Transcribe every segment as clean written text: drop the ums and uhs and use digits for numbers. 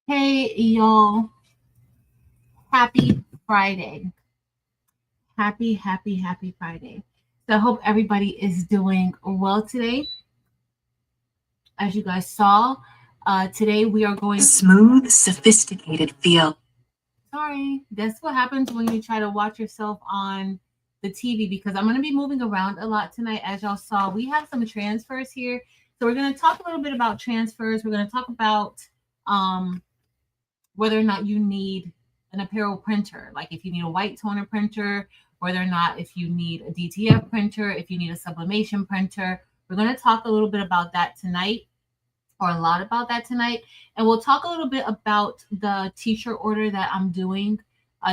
Hey, y'all. Happy Friday. Happy Friday. So I hope everybody is doing well today. As you guys saw, today we are going Smooth, sophisticated feel. Sorry, that's what happens when you try to watch yourself on the TV because I'm going to be moving around a lot tonight. As y'all saw, we have some transfers here. So we're going to talk a little bit about transfers. We're going to talk about um, whether or not you need an apparel printer, like if you need a white toner printer, whether or not if you need a DTF printer, if you need a sublimation printer. We're going to talk a little bit about that tonight, or a lot about that tonight. And we'll talk a little bit about the t-shirt order that I'm doing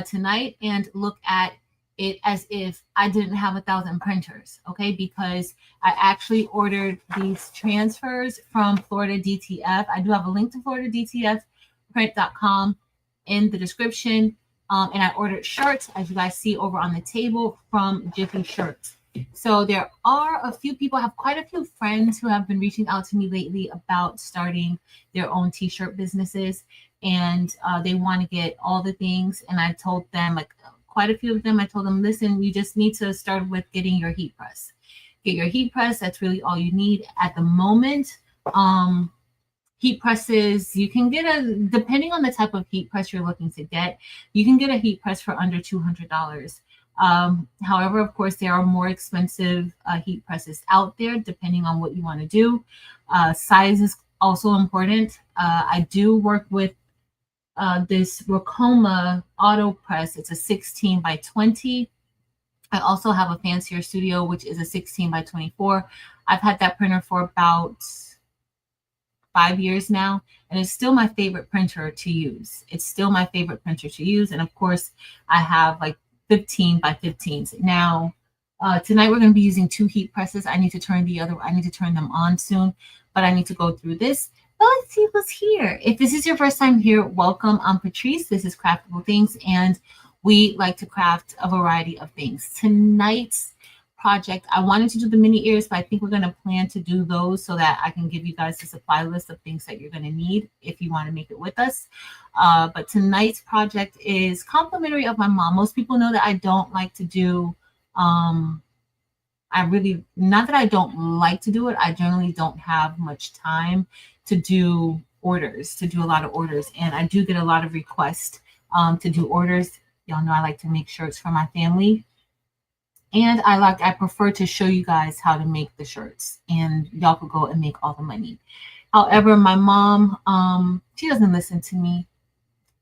tonight and look at it as if I didn't have 1,000 printers, okay? Because I actually ordered these transfers from Florida DTF. I do have a link to Florida DTF print.com in the description. And I ordered shirts, as you guys see over on the table, from Jiffy Shirts. So there are a few people, I have quite a few friends who have been reaching out to me lately about starting their own t-shirt businesses, and they want to get all the things. And I told them, like quite a few of them, I told them, listen, you just need to start with getting your heat press. Get your heat press. That's really all you need at the moment. Heat presses, you can get depending on the type of heat press you're looking to get, you can get a heat press for under $200. However, of course, there are more expensive heat presses out there depending on what you want to do. Size is also important. I do work with this Racoma auto press. It's a 16 by 20. I also have a fancier studio, which is a 16 by 24. I've had that printer for about 5 years now, and it's still my favorite printer to use. It's still my favorite printer to use. And of course, I have like 15 by 15s. Now, tonight we're going to be using 2 heat presses. I need to turn them on soon, but I need to go through this. But let's see what's here. If this is your first time here, welcome. I'm Patrice. This is Craftable Things, and we like to craft a variety of things. Tonight's project, I wanted to do the mini ears, but I think we're going to plan to do those so that I can give you guys a supply list of things that you're going to need if you want to make it with us. But tonight's project is complimentary of my mom. Most people know that I don't like to do, not that I don't like to do it, I generally don't have much time to do to do a lot of orders. And I do get a lot of requests to do orders. Y'all know I like to make shirts for my family. And I prefer to show you guys how to make the shirts, and y'all could go and make all the money. However, my mom, she doesn't listen to me.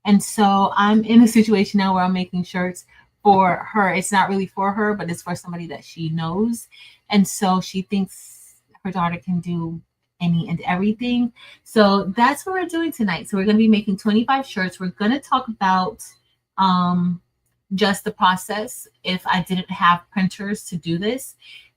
And so I'm in a situation now where I'm making shirts for her. It's not really for her, but it's for somebody that she knows. And so she thinks her daughter can do any and everything. So that's what we're doing tonight. So we're going to be making 25 shirts. We're going to talk about just the process if I didn't have printers to do this,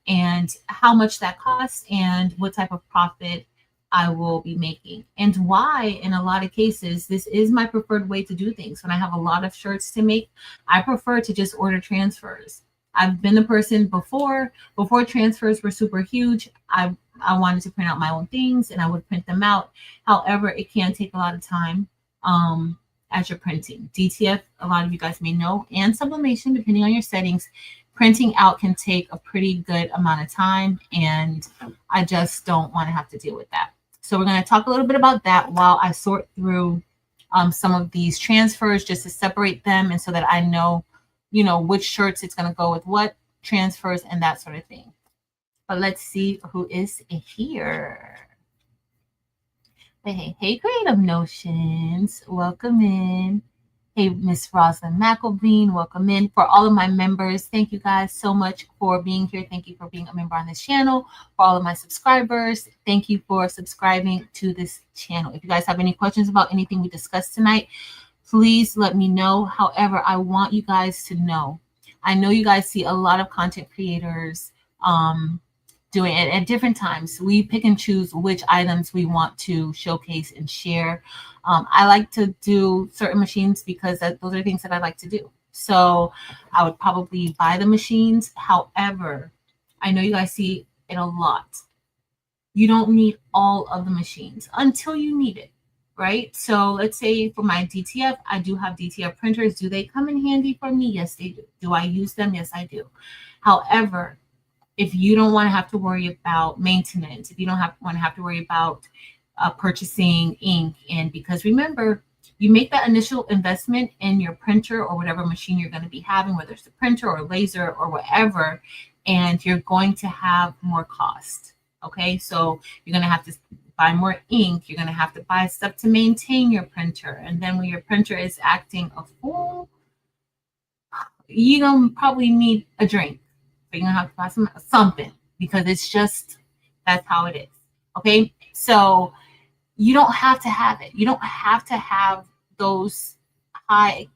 and how much that costs, and what type of profit I will be making, and why in a lot of cases this is my preferred way to do things. When I have a lot of shirts to make, I prefer to just order transfers. I've been the person before transfers were super huge. I wanted to print out my own things and I would print them out. However, it can take a lot of time. As you're printing. DTF, a lot of you guys may know, and sublimation, depending on your settings, printing out can take a pretty good amount of time, and I just don't want to have to deal with that. So we're going to talk a little bit about that while I sort through some of these transfers, just to separate them, and so that I know, which shirts it's going to go with what transfers and that sort of thing. But let's see who is here. Hey, Creative Notions, welcome in. Hey, Miss Rosalind McElveen, welcome in. For all of my members, thank you guys so much for being here. Thank you for being a member on this channel. For all of my subscribers, thank you for subscribing to this channel. If you guys have any questions about anything we discussed tonight, please let me know. However, I want you guys to know, I know you guys see a lot of content creators doing it at different times. We pick and choose which items we want to showcase and share. I like to do certain machines because those are things that I like to do. So I would probably buy the machines. However, I know you guys see it a lot. You don't need all of the machines until you need it. right? So let's say for my DTF, I do have DTF printers. Do they come in handy for me? Yes, they do. Do I use them? Yes, I do. However, if you don't want to have to worry about maintenance, if you don't want to have to worry about purchasing ink, and because remember, you make that initial investment in your printer or whatever machine you're going to be having, whether it's a printer or laser or whatever, and you're going to have more cost. Okay, so you're going to have to buy more ink. You're going to have to buy stuff to maintain your printer, and then when your printer is acting a fool, you don't probably need a drink. So you're gonna have to buy something because it's just that's how it is. Okay. So you don't have to have it. You don't have to have those high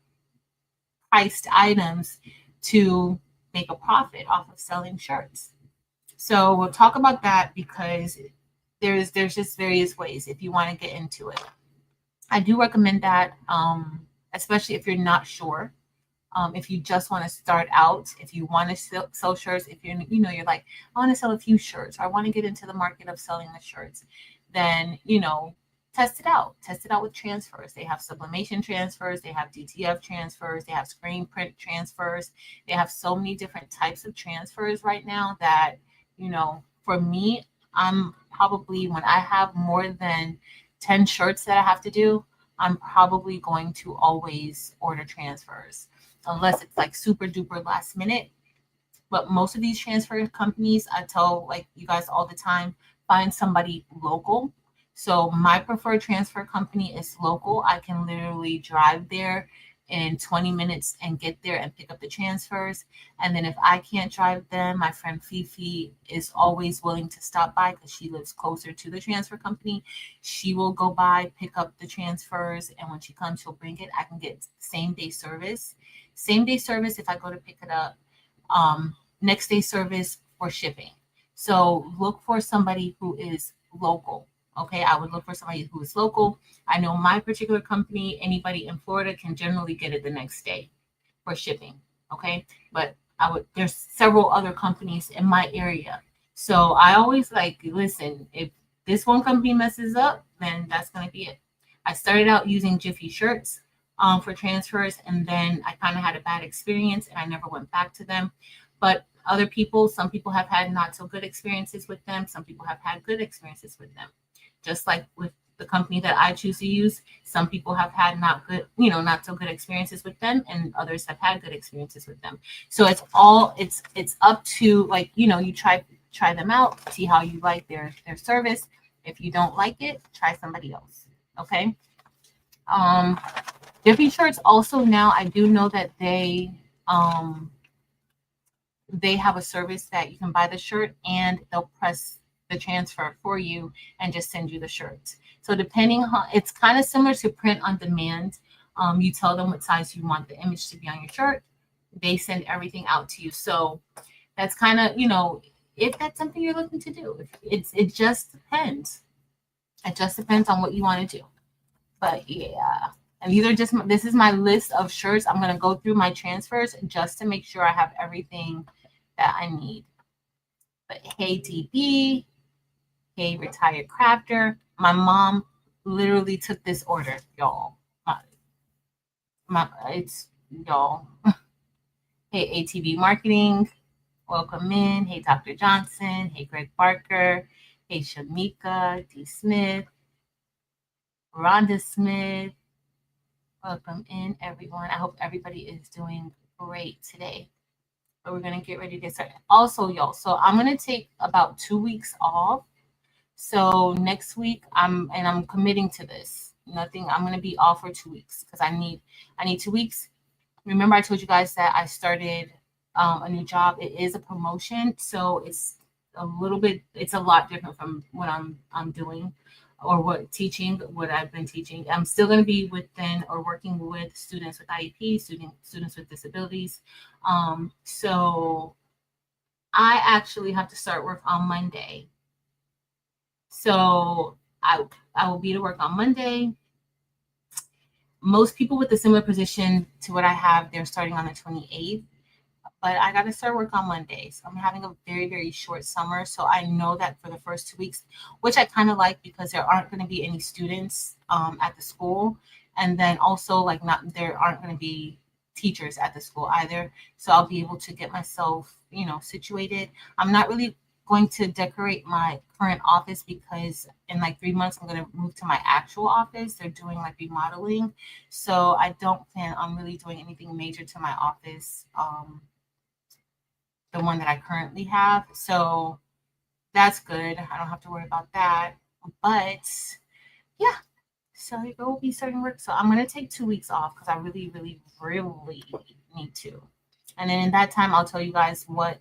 priced items to make a profit off of selling shirts. So we'll talk about that because there's just various ways if you want to get into it. I do recommend that, especially if you're not sure. If you just want to start out, if you want to sell shirts, if you're like, I want to sell a few shirts, or I want to get into the market of selling the shirts, then, test it out. Test it out with transfers. They have sublimation transfers, they have DTF transfers, they have screen print transfers. They have so many different types of transfers right now that, for me, I'm probably, when I have more than 10 shirts that I have to do, I'm probably going to always order transfers unless it's like super duper last minute. But most of these transfer companies, I tell like you guys all the time, find somebody local. So my preferred transfer company is local. I can literally drive there in 20 minutes and get there and pick up the transfers. And then if I can't drive them, my friend Fifi is always willing to stop by because she lives closer to the transfer company. She will go by, pick up the transfers, and when she comes, she'll bring it. I can get same day service. Same day service if I go to pick it up. Next day service for shipping. So look for somebody who is local. Okay, I would look for somebody who is local. I know my particular company, anybody in Florida can generally get it the next day for shipping. Okay, but there's several other companies in my area. So I always like, listen, if this one company messes up, then that's going to be it. I started out using Jiffy shirts for transfers, and then I kind of had a bad experience and I never went back to them. But other people, some people have had not so good experiences with them. Some people have had good experiences with them. Just like with the company that I choose to use, some people have had not so good experiences with them, and others have had good experiences with them. So it's up to, like, you try them out, see how you like their service. If you don't like it, try somebody else. Okay. Jiffy shirts also, now I do know that they have a service that you can buy the shirt and they'll press the transfer for you and just send you the shirts. So depending on, it's kind of similar to print on demand. You tell them what size you want the image to be on your shirt. They send everything out to you. So that's kind of, if that's something you're looking to do. It just depends. It just depends on what you want to do. But yeah. And this is my list of shirts. I'm going to go through my transfers just to make sure I have everything that I need. But hey, DB, hey, retired crafter. My mom literally took this order, y'all. It's y'all. Hey, ATV marketing, welcome in. Hey, Dr. Johnson. Hey, Greg Barker. Hey, Shamika, D. Smith, Rhonda Smith. Welcome in, everyone. I hope everybody is doing great today. But we're going to get ready to get started. Also, y'all, so I'm going to take about 2 weeks off. So next week, I'm committing to this. I'm going to be off for 2 weeks because I need 2 weeks. Remember, I told you guys that I started a new job. It is a promotion, so it's a lot different from what I'm doing or what I've been teaching. I'm still going to be working with students with IEP, students with disabilities. So I actually have to start work on Monday. So I will be to work on Monday. Most people with a similar position to what I have, they're starting on the 28th. but I got to start work on Monday. So I'm having a very, very short summer. So I know that for the first 2 weeks, which I kind of like because there aren't going to be any students at the school. And then also like not there aren't going to be teachers at the school either. So I'll be able to get myself, situated. I'm not really going to decorate my current office because in like 3 months I'm going to move to my actual office. They're doing like remodeling. So I don't plan on really doing anything major to my office. The one that I currently have. So that's good. I don't have to worry about that. But yeah, so I will be starting work. So I'm gonna take 2 weeks off because I really, really, really need to. And then in that time, I'll tell you guys what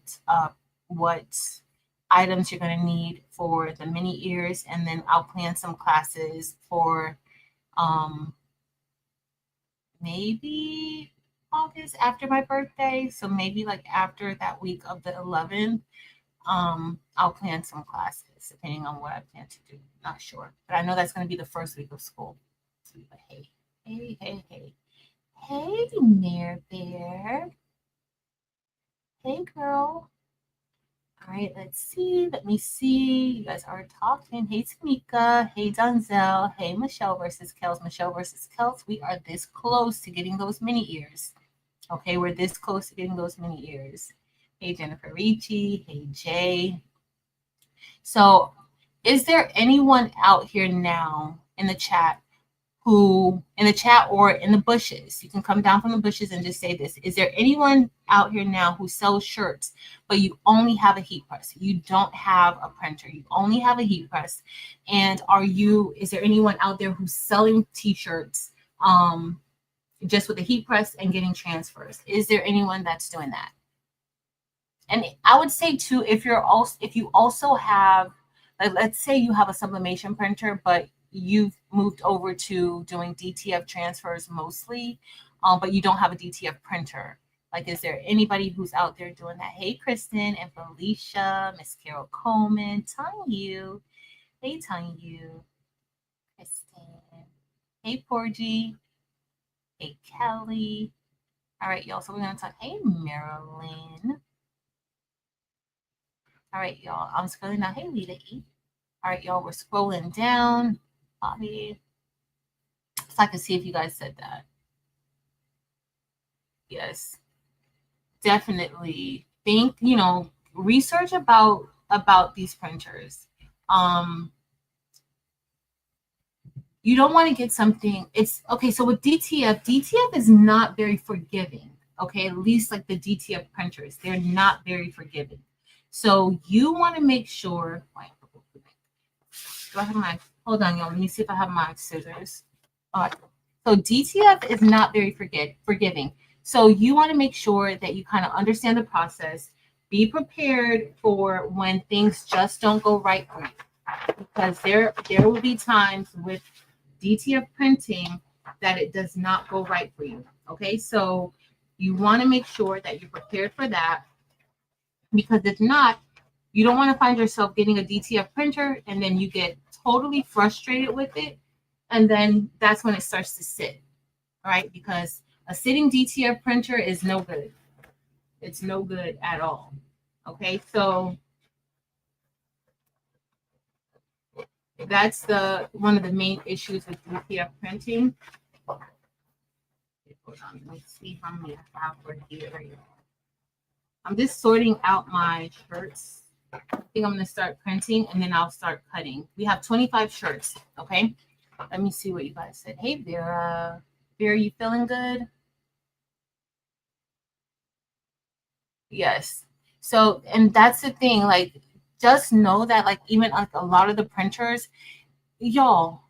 items you're gonna need for the mini ears, and then I'll plan some classes for maybe August after my birthday. So maybe like after that week of the 11th, I'll plan some classes depending on what I plan to do. Not sure, but I know that's going to be the first week of school. But hey, hey, hey, hey, hey, Mare Bear. Hey, girl. All right, let's see. Let me see. You guys are talking. Hey, Tamika. Hey, Donzel. Hey, Michelle versus Kels. Michelle versus Kels. We are this close to getting those mini ears. Okay, we're this close to getting those mini ears. Hey, Jennifer Ricci. Hey, Jay. So, is there anyone out here now in the chat or in the bushes? You can come down from the bushes and just say this. Is there anyone out here now who sells shirts, but you only have a heat press? You don't have a printer. You only have a heat press. And is there anyone out there who's selling t-shirts just with a heat press and getting transfers? Is there anyone that's doing that? And I would say too, if you also have, like, let's say you have a sublimation printer, but you've moved over to doing DTF transfers mostly, but you don't have a DTF printer. Like, is there anybody who's out there doing that? Hey, Kristen and Felicia, Miss Carol Coleman, Tanya. Hey, Tanya. Kristen. Hey, Porgy. Hey, Kelly. All right, y'all. So we're going to talk. Hey, Marilyn. All right, y'all. I'm scrolling down. Hey, Lita E. All right, y'all. We're scrolling down. Bobby. So I can see if you guys said that. Yes. Definitely think, research about these printers. You don't want to get something. It's okay. So with DTF is not very forgiving. Okay. At least like the DTF printers, they're not very forgiving. So you want to make sure. Do I have my, hold on, y'all. Let me see if I have my scissors. All right. So DTF is not very forgiving. So you want to make sure that you kind of understand the process. Be prepared for when things just don't go right for you. Because there will be times with DTF printing that it does not go right for you. Okay, so you want to make sure that you're prepared for that, because if not, you don't want to find yourself getting a DTF printer and then you get totally frustrated with it, and then that's when it starts to sit. All right, because a sitting DTF printer is no good. It's no good at all. Okay, so that's one of the main issues with DTF printing. Hold on, let's see how many I have for here. I'm just sorting out my shirts. I think I'm going to start printing and then I'll start cutting. We have 25 shirts, okay? Let me see what you guys said. Hey, Vera. Vera, you feeling good? Yes. So, and that's the thing, like, just know that, like, even like a lot of the printers, y'all,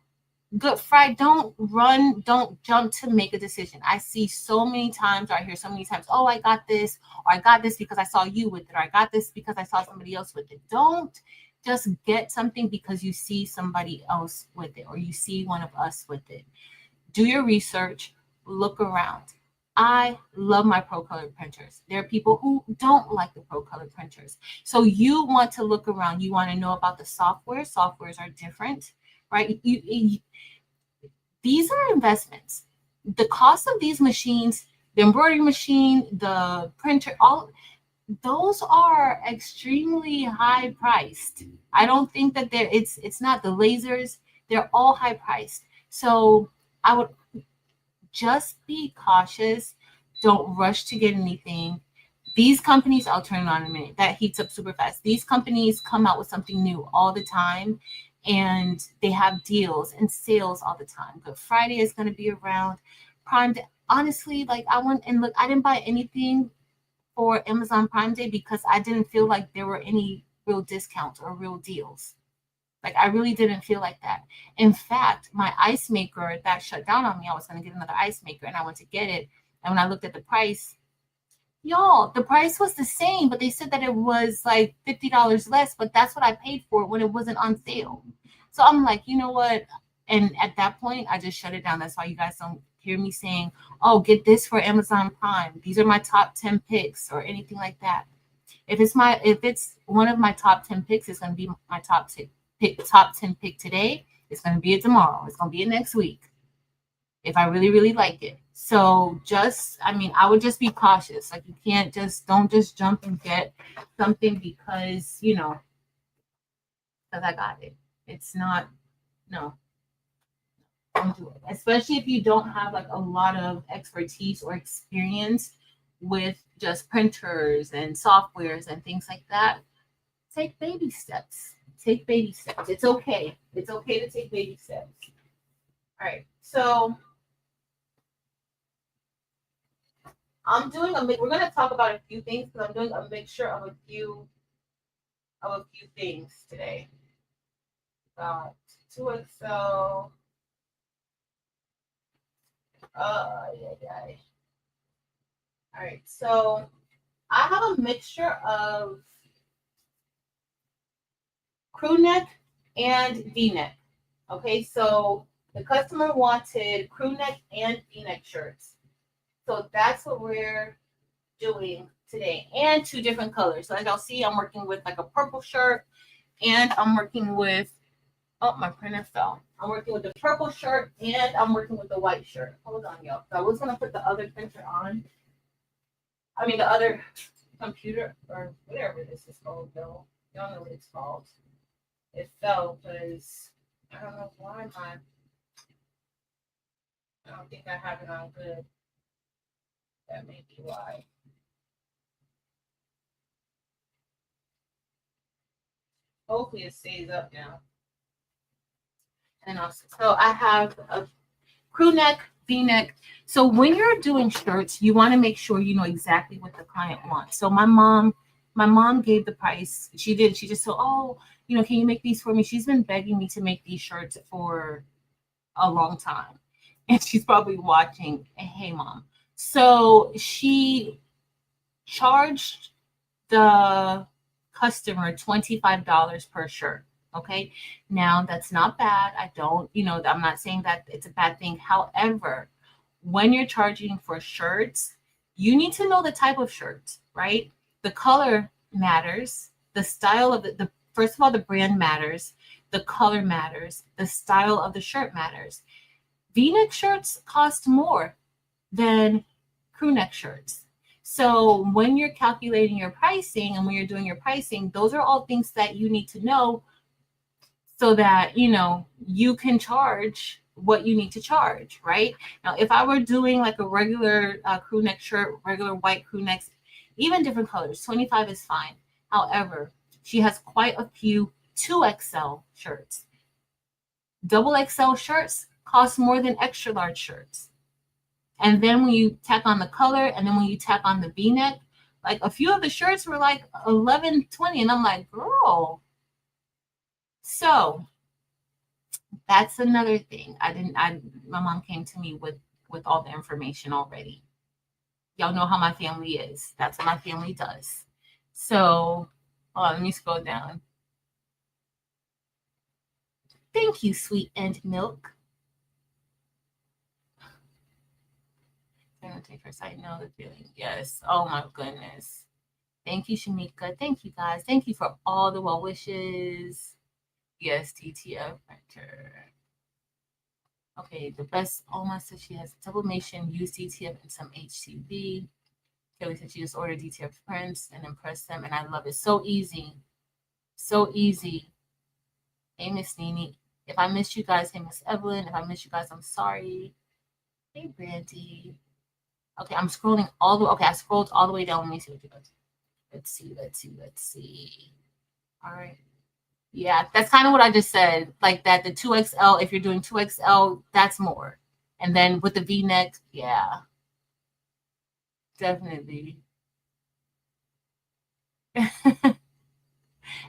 Good Friday, don't jump to make a decision. I see so many times, or I hear so many times, oh, I got this, or I got this because I saw you with it, or I got this because I saw somebody else with it. Don't just get something because you see somebody else with it, or you see one of us with it. Do your research, look around. I love my Pro Color printers. There are people who don't like the Pro Color printers. So you want to look around. You want to know about the software. Softwares are different, right? These are investments. The cost of these machines the embroidery machine, the printer, all those are extremely high priced. I don't think that it's not the lasers, they're all high priced. So I would just be cautious. Don't rush to get anything. These companies, I'll turn it on in a minute. That heats up super fast. These companies come out with something new all the time, and they have deals and sales all the time. Good Friday is going to be around. Prime Day. Honestly, like I went and look, I didn't buy anything for Amazon Prime Day because I didn't feel like there were any real discounts or real deals. Like I really didn't feel like that. In fact, my ice maker that shut down on me, I was going to get another ice maker and I went to get it. And when I looked at the price, y'all, the price was the same, but they said that it was like $50 less, but that's what I paid for it when it wasn't on sale. So I'm like, you know what? And at that point, I just shut it down. That's why you guys don't hear me saying, oh, get this for Amazon Prime. These are my top 10 picks or anything like that. If it's one of my top 10 picks, it's going to be my top 10 pick today. It's going to be it tomorrow. It's going to be it next week if I really, really like it. So I would just be cautious. Like don't just jump and get something because, because I got it. It's not, no, don't do it. Especially if you don't have like a lot of expertise or experience with just printers and softwares and things like that. Take baby steps. Take baby steps. It's okay. It's okay to take baby steps. All right. So we're going to talk about a few things because I'm doing a mixture of a few things today. Got 2XL. Yeah. All right. So I have a mixture of crew neck and V-neck. Okay, so the customer wanted crew neck and V-neck shirts. So that's what we're doing today. And two different colors. So as y'all see, I'm working with like a purple shirt and I'm working with, oh, my printer fell. I'm working with the purple shirt and I'm working with the white shirt. Hold on, y'all. So I was going to put the other printer on. The other computer or whatever this is called, though. Y'all know what it's called. It fell because I don't know why I don't think I have it on good. That may be why. Hopefully it stays up now. And also, so I have a crew neck, V-neck. So when you're doing shirts, you want to make sure you know exactly what the client wants. So my mom gave the price. She just said, oh, can you make these for me? She's been begging me to make these shirts for a long time. And she's probably watching. Hey, Mom. So she charged the customer $25 per shirt. Okay. Now that's not bad. I'm not saying that it's a bad thing. However, when you're charging for shirts, you need to know the type of shirt, right? The color matters. The style of the first of all, the brand matters. The color matters. The style of the shirt matters. V-neck shirts cost more than crew neck shirts. So when you're calculating your pricing and when you're doing your pricing, those are all things that you need to know so that, you can charge what you need to charge, right? Now, if I were doing like a regular crew neck shirt, regular white crew necks, even different colors, 25 is fine. However, she has quite a few 2XL shirts. Double XL shirts cost more than extra large shirts. And then when you tack on the color and then when you tack on the V-neck, like a few of the shirts were like $11, $20. And I'm like, girl. So that's another thing. My mom came to me with all the information already. Y'all know how my family is. That's what my family does. So let me scroll down. Thank you, Sweet and Milk. I'm gonna take her side. No, the feeling. Yes. Oh my goodness. Thank you, Shamika. Thank you, guys. Thank you for all the well wishes. Yes, DTF printer. Okay, the best Oma said she has sublimation, use DTF and some HTV. Kelly said she just ordered DTF prints and impressed them, and I love it. So easy. So easy. Hey, Miss Nini. If I missed you guys, hey, Miss Evelyn. If I missed you guys, I'm sorry. Hey, Brandy. Okay, I'm scrolling all the way. Okay, I scrolled all the way down. Let me see what you guys. Let's see. All right. Yeah, that's kind of what I just said. Like that, the 2XL, if you're doing 2XL, that's more. And then with the V-neck, yeah, definitely.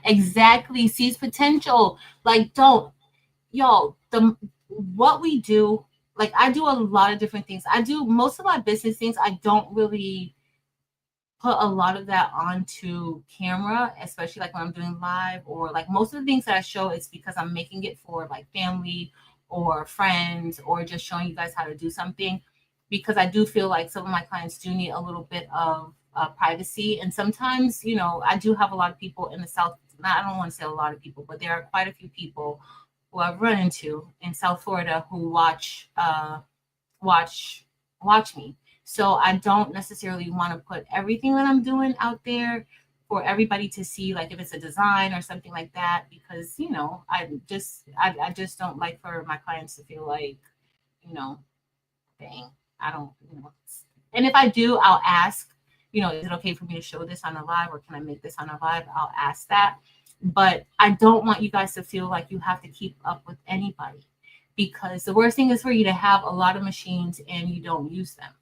Exactly. Sees potential. Like, don't, y'all, what we do, like I do a lot of different things. I do most of my business things. I don't really put a lot of that onto camera, especially like when I'm doing live, or like most of the things that I show is because I'm making it for like family or friends, or just showing you guys how to do something, because I do feel like some of my clients do need a little bit of privacy. And sometimes, you know, I do have a lot of people in the South. I don't want to say a lot of people, but there are quite a few people who I've run into in South Florida who watch me. So I don't necessarily want to put everything that I'm doing out there for everybody to see, like if it's a design or something like that, because, you know, I just don't like for my clients to feel like, you know, dang, I don't, you know. And if I do, I'll ask, you know, is it okay for me to show this on a live, or can I make this on a live? I'll ask that. But I don't want you guys to feel like you have to keep up with anybody, because the worst thing is for you to have a lot of machines and you don't use them,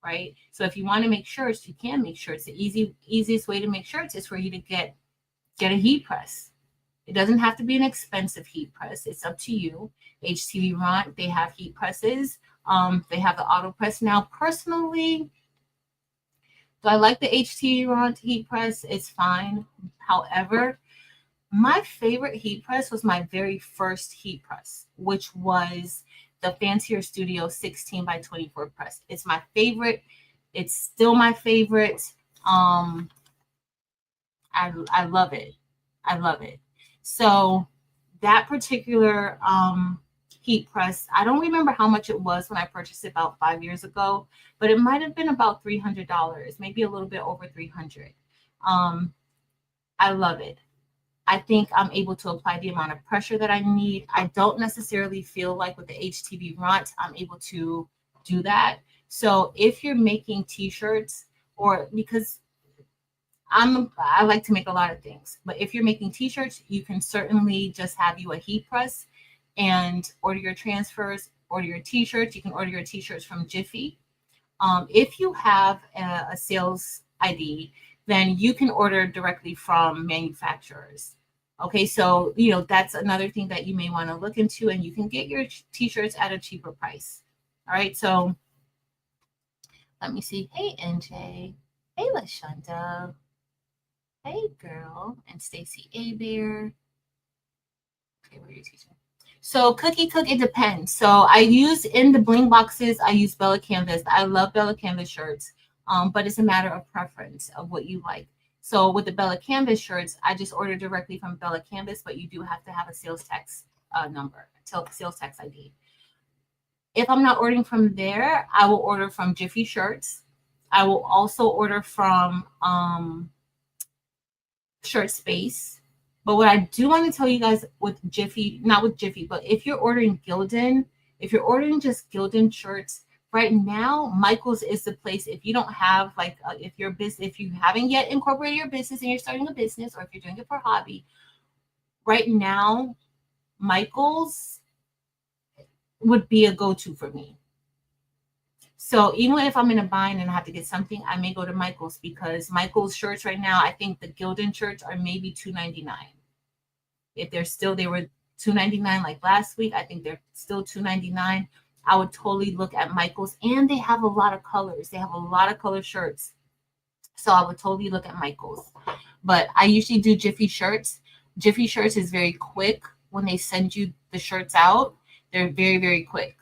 right? So if you want to make shirts, you can make shirts. The easiest way to make shirts is for you to get a heat press. It doesn't have to be an expensive heat press. It's up to you. HTV Ront, they have heat presses. They have the auto press now. Personally, do I like the HTV Ront heat press? It's fine. However, my favorite heat press was my very first heat press, which was the Fancier Studio 16 by 24 press. It's my favorite. It's still my favorite. I love it. I love it. So that particular heat press, I don't remember how much it was when I purchased it about 5 years ago, but it might have been about $300, maybe a little bit over 300. I love it. I think I'm able to apply the amount of pressure that I need. I don't necessarily feel like with the HTV Ront, I'm able to do that. So if you're making t-shirts, or because I like to make a lot of things, but if you're making t-shirts, you can certainly just have you a heat press and order your transfers, order your t-shirts. You can order your t-shirts from Jiffy. If you have a sales ID, then you can order directly from manufacturers. Okay, so, you know, that's another thing that you may want to look into, and you can get your t-shirts at a cheaper price. All right, so let me see. Hey, NJ. Hey, LaShonda. Hey, girl. And Stacy A. Bear. Okay, where are you teaching? So Cookie Cook, it depends. So I use in the bling boxes, I use Bella Canvas. I love Bella Canvas shirts, but it's a matter of preference of what you like. So with the Bella Canvas shirts, I just order directly from Bella Canvas, but you do have to have a sales tax number, sales tax ID. If I'm not ordering from there, I will order from Jiffy Shirts. I will also order from Shirt Space. But what I do want to tell you guys with Jiffy, not with Jiffy, but if you're ordering Gildan, if you're ordering just Gildan shirts, right now, Michael's is the place. If you don't have like, if you haven't yet incorporated your business and you're starting a business, or if you're doing it for hobby, right now, Michael's would be a go-to for me. So even if I'm in a bind and I have to get something, I may go to Michael's, because Michael's shirts right now, I think the Gildan shirts are maybe $2.99. If they were $2.99 like last week, I think they're still $2.99. I would totally look at Michael's, and they have a lot of colors. They have a lot of color shirts. So I would totally look at Michael's. But I usually do Jiffy Shirts. Jiffy Shirts is very quick when they send you the shirts out. They're very, very quick.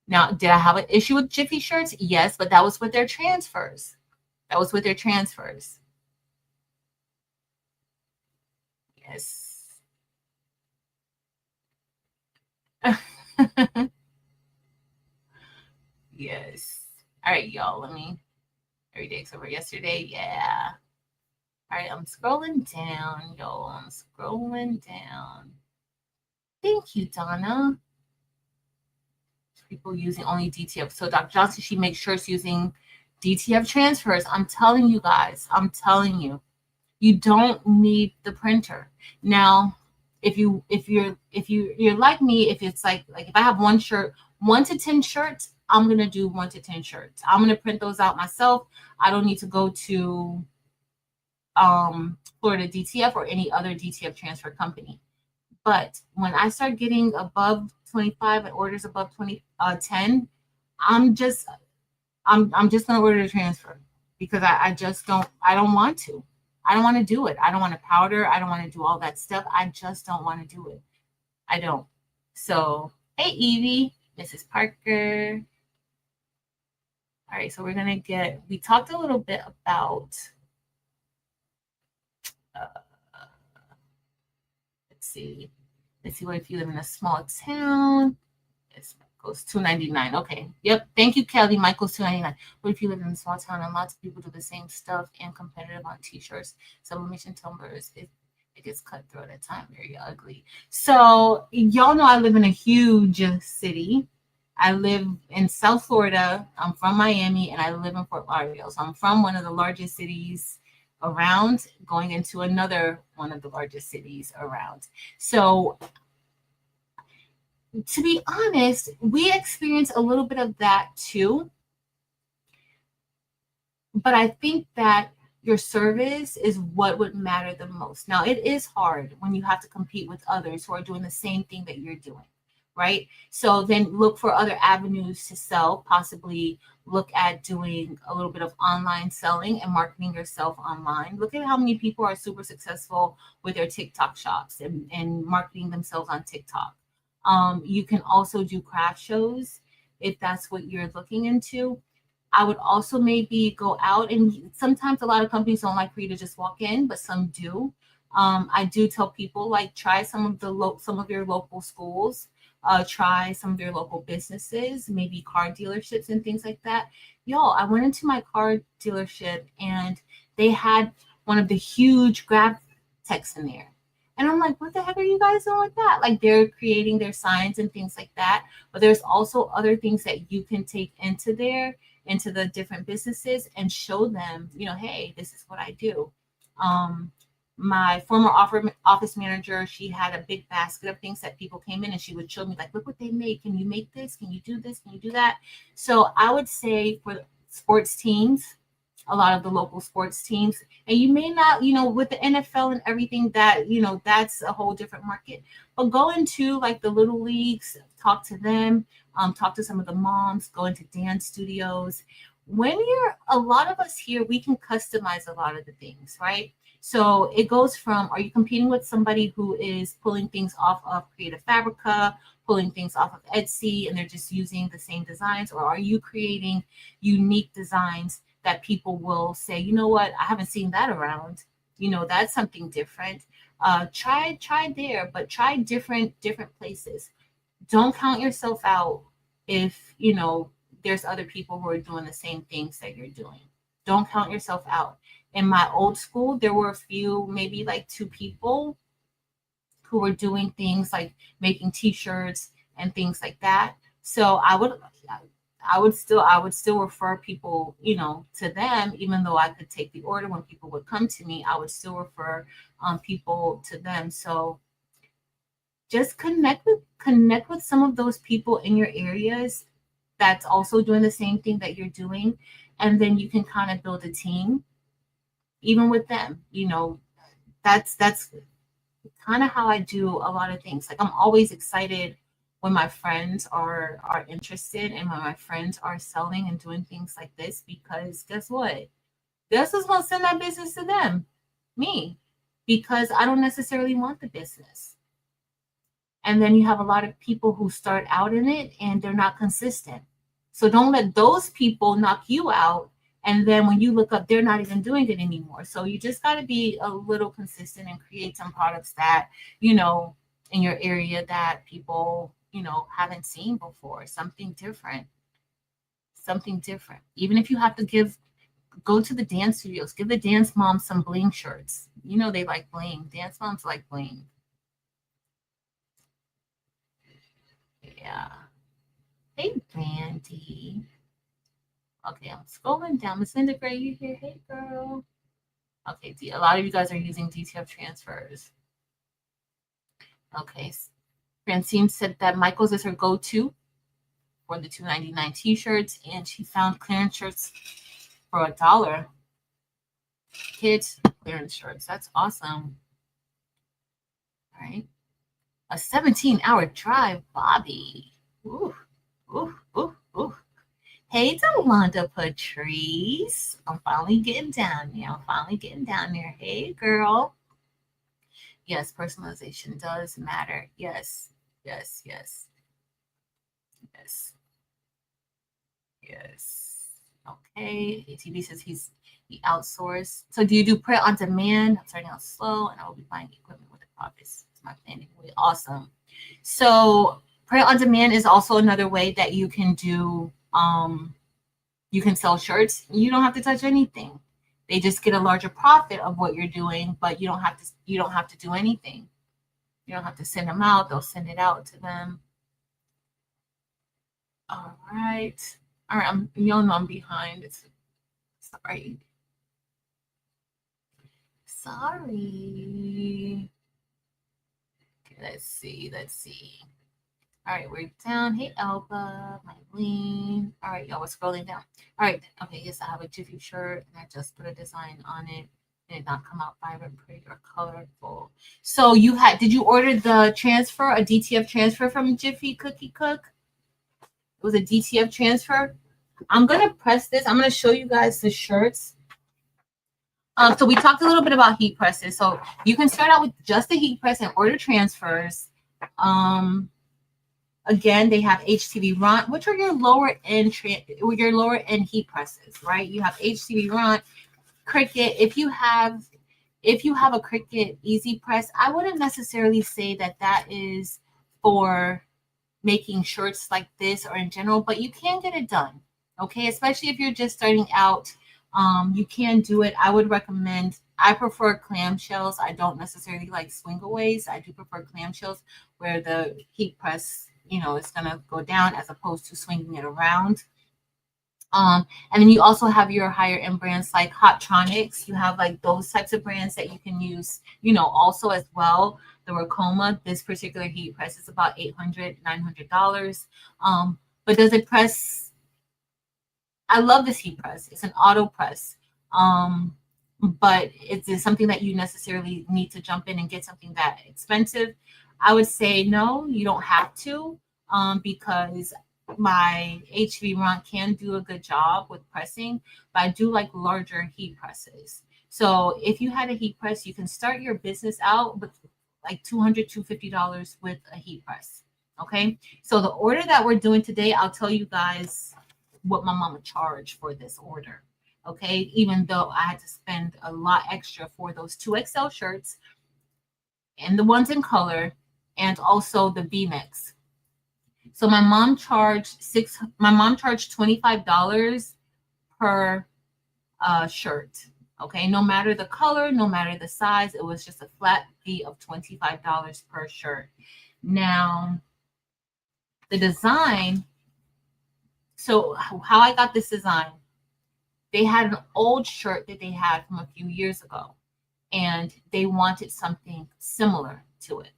Now, did I have an issue with Jiffy Shirts? Yes, but that was with their transfers. Yes. All right, y'all, let me, every day except for yesterday. Yeah. All right, I'm scrolling down, y'all. I'm scrolling down. Thank you, Donna. People using only DTF. So Dr. Johnson, she makes sure it's using DTF transfers. I'm telling you guys, I'm telling you, you don't need the printer. Now, you're like me, if it's like if I have one shirt, 1 to 10 shirts, I'm gonna do 1 to 10 shirts. I'm gonna print those out myself. I don't need to go to Florida DTF or any other DTF transfer company. But when I start getting above 25 and orders above 10, I'm just gonna order the transfer because I just don't want to. I don't want to do it. I don't want to powder. I don't want to do all that stuff. I just don't want to do it. I don't. So, hey, Evie, Mrs. Parker. All right, so we talked a little bit about, let's see what if you live in a small town. It's goes $2.99. Okay. Yep. Thank you, Kelly. Michael's $2.99. What if you live in a small town and lots of people do the same stuff and competitive on t-shirts, sublimation numbers, it gets cutthroat at time, very ugly. So y'all know I live in a huge city. I live in South Florida. I'm from Miami and I live in Fort Lauderdale. So I'm from one of the largest cities around, going into another one of the largest cities around. So to be honest, we experience a little bit of that too. But I think that your service is what would matter the most. Now, it is hard when you have to compete with others who are doing the same thing that you're doing, right? So then look for other avenues to sell, possibly look at doing a little bit of online selling and marketing yourself online. Look at how many people are super successful with their TikTok shops and marketing themselves on TikTok. You can also do craft shows if that's what you're looking into. I would also maybe go out, and sometimes a lot of companies don't like for you to just walk in, but some do. I do tell people like try some of your local schools, try some of your local businesses, maybe car dealerships and things like that. Y'all, I went into my car dealership and they had one of the huge graph techs in there. And I'm like, what the heck are you guys doing with that? Like they're creating their signs and things like that. But there's also other things that you can take into the different businesses and show them, hey, this is what I do. My former office manager, she had a big basket of things that people came in and she would show me like, look what they make. Can you make this? Can you do this? Can you do that? So I would say for sports teams, a lot of the local sports teams, and you may not, with the NFL and everything that, that's a whole different market, but go into like the little leagues, talk to them, talk to some of the moms, go into dance studios. A lot of us here, we can customize a lot of the things, right? So it goes from, are you competing with somebody who is pulling things off of Creative Fabrica, pulling things off of Etsy, and they're just using the same designs? Or are you creating unique designs that people will say, you know what, I haven't seen that around. That's something different. Try there, but try different places. Don't count yourself out if, there's other people who are doing the same things that you're doing. Don't count yourself out. In my old school, there were a few, maybe like 2 people who were doing things like making t-shirts and things like that. So I would still refer people, to them, even though I could take the order when people would come to me. I would still refer people to them. So just connect with some of those people in your areas that's also doing the same thing that you're doing, and then you can kind of build a team, even with them. That's kind of how I do a lot of things. Like I'm always excited when my friends are interested and when my friends are selling and doing things like this, because guess what? Guess who's gonna send that business to them? Me. Because I don't necessarily want the business. And then you have a lot of people who start out in it and they're not consistent. So don't let those people knock you out. And then when you look up, they're not even doing it anymore. So you just got to be a little consistent and create some products that, in your area that people, haven't seen before, something different. something different. Even if you have to go to the dance studios, give the dance moms some bling shirts. You know they like bling. Dance moms like bling. Yeah. Hey, Brandy. Okay, I'm scrolling down. Miss Linda Gray, you here? Hey, girl. Okay, a lot of you guys are using DTF transfers. Okay. Francine said that Michael's is her go-to for the $2.99 t-shirts, and she found clearance shirts for $1. Kids clearance shirts. That's awesome. All right. A 17-hour drive, Bobby. Ooh, ooh, ooh, ooh. Hey, Delonda Patrice. I'm finally getting down there. Hey, girl. Yes, personalization does matter. Yes, yes, yes, yes, yes. Okay. ATV says he outsourced. So do you do print on demand? I'm starting out slow, and I will be buying equipment with the profits. It's my plan anyway. Awesome. So print on demand is also another way that you can do. You can sell shirts. You don't have to touch anything. They just get a larger profit of what you're doing, but you don't have to do anything. You don't have to send them out. They'll send it out to them. All right. Y'all know I'm behind. It's sorry. Sorry. Okay, let's see. All right, we're down. Hey, Elba, Mylene. All right, y'all, we're scrolling down. All right, okay, yes, I have a Jiffy shirt, and I just put a design on it, and it not come out vibrant, pretty, or colorful. So did you order the transfer, a DTF transfer from Jiffy Cookie Cook? It was a DTF transfer. I'm going to press this. I'm going to show you guys the shirts. So we talked a little bit about heat presses. So you can start out with just the heat press and order transfers. Again, they have HTV Ront, which are your lower end heat presses, right? You have HTV Ront, Cricut. If you have a Cricut Easy Press, I wouldn't necessarily say that is for making shirts like this or in general, but you can get it done, okay? Especially if you're just starting out, you can do it. I prefer clamshells. I don't necessarily like swingaways. I do prefer clamshells where the heat press, it's gonna go down as opposed to swinging it around. And then you also have your higher end brands like Hottronics. You have like those types of brands that you can use, also as well. The Racoma, this particular heat press is about $800, $900. But does it press? I love this heat press. It's an auto press. But it's something that you necessarily need to jump in and get something that expensive. I would say no, you don't have to, because my HV Ront can do a good job with pressing, but I do like larger heat presses. So if you had a heat press, you can start your business out with like $200, $250 with a heat press. Okay. So the order that we're doing today, I'll tell you guys what my mama charged for this order. Okay. Even though I had to spend a lot extra for those 2XL shirts and the ones in color and also the V-necks. So my mom charged $25 per shirt. Okay, no matter the color, no matter the size, it was just a flat fee of $25 per shirt. Now, the design, so how I got this design, they had an old shirt that they had from a few years ago, and they wanted something similar to it.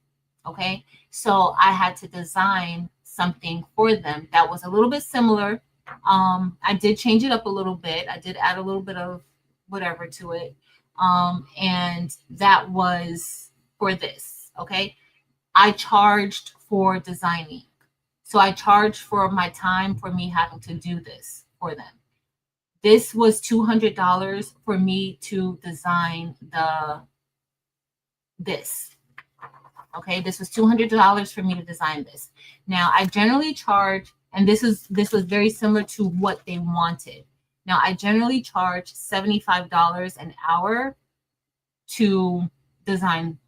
Okay, so I had to design something for them that was a little bit similar. I did change it up a little bit. I did add a little bit of whatever to it. And that was for this. Okay. I charged for designing. So I charged for my time for me having to do this for them. This was $200 for me to design this. Okay, this was $200 for me to design this. Now I generally charge, and this was very similar to what they wanted. Now I generally charge $75 an hour to design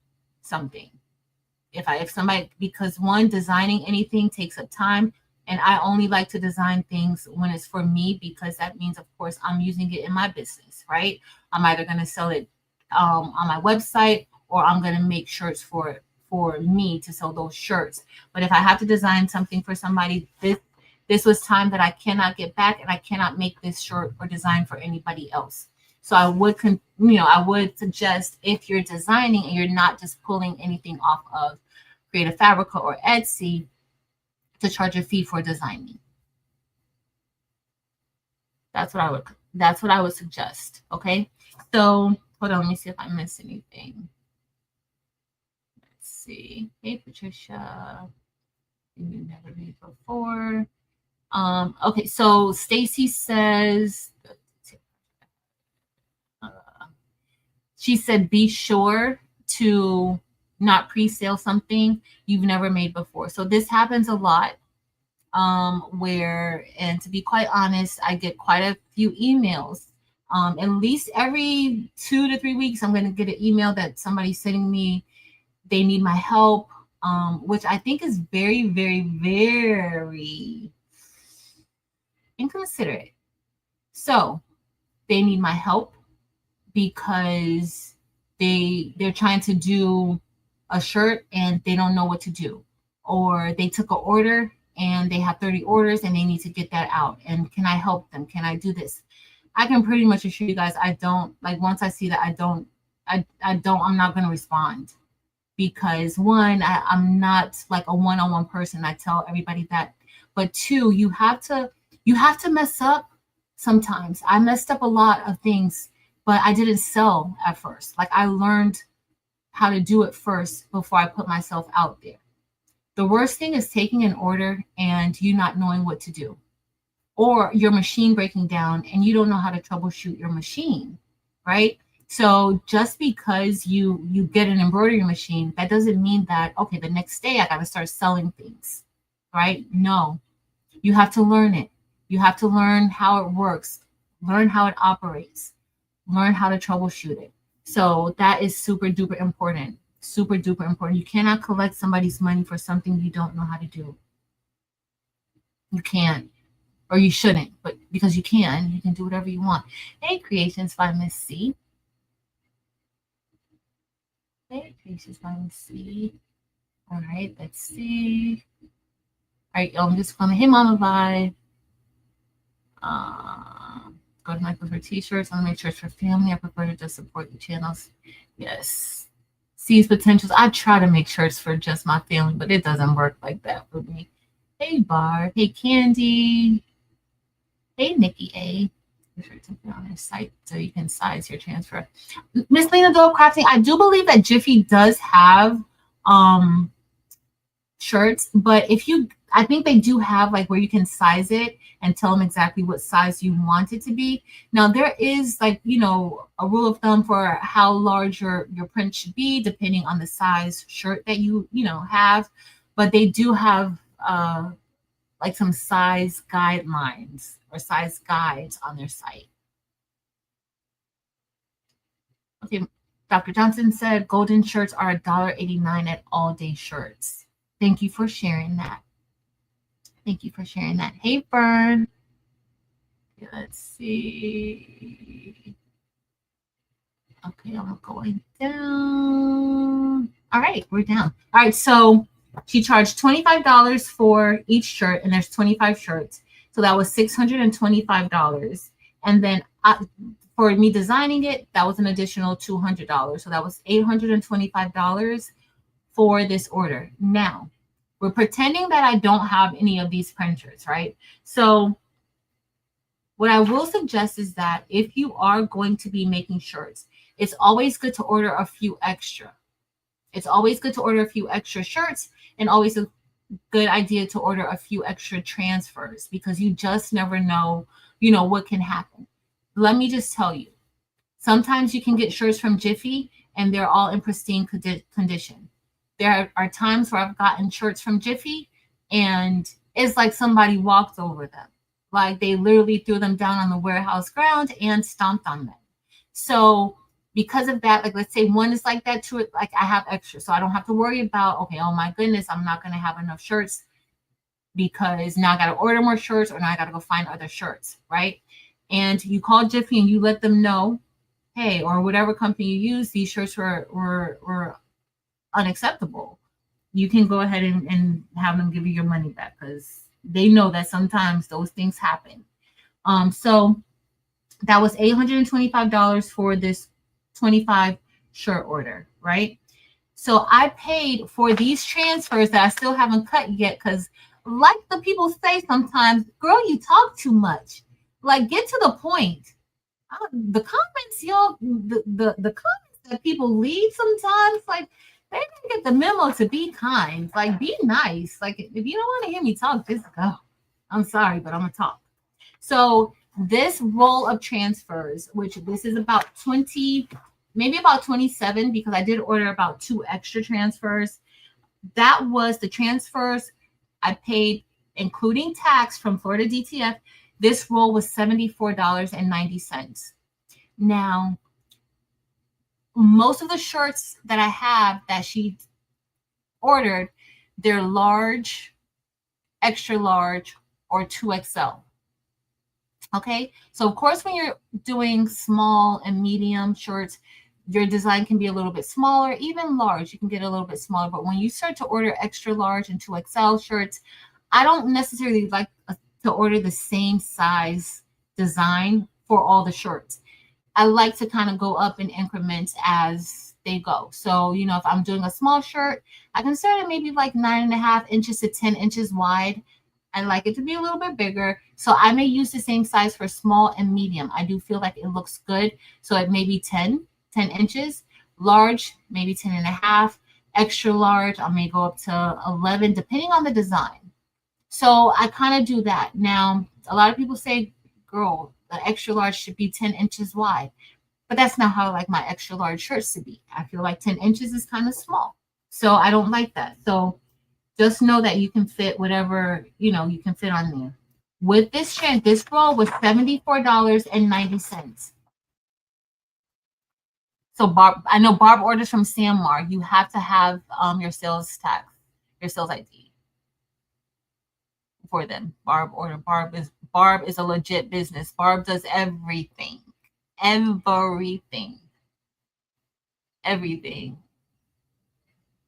something. If somebody, because one, designing anything takes up time. And I only like to design things when it's for me, because that means, of course, I'm using it in my business, right? I'm either going to sell it on my website, or I'm going to make shirts for me to sell those shirts. But if I have to design something for somebody, this was time that I cannot get back, and I cannot make this shirt or design for anybody else. So I would suggest, if you're designing and you're not just pulling anything off of Creative Fabrica or Etsy, to charge a fee for designing. That's what I would suggest. Okay. So hold on, let me see if I missed anything. Let's see. Hey Patricia. You never read before. Okay, so Stacy says, she said, be sure to not pre-sale something you've never made before. So this happens a lot, where, and to be quite honest, I get quite a few emails. At least every 2 to 3 weeks, I'm going to get an email that somebody's sending me. They need my help, which I think is very, very, very inconsiderate. So they need my help because they're trying to do a shirt and they don't know what to do, or they took an order and they have 30 orders and they need to get that out. And can I help them? Can I do this? I can pretty much assure you guys, I don't, like, once I see that, I'm not going to respond, because one, I'm not like a one-on-one person. I tell everybody that. But two, you have to mess up sometimes. I messed up a lot of things, but I didn't sell at first. Like, I learned how to do it first before I put myself out there. The worst thing is taking an order and you not knowing what to do, or your machine breaking down and you don't know how to troubleshoot your machine, right? So just because you get an embroidery machine, that doesn't mean that, okay, the next day I got to start selling things, right? No, you have to learn it. You have to learn how it works, learn how it operates, learn how to troubleshoot it. So that is super duper important. Super duper important. You cannot collect somebody's money for something you don't know how to do. You can't, or you shouldn't, but because you can do whatever you want. Hey, Creations by Miss C. Hey, Creations by Miss C. All right, let's see. All right, I'm just going to, hey, Mama Vibe. Go to Michael for t-shirts. I want to make shirts for family. I prefer to just support the channels. Yes. Sees potentials. I try to make shirts for just my family, but it doesn't work like that for me. Hey, Barb. Hey, Candy. Hey, Nikki A. Be sure to put on their site so you can size your transfer. Miss Lena Dove Crafting, I do believe that Jiffy does have shirts, but I think they do have like where you can size it and tell them exactly what size you want it to be. Now there is like, a rule of thumb for how large your print should be depending on the size shirt that you have, but they do have like some size guidelines or size guides on their site. Okay, Dr. Johnson said golden shirts are $1.89 at All Day Shirts. Thank you for sharing that. Thank you for sharing that. Hey, Fern. Okay, let's see. Okay, I'm going down. All right, we're down. All right, so she charged $25 for each shirt, and there's 25 shirts. So that was $625. And then for me designing it, that was an additional $200. So that was $825 for this order. Now, we're pretending that I don't have any of these printers, right? So what I will suggest is that if you are going to be making shirts, it's always good to order a few extra. It's always good to order a few extra shirts, and always a good idea to order a few extra transfers, because you just never know, what can happen. Let me just tell you, sometimes you can get shirts from Jiffy and they're all in pristine condition. There are times where I've gotten shirts from Jiffy and it's like somebody walked over them. Like they literally threw them down on the warehouse ground and stomped on them. So because of that, like let's say one is like that too, like I have extra. So I don't have to worry about, okay, oh my goodness, I'm not going to have enough shirts. because now I got to order more shirts or now I got to go find other shirts, right? And you call Jiffy and you let them know, hey, or whatever company you use, these shirts were unacceptable. You can go ahead and have them give you your money back because they know that sometimes those things happen. So that was $825 for this 25 shirt order, right? So I paid for these transfers that I still haven't cut yet because, like the people say sometimes, girl, you talk too much. Like, get to the point. The comments, the comments that people leave sometimes, like, they didn't get the memo to be kind. Like, be nice. Like, if you don't want to hear me talk, just go. I'm sorry, but I'm gonna talk. So this roll of transfers, which this is about 20, maybe about 27, because I did order about 2 extra transfers. That was the transfers I paid, including tax from Florida DTF. This roll was $74.90. Now, most of the shirts that I have that she ordered, they're large, extra large, or 2XL. Okay, so of course, when you're doing small and medium shirts, your design can be a little bit smaller, even large, you can get a little bit smaller. But when you start to order extra large and 2XL shirts, I don't necessarily like to order the same size design for all the shirts. I like to kind of go up in increments as they go. So, you know, if I'm doing a small shirt, I can start at maybe like 9.5 inches to 10 inches wide. I like it to be a little bit bigger. So I may use the same size for small and medium. I do feel like it looks good. So it may be 10 inches. Large, maybe 10.5. Extra large, I may go up to 11, depending on the design. So I kind of do that. Now, a lot of people say, girl, the extra large should be 10 inches wide. But that's not how I like my extra large shirts to be. I feel like 10 inches is kind of small. So I don't like that. So just know that you can fit whatever, you know, you can fit on there. With this trend, this roll was $74.90. So Barb, I know Barb orders from Sanmar. You have to have your sales tax, your sales ID for them. Barb is a legit business. Barb does everything.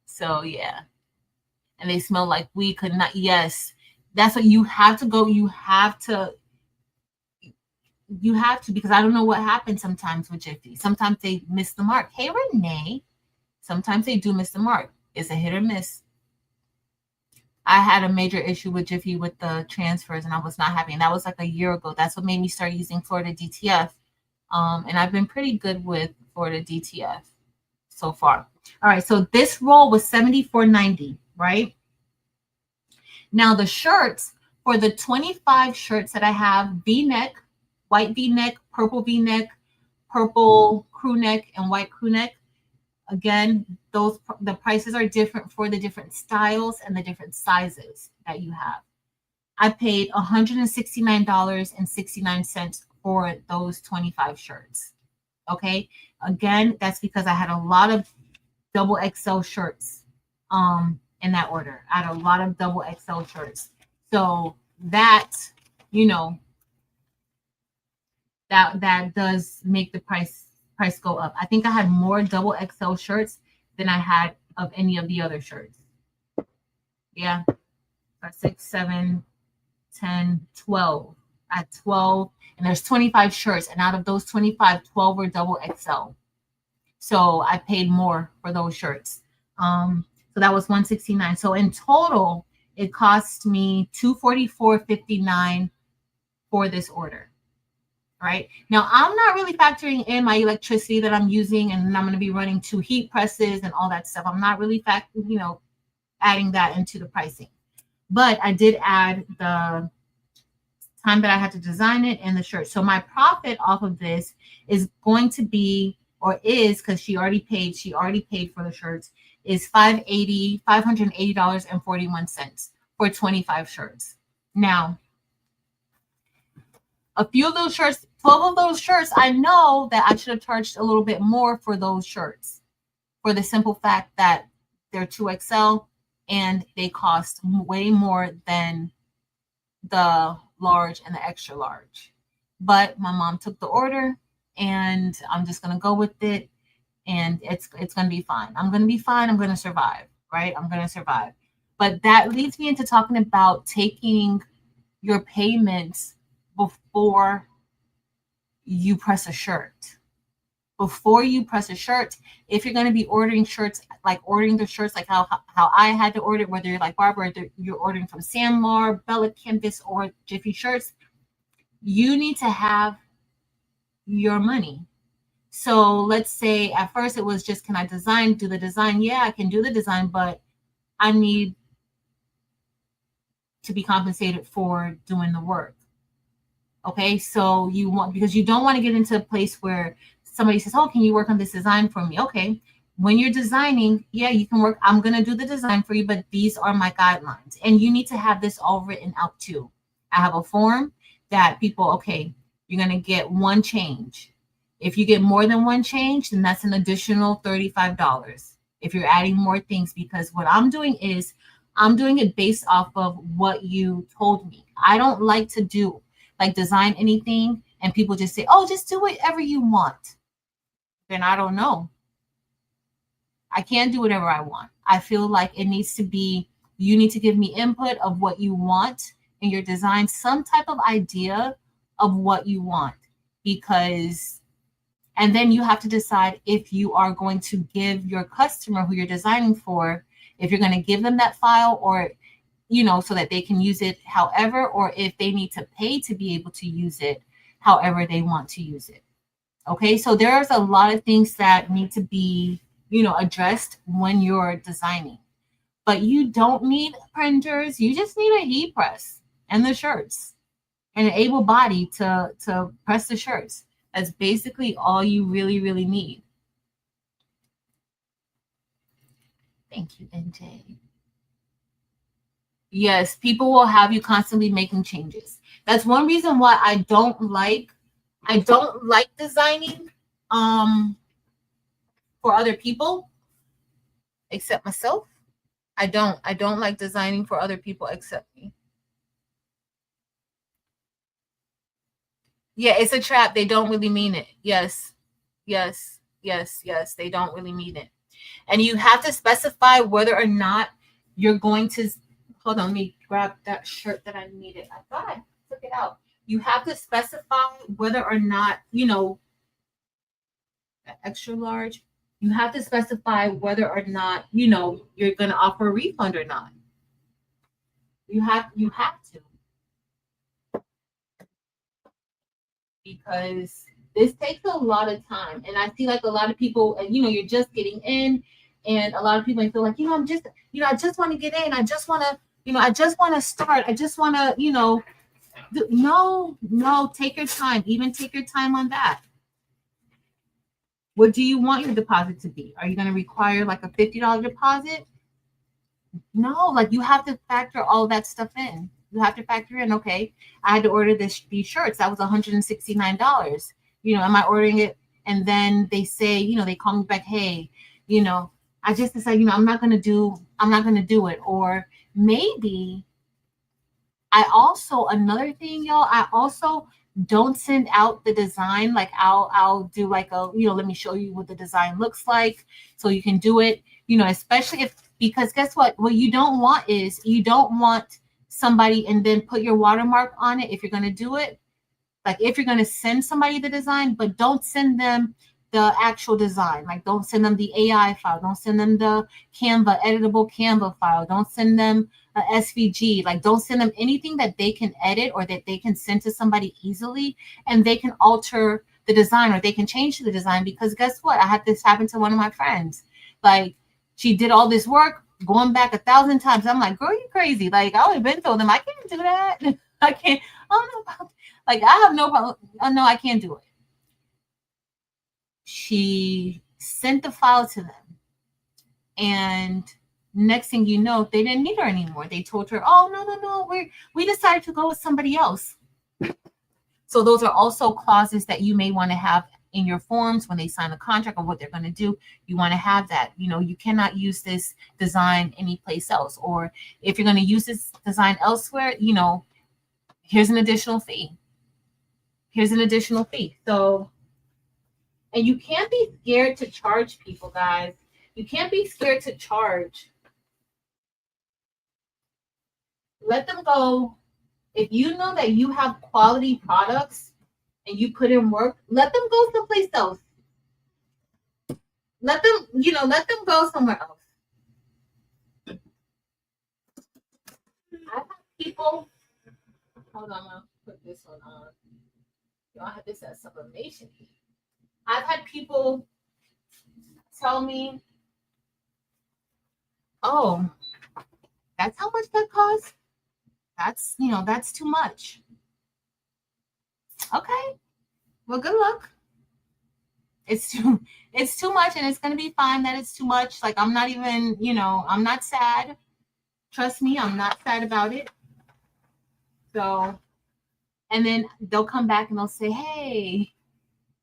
So yeah. And they smell like we could not. Yes, that's what you have to go. You have to, because I don't know what happens sometimes with Jiffy. Sometimes they miss the mark. Hey, Renee. Sometimes they do miss the mark. It's a hit or miss. I had a major issue with Jiffy with the transfers, and I was not happy. And that was like a year ago. That's what made me start using Florida DTF. And I've been pretty good with Florida DTF so far. All right, so this roll was $74.90, right? Now the shirts, for the 25 shirts that I have, V-neck, white V-neck, purple V-neck, purple crew neck, and white crew neck. Again, the prices are different for the different styles and the different sizes that you have. I paid $169.69 for those 25 shirts. Okay, again, that's because I had a lot of double XL shirts in that order. I had a lot of double XL shirts. So that, you know, that does make the price go up. I think I had more double XL shirts than I had of any of the other shirts. Yeah, 6, 7, 10, 12. I had 12, and there's 25 shirts, and out of those 25, 12 were double XL. So I paid more for those shirts. So that was $169. So in total, it cost me $244.59 for this order. Right now, I'm not really factoring in my electricity that I'm using, and I'm going to be running 2 heat presses and all that stuff. I'm not really adding that into the pricing, but I did add the time that I had to design it and the shirt. So my profit off of this is going to be, or is, because she already paid for the shirts, is $580.41 for 25 shirts. Now, a few of those shirts, 12 of those shirts, I know that I should have charged a little bit more for those shirts, for the simple fact that they're 2XL and they cost way more than the large and the extra large. But my mom took the order, and I'm just gonna go with it, and it's gonna be fine. I'm gonna be fine. I'm gonna survive, right? I'm gonna survive. But that leads me into talking about taking your payments before you press a shirt. Before you press a shirt, if you're going to be ordering shirts, like ordering the shirts, like how I had to order, whether you're like Barbara, you're ordering from Sanmar, Bella Canvas, or Jiffy Shirts, you need to have your money. So let's say at first it was just, can I do the design? Yeah, I can do the design, but I need to be compensated for doing the work. Okay, so because you don't want to get into a place where somebody says, oh, can you work on this design for me? Okay, when you're designing, yeah, you can work. I'm going to do the design for you, but these are my guidelines. And you need to have this all written out too. I have a form that people, okay, you're going to get one change. If you get more than one change, then that's an additional $35 if you're adding more things, because what I'm doing is I'm doing it based off of what you told me. I don't like to do like design anything and people just say, oh, just do whatever you want. Then I don't know. I can't do whatever I want. I feel like it needs to be, you need to give me input of what you want in your design, some type of idea of what you want, because, and then you have to decide if you are going to give your customer who you're designing for, if you're going to give them that file, or, you know, so that they can use it however, or if they need to pay to be able to use it however they want to use it. Okay, so there's a lot of things that need to be, you know, addressed when you're designing. But you don't need printers. You just need a heat press and the shirts and an able body to press the shirts. That's basically all you really, really need. Thank you, NJ. Yes, people will have you constantly making changes. That's one reason why I don't like designing for other people except myself. I don't like designing for other people except me. Yeah, it's a trap. They don't really mean it. Yes. They don't really mean it. And you have to specify whether or not you're going to, hold on, let me grab that shirt that I needed. I thought I took it out. You have to specify whether or not, you know, extra large, you have to specify whether or not, you know, you're going to offer a refund or not. You have to. Because this takes a lot of time. And I see like a lot of people, and you know, you're just getting in, and a lot of people feel like, you know, I just want to get in. I just want to, you know, I just want to start. I just want to, you know, no, take your time. Even take your time on that. What do you want your deposit to be? Are you going to require like a $50 deposit? No, like you have to factor all that stuff in. You have to factor in, okay, I had to order these shirts. That was $169. You know, am I ordering it? And then they say, you know, they call me back, hey, you know, I just decided, you know, I'm not going to do it. Or maybe another thing, y'all, I also don't send out the design. Like I'll do like a, you know, let me show you what the design looks like so you can do it, you know, especially because guess what you don't want is, you don't want somebody and then put your watermark on it if you're going to do it. Like if you're going to send somebody the design, but don't send them the actual design. Like don't send them the AI file. Don't send them the editable Canva file. Don't send them a SVG. Like don't send them anything that they can edit or that they can send to somebody easily and they can alter the design or they can change the design. Because guess what? I had this happen to one of my friends. Like she did all this work, going back 1,000 times. I'm like, girl, you crazy. Like I would have been told them I can't do that. I can't. I don't know. Like I have no problem. No, I can't do it. She sent the file to them, and next thing you know, they didn't need her anymore. They told her, "Oh no, we decided to go with somebody else." So those are also clauses that you may want to have in your forms when they sign a contract or what they're going to do. You want to have that. You know, you cannot use this design anyplace else, or if you're going to use this design elsewhere, you know, here's an additional fee. Here's an additional fee. So, and you can't be scared to charge people, guys. You can't be scared to charge. Let them go. If you know that you have quality products and you put in work, let them go someplace else. Let them, let them go somewhere else. I've had people, hold on, I'll put this one on. Y'all have this as sublimation. I've had people tell me, oh, that's how much that costs? That's too much. Okay. Well, good luck. It's too much, and it's gonna be fine that it's too much. Like, I'm not even, I'm not sad. Trust me, I'm not sad about it. So, and then they'll come back and they'll say, hey,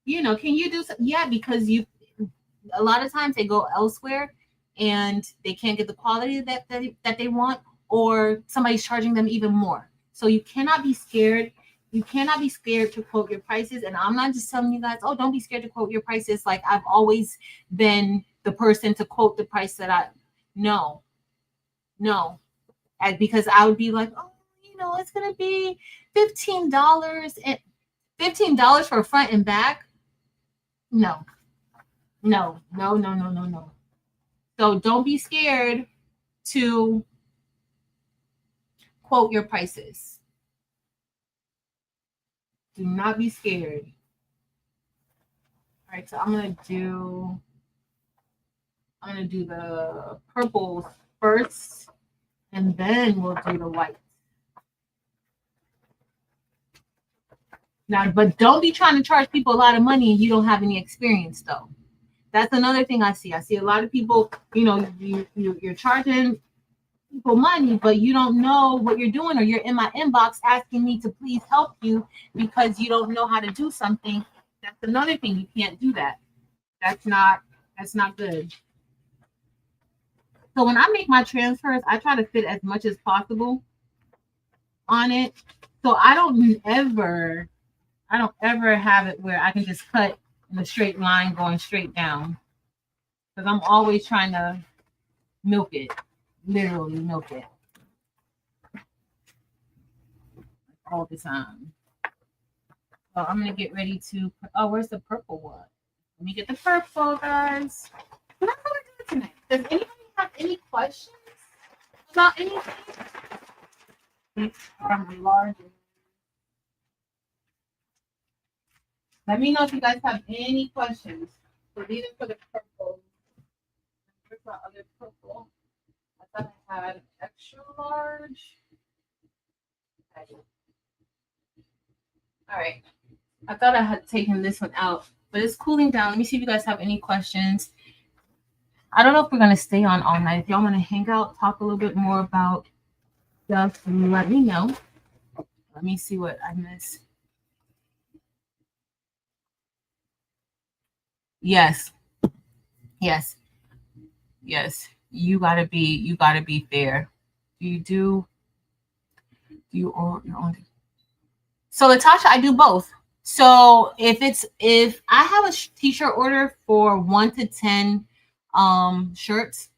can you do something? Yeah, because a lot of times they go elsewhere and they can't get the quality that they want, or somebody's charging them even more. So you cannot be scared. You cannot be scared to quote your prices. And I'm not just telling you guys, oh, don't be scared to quote your prices. Like, I've always been the person to quote the price that no. Because I would be like, oh, it's going to be $15 and $15 for front and back. No. So don't be scared to quote your prices. Do not be scared. All right, so I'm gonna do the purples first, and then we'll do the white. Now, but don't be trying to charge people a lot of money and you don't have any experience, though. That's another thing I see. I see a lot of people, you're charging people money, but you don't know what you're doing, or you're in my inbox asking me to please help you because you don't know how to do something. That's another thing. You can't do that. That's not good. So when I make my transfers, I try to fit as much as possible on it. So I don't ever have it where I can just cut in a straight line going straight down, because I'm always trying to milk it, literally milk it all the time. So I'm gonna get ready to. Oh, where's the purple one? Let me get the purple, guys. What am I gonna do tonight? Does anybody have any questions about anything? From large. Let me know if you guys have any questions. So these are for the purple. Where's my other purple? I thought I had extra large. Okay. All right. I thought I had taken this one out, but it's cooling down. Let me see if you guys have any questions. I don't know if we're going to stay on all night. If y'all want to hang out, talk a little bit more about stuff, let me know. Let me see what I missed. Yes. You gotta be fair. You own your own. So Latasha, I do both. So if I have a t-shirt order for 1 to 10 shirts,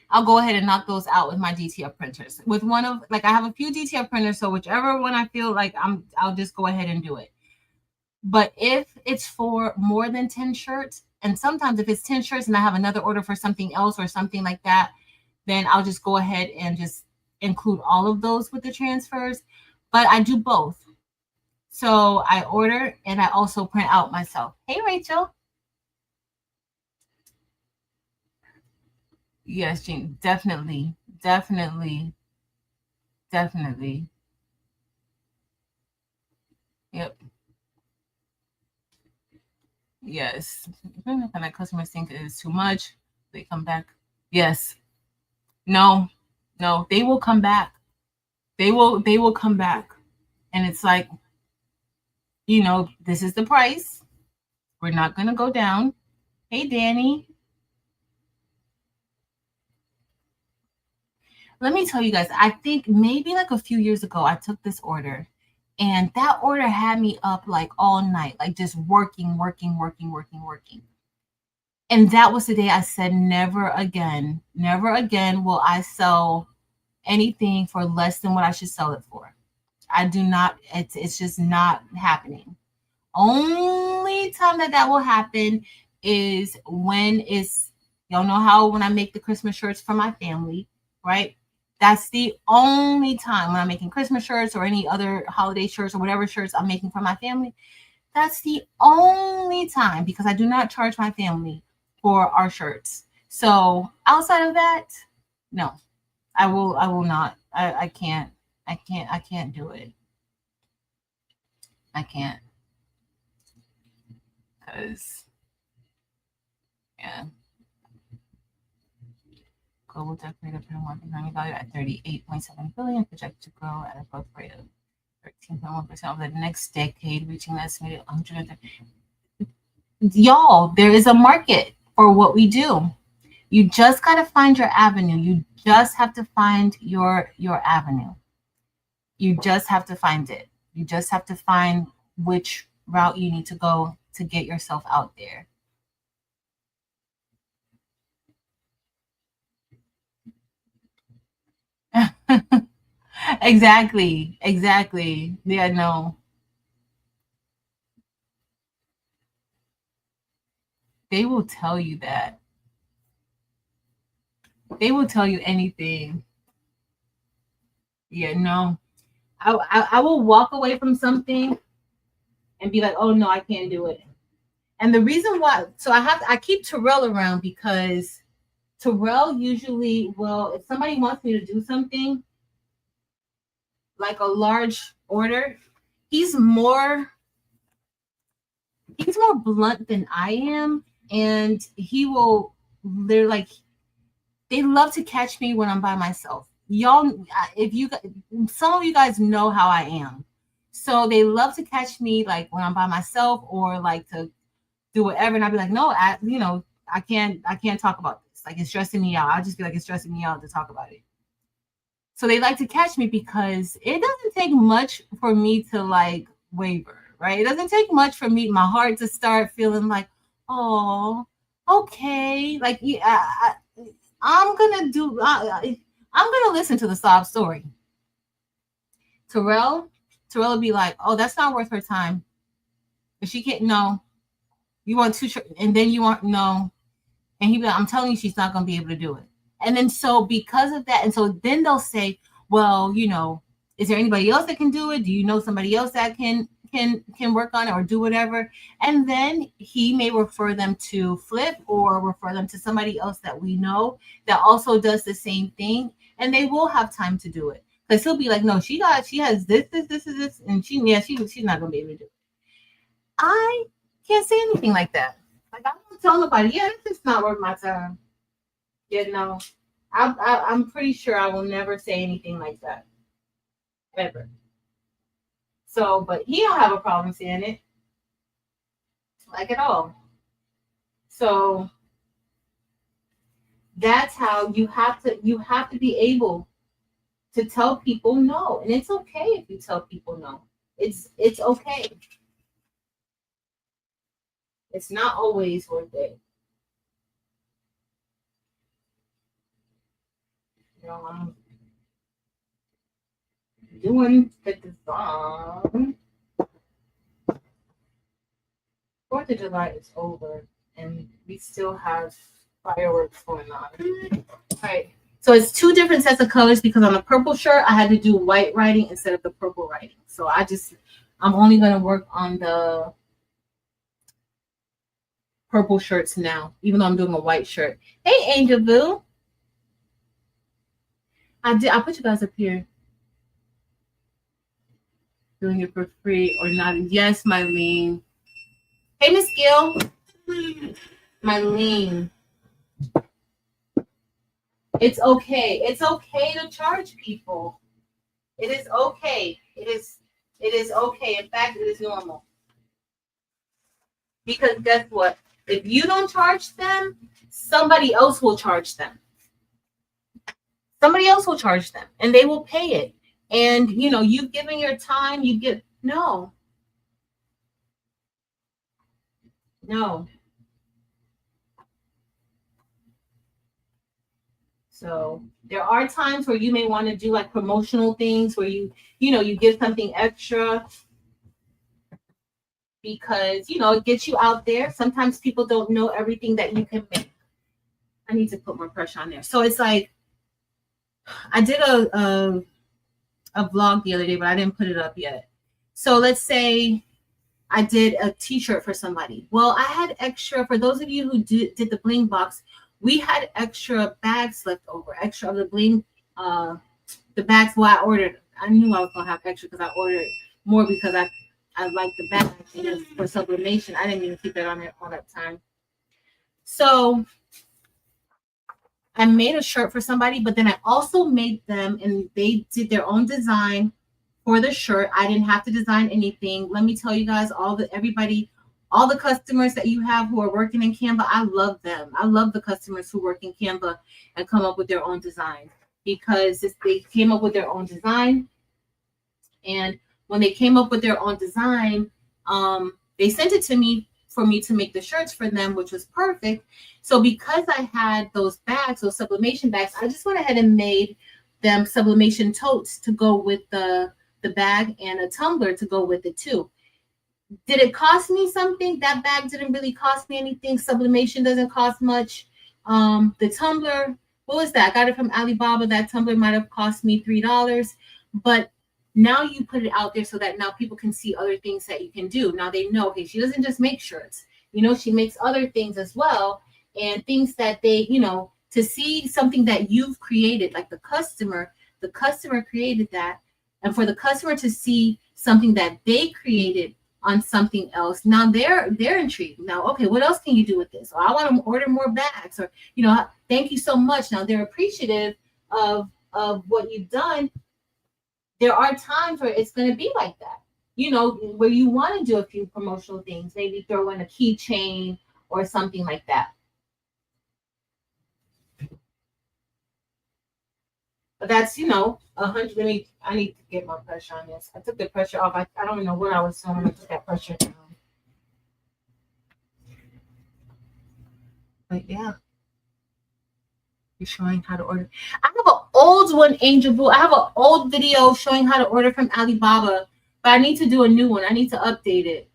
I'll go ahead and knock those out with my DTF printers. With I have a few DTF printers, so whichever one I feel like I'll just go ahead and do it. But if it's for more than 10 shirts, and sometimes if it's 10 shirts and I have another order for something else or something like that, then I'll just go ahead and just include all of those with the transfers. But I do both. So I order and I also print out myself. Hey, Rachel. Yes, Jean, definitely. Yep. Yes. When that customers think it is too much, they come back. Yes. No, they will come back. They will come back. And it's like, this is the price. We're not going to go down. Hey, Danny. Let me tell you guys, I think maybe like a few years ago, I took this order, and that order had me up like all night, like just working, working, working, working, working. And that was the day I said, never again will I sell anything for less than what I should sell it for. I do not, it's just not happening. Only time that will happen is when it's, y'all know how when I make the Christmas shirts for my family, right? That's the only time when I'm making Christmas shirts or any other holiday shirts or whatever shirts I'm making for my family. That's the only time, because I do not charge my family for our shirts. So outside of that, no, I will not. I can't do it. I can't. Because, yeah. Global decorated print market value at 38.7 billion, projected to grow at a growth rate of 13.1% over the next decade, reaching an estimated 130. Y'all, there is a market for what we do. You just got to find your avenue. You just have to find your avenue. You just have to find it. You just have to find which route you need to go to get yourself out there. Exactly. Yeah, no. They will tell you that. They will tell you anything. Yeah, no. I will walk away from something and be like, oh no, I can't do it. And the reason why, so I keep Terrell around because Terrell usually will, if somebody wants me to do something like a large order, he's more blunt than I am, and they're like, they love to catch me when I'm by myself. Y'all, some of you guys know how I am, so they love to catch me like when I'm by myself or like to do whatever, and I'd be like, no, I can't talk about this. Like, it's stressing me out. I'll just be like, it's stressing me out to talk about it. So they like to catch me because it doesn't take much for me to like waver, right? It doesn't take much for my heart to start feeling like, oh, okay, like yeah, I'm gonna listen to the sob story. Terrell would be like, oh, that's not worth her time. If she can't, no, you want two, and then you want no, and he'd be like, I'm telling you, she's not gonna be able to do it. And then so because of that, and so then they'll say, well, is there anybody else that can do it? Do you know somebody else that can work on it or do whatever? And then he may refer them to Flip or refer them to somebody else that we know that also does the same thing, and they will have time to do it. Because he'll be like, no, she has this, and she's not gonna be able to do it. I can't say anything like that. Like, I don't tell nobody, yeah, it's just not worth my time. Yeah, no. I'm pretty sure I will never say anything like that. Ever. So, but he don't have a problem saying it. Like, at all. So that's how you have to be able to tell people no. And it's okay if you tell people no. It's okay. It's not always worth it. I'm doing the design. 4th of July is over, and we still have fireworks going on. All right. So it's 2 different sets of colors because on the purple shirt, I had to do white writing instead of the purple writing. So I'm only going to work on the purple shirts now, even though I'm doing a white shirt. Hey, Angel Boo. I put you guys up here. Doing it for free or not. Yes, Mylene. Hey, Miss Gill. Mylene. It's okay. It's okay to charge people. It is okay. It is okay. In fact, it is normal. Because guess what? If you don't charge them, somebody else will charge them. Somebody else will charge them and they will pay it. And, you know, you've given your time, you get, no. So there are times where you may want to do like promotional things where you know, you give something extra because, you know, it gets you out there. Sometimes people don't know everything that you can make. I need to put more pressure on there. So it's like, I did a vlog the other day, but I didn't put it up yet. So let's say I did a t-shirt for somebody. Well, I had extra, for those of you who did the bling box, we had extra bags left over, extra of the bling, the bags. Well, I ordered, I knew I was gonna have extra because I ordered more because I like the bag for sublimation. I didn't even keep that on there all that time. So I made a shirt for somebody, but then I also made them, and they did their own design for the shirt. I didn't have to design anything. Let me tell you guys, all the customers that you have who are working in Canva, I love them. I love the customers who work in Canva and come up with their own design, because they came up with their own design. And when they came up with their own design, they sent it to me for me to make the shirts for them, which was perfect. So because I had those bags, those sublimation bags, I just went ahead and made them sublimation totes to go with the bag, and a tumbler to go with it too. Did it cost me something? That bag didn't really cost me anything. Sublimation doesn't cost much. The tumbler, what was that? I got it from Alibaba. That tumbler might have cost me $3, but now you put it out there so that now people can see other things that you can do. Now they know, okay, she doesn't just make shirts, you know, she makes other things as well, and things that they, you know, to see something that you've created, like the customer created that, and for the customer to see something that they created on something else, now they're intrigued. Now, okay, what else can you do with this? Or I want to order more bags, or, you know, thank you so much. Now they're appreciative of what you've done. There are times where it's going to be like that, you know, where you want to do a few promotional things, maybe throw in a keychain or something like that. But that's, you know, 100. I need to get my pressure on this. I took the pressure off. I don't know what I was doing when I took that pressure down. But yeah. You're showing how to order. I have an old one, Angel Boo. I have an old video showing how to order from Alibaba, but I need to do a new one. I need to update it.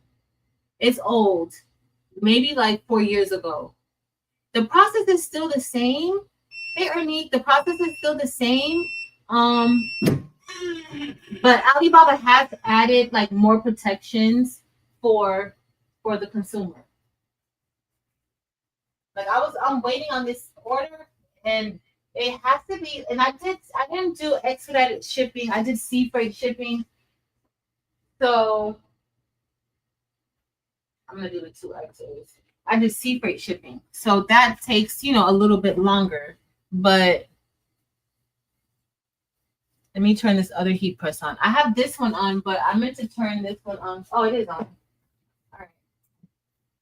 It's old, maybe like 4 years ago. The process is still the same. Hey, Ernie, the process is still the same. But Alibaba has added like more protections for the consumer. Like I'm waiting on this order. And it has to be, and I didn't do expedited shipping. I did sea freight shipping. So I'm gonna do the 2 X's. I did sea freight shipping. So that takes, you know, a little bit longer. But let me turn this other heat press on. I have this one on, but I meant to turn this one on. Oh, it is on. All right.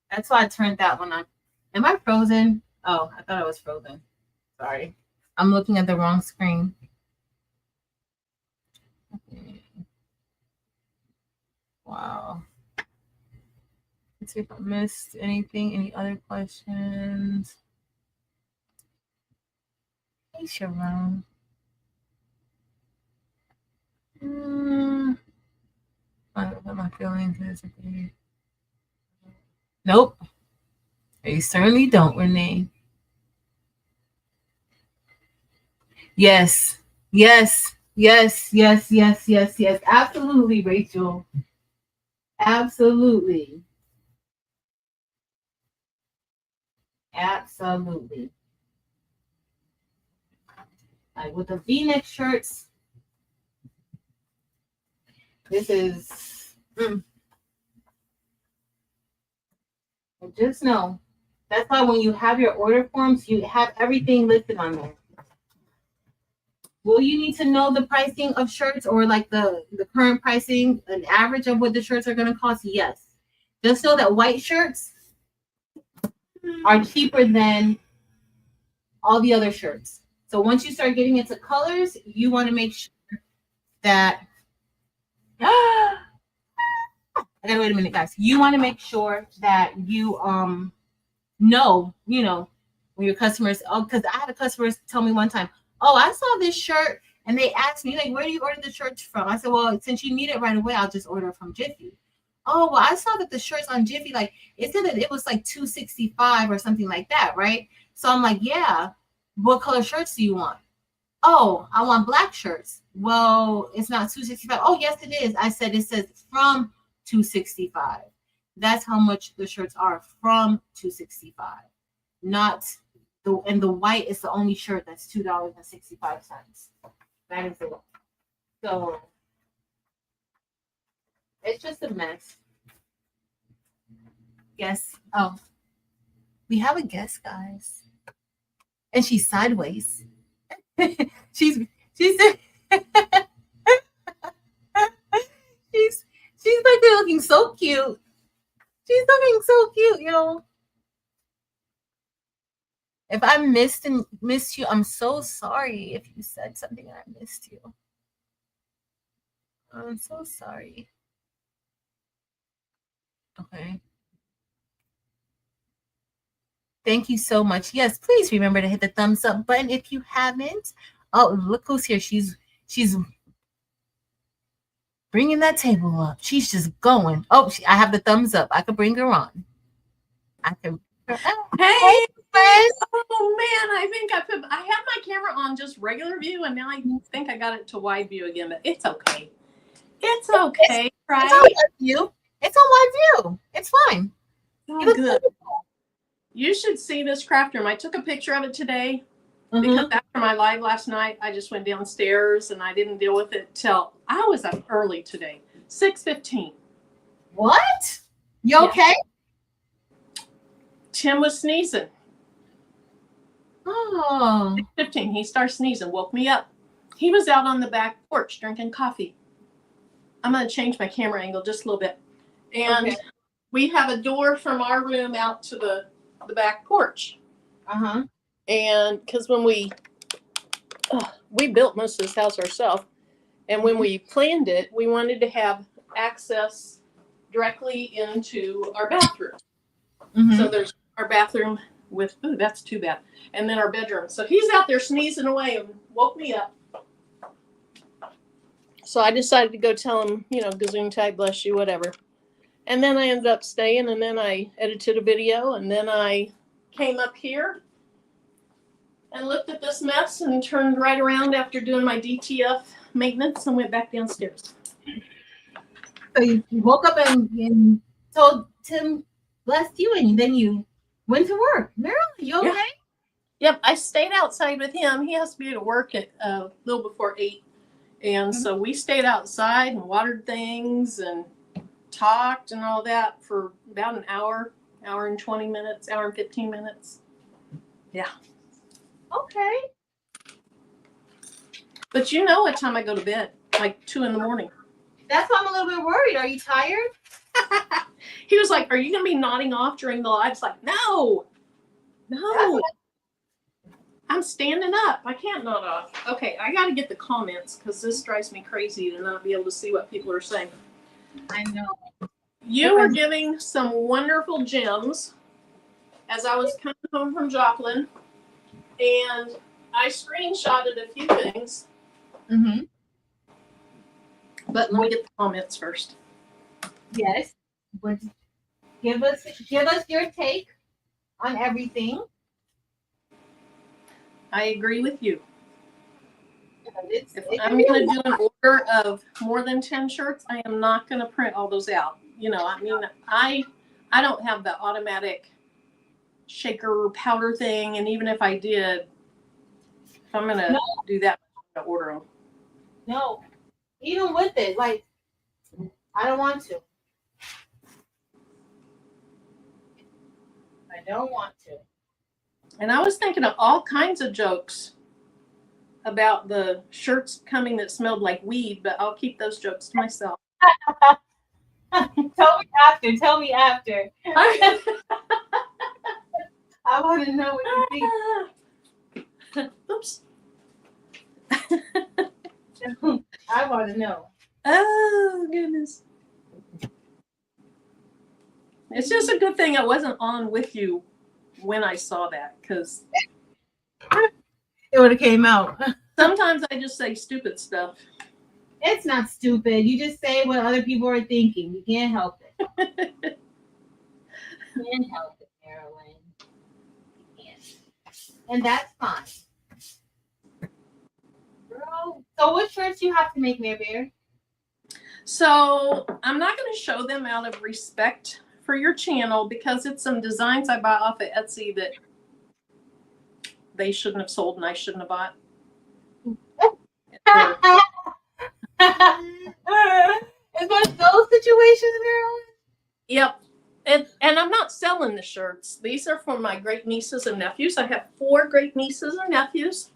That's why I turned that one on. Am I frozen? Oh, I thought I was frozen. Sorry, I'm looking at the wrong screen. Okay. Wow. Let's see if I missed anything. Any other questions? Hey, Sharon. What my feelings is. Nope. You certainly don't, Renee. Yes. Absolutely, Rachel. Absolutely. Like with the V-neck shirts, this is just know. That's why when you have your order forms, you have everything listed on there. Will you need to know the pricing of shirts, or like the current pricing, an average of what the shirts are going to cost? Yes. Just know that white shirts are cheaper than all the other shirts. So once you start getting into colors, you want to make sure that I gotta wait a minute, guys. You want to make sure that you know, when your customers, because I had a customer tell me one time, oh, I saw this shirt, and they asked me, like, where do you order the shirts from? I said, well, since you need it right away, I'll just order it from Jiffy. Oh, well, I saw that the shirts on Jiffy, like, it said that it was like $265 or something like that, right? So I'm like, yeah, what color shirts do you want? Oh, I want black shirts. Well, it's not $265. Oh, yes, it is. I said it says from $265. That's how much the shirts are, from $265. Not the white is the only shirt that's $2.65. That is it. So it's just a mess. Guess. Oh, we have a guest, guys, and she's sideways. she's she's back there looking so cute. She's looking so cute, yo. If I missed you, I'm so sorry if you said something and I missed you. I'm so sorry. Okay. Thank you so much. Yes, please remember to hit the thumbs up button if you haven't. Oh, look who's here. She's bringing that table up. She's just going. Oh, I have the thumbs up. I could bring her on. I can. Hey, oh man, I had my camera on just regular view, and now I think I got it to wide view again, but it's okay. It's okay, right? It's on wide view. It's on wide view. It's fine. Oh, good. You should see this craft room. I took a picture of it today because after my live last night, I just went downstairs and I didn't deal with it till I was up early today, 6:15. What? You okay? Tim was sneezing. Oh. 6:15. He started sneezing, woke me up. He was out on the back porch drinking coffee. I'm going to change my camera angle just a little bit. And we have a door from our room out to the back porch. And because when we built most of this house ourselves, and when we planned it, we wanted to have access directly into our bathroom. So there's our bathroom with, ooh, that's too bad, and then our bedroom. So he's out there sneezing away and woke me up. So I decided to go tell him, Gesundheit, bless you, whatever. And then I ended up staying, and then I edited a video, and then I came up here and looked at this mess and turned right around after doing my DTF maintenance and went back downstairs. So you woke up and told Tim, bless you, and then you went to work. Marilyn, you okay? Yeah. Yep, I stayed outside with him. He has to be to work at a little before 8. And so we stayed outside and watered things and talked and all that for about an hour and 20 minutes, hour and 15 minutes. Yeah. Okay. But you know what time I go to bed? Like 2 in the morning. That's why I'm a little bit worried. Are you tired? He was like, are you going to be nodding off during the live? I was like, no. I'm standing up. I can't nod off. Okay, I got to get the comments because this drives me crazy to not be able to see what people are saying. I know. You were giving some wonderful gems as I was coming home from Joplin, and I screenshotted a few things. But let me get the comments first. Yes. Give us your take on everything. I agree with you. If I'm going to do an order of more than 10 shirts, I am not going to print all those out. I don't have the automatic shaker powder thing, and even if I did, if I'm going to do that, I'm going to order them. No. Even with it, like, I don't want to. I don't want to. And I was thinking of all kinds of jokes about the shirts coming that smelled like weed, but I'll keep those jokes to myself. Tell me after. I want to know what you think. Oops. I want to know. Oh, goodness. It's just a good thing I wasn't on with you when I saw that, because It would have came out. sometimes I just say stupid stuff. It's not stupid. You just say what other people are thinking. You can't help it. Can't help it, Marilyn. You can't. And that's fine. Girl. So what shirts do you have to make, Mare Bear? So I'm not going to show them out of respect for your channel, because it's some designs I bought off of Etsy that they shouldn't have sold and I shouldn't have bought. It's one of those situations, Marilyn. Yep. And I'm not selling the shirts. These are for my great nieces and nephews. I have 4 great nieces and nephews.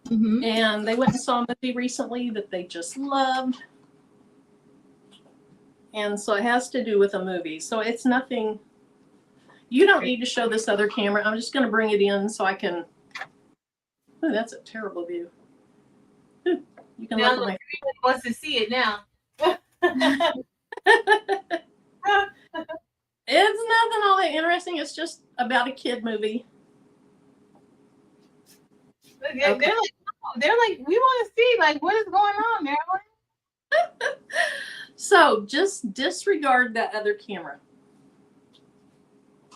Mm-hmm. And they went and saw a movie recently that they just loved. And so it has to do with a movie. So it's nothing. You don't need to show this other camera. I'm just going to bring it in so I can. Oh, that's a terrible view. Ooh, you can Now look at my. everybody wants to see it now. It's nothing all that interesting. It's just about a kid movie. Okay. Okay. They're like, we want to see, like, what is going on, Marilyn? So just disregard that other camera.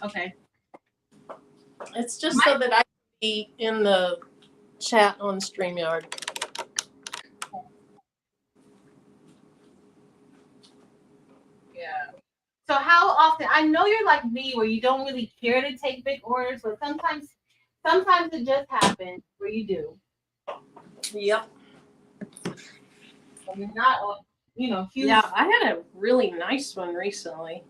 Okay. It's just so that I can be in the chat on StreamYard. Yeah. So how often? I know you're like me, where you don't really care to take big orders, but sometimes it just happens where you do. Yep. So you're not, huge. Yeah, I had a really nice one recently.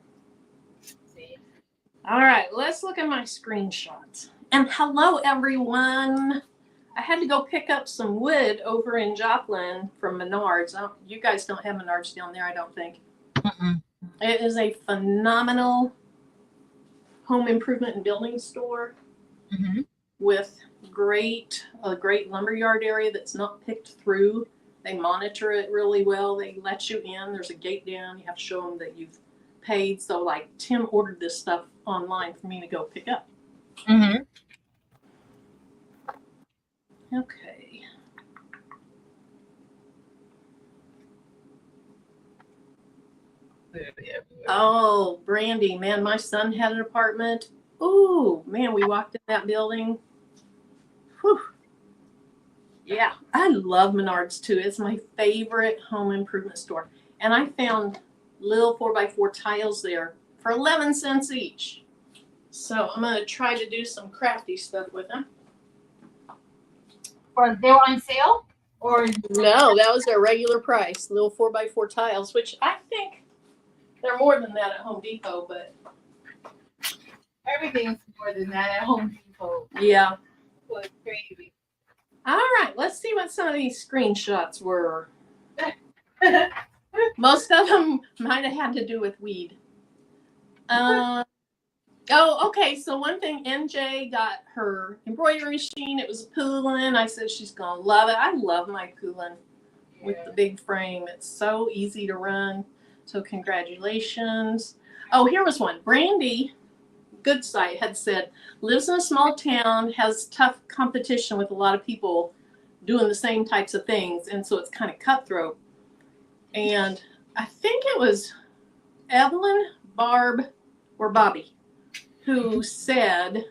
All right, let's look at my screenshots. And hello, everyone. I had to go pick up some wood over in Joplin from Menards. You guys don't have Menards down there, I don't think. Mm-mm. It is a phenomenal home improvement and building store with a great lumberyard area that's not picked through. They monitor it really well. They let you in. There's a gate down. You have to show them that you've paid. So, like, Tim ordered this stuff online for me to go pick up. Mm-hmm. Okay. Oh, Brandy, man, my son had an apartment. Ooh, man, we walked in that building. Whew. Yeah, I love Menards too. It's my favorite home improvement store. And I found little 4x4 tiles there for 11 cents each. So I'm going to try to do some crafty stuff with them. Or they were on sale? Or No, that was their regular price. Little 4x4 tiles, which I think they're more than that at Home Depot, but everything's more than that at Home Depot. yeah. So it's crazy. All right, let's see what some of these screenshots were. Most of them might have had to do with weed. Oh, okay. So one thing, NJ got her embroidery machine. It was a Poulin. I said she's going to love it. I love my Poulin with the big frame. It's so easy to run. So congratulations. Oh, here was one. Brandy Goodsight had said, lives in a small town, has tough competition with a lot of people doing the same types of things. And so it's kind of cutthroat. And I think it was Evelyn, Barb, or Bobby who said,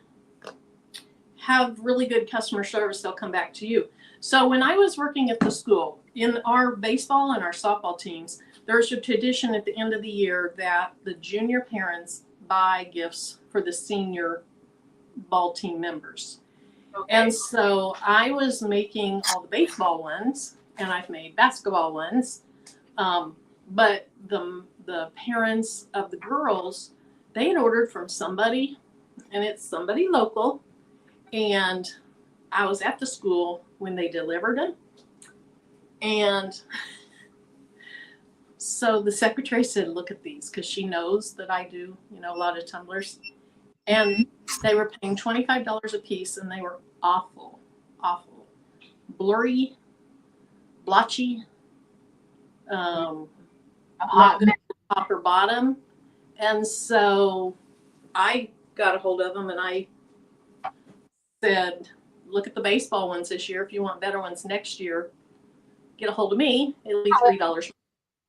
have really good customer service, they'll come back to you. So when I was working at the school, in our baseball and our softball teams, there's a tradition at the end of the year that the junior parents buy gifts for the senior ball team members. Okay. And so I was making all the baseball ones, and I've made basketball ones. But the parents of the girls, they had ordered from somebody, and it's somebody local. And I was at the school when they delivered them. And so the secretary said, look at these, because she knows that I do, a lot of tumblers. And they were paying $25 a piece, and they were awful, awful. Blurry, blotchy. Not good top or bottom. And so I got a hold of them and I said, look at the baseball ones this year. If you want better ones next year, get a hold of me. It'll be $3.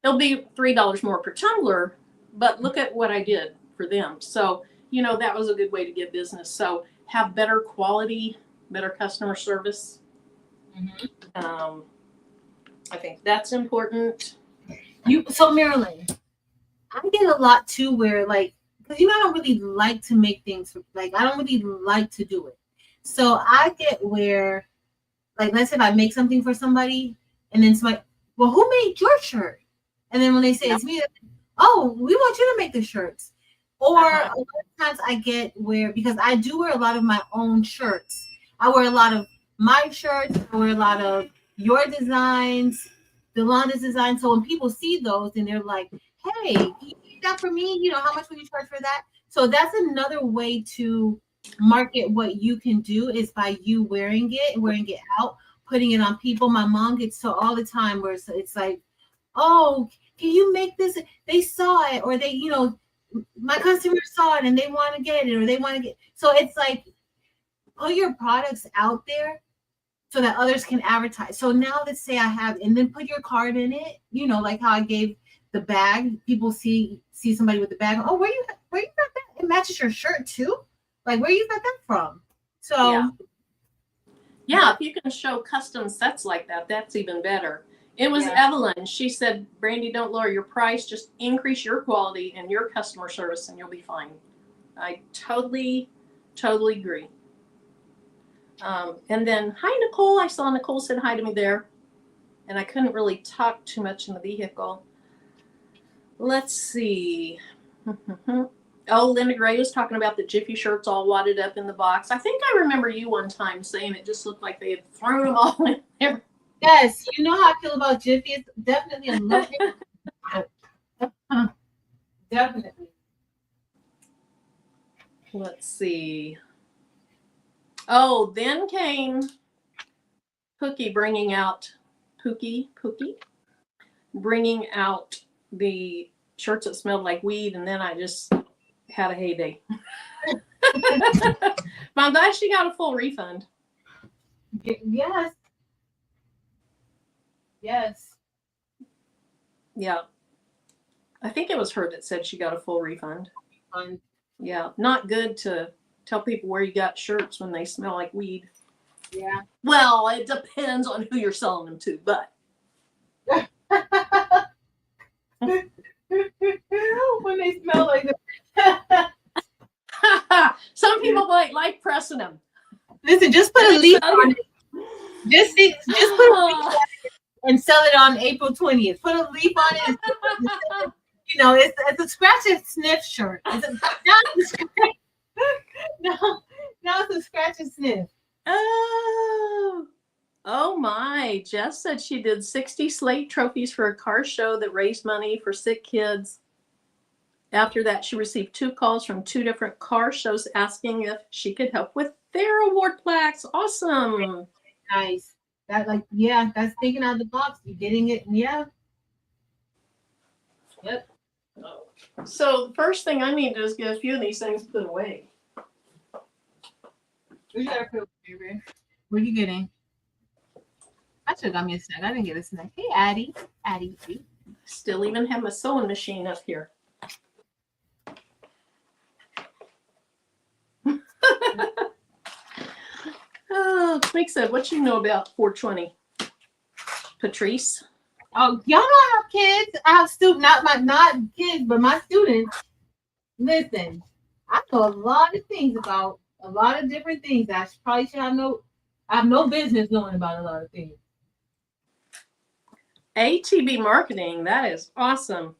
It'll be $3 more per tumbler, but look at what I did for them. So, that was a good way to get business. So have better quality, better customer service. Mm-hmm. I think that's important. So Marilyn, I get a lot too where because I don't really like to make things, I don't really like to do it. So I get where, let's say if I make something for somebody and then somebody, well, who made your shirt? And then when they say it's me, like, oh, we want you to make the shirts. Or a lot of times I get where, because I do wear a lot of my own shirts. I wear a lot of my shirts. I wear a lot of your designs, Yolanda's designs. So when people see those and they're like, hey, can you do that for me? How much will you charge for that? So that's another way to market what you can do is by you wearing it out, putting it on people. My mom gets so all the time where it's like, oh, can you make this? They saw it, or they, my customers saw it and they want to get it, or they want to get. So it's like, put your products out there so that others can advertise. So now let's say I have, and then put your card in it, like how I gave the bag. People see somebody with the bag. Oh, where you got that? It matches your shirt too. Where you got that from? So yeah, if you can show custom sets like that, that's even better. It was Evelyn. She said, Brandy, don't lower your price. Just increase your quality and your customer service and you'll be fine. I totally agree. And then, hi, Nicole. I saw Nicole said hi to me there. And I couldn't really talk too much in the vehicle. Let's see. Oh, Linda Gray was talking about the Jiffy shirts all wadded up in the box. I think I remember you one time saying it just looked like they had thrown them all in there. Yes, you know how I feel about Jiffy. It's definitely a look. Definitely. Let's see. Oh, then came Pookie bringing out the shirts that smelled like weed, and then I just had a heyday. But I'm glad she got a full refund. Yes. Yes. Yeah. I think it was her that said she got a full refund. Fun. Yeah. Not good to tell people where you got shirts when they smell like weed. Yeah. Well, it depends on who you're selling them to, but. When they smell like Some people like pressing them. Listen, just put a leaf on it. Just put a leaf on it and sell it on April 20th. Put a leaf on it. It's a scratch and sniff shirt. It's a scratch and sniff. Oh my. Jess said she did 60 slate trophies for a car show that raised money for sick kids. After that, she received 2 calls from 2 different car shows asking if she could help with their award plaques. Awesome. Nice. That's thinking out of the box. You're getting it. Yeah. Yep. So the first thing I need to do is get a few of these things put away. What are you getting? I should have got me a snack. I didn't get a snack. Hey, Addie. Still even have my sewing machine up here. Oh, Twink said, what you know about 420? Patrice? Oh, y'all know I have kids. I have students, not kids, but my students. Listen, I know a lot of things about a lot of different things. I have no business knowing about a lot of things. ATB Marketing, that is awesome.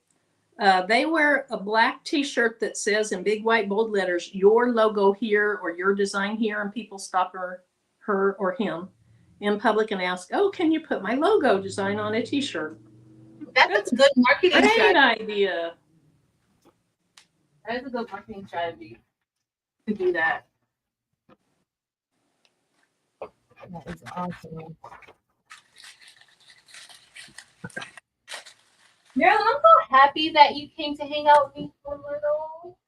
They wear a black t-shirt that says in big white bold letters, your logo here or your design here, and people stop her or him in public and ask, oh, can you put my logo design on a t-shirt? That's a good marketing great strategy. Idea. That's a good marketing strategy to do that. That is awesome. Marilyn, I'm so happy that you came to hang out with me for a little.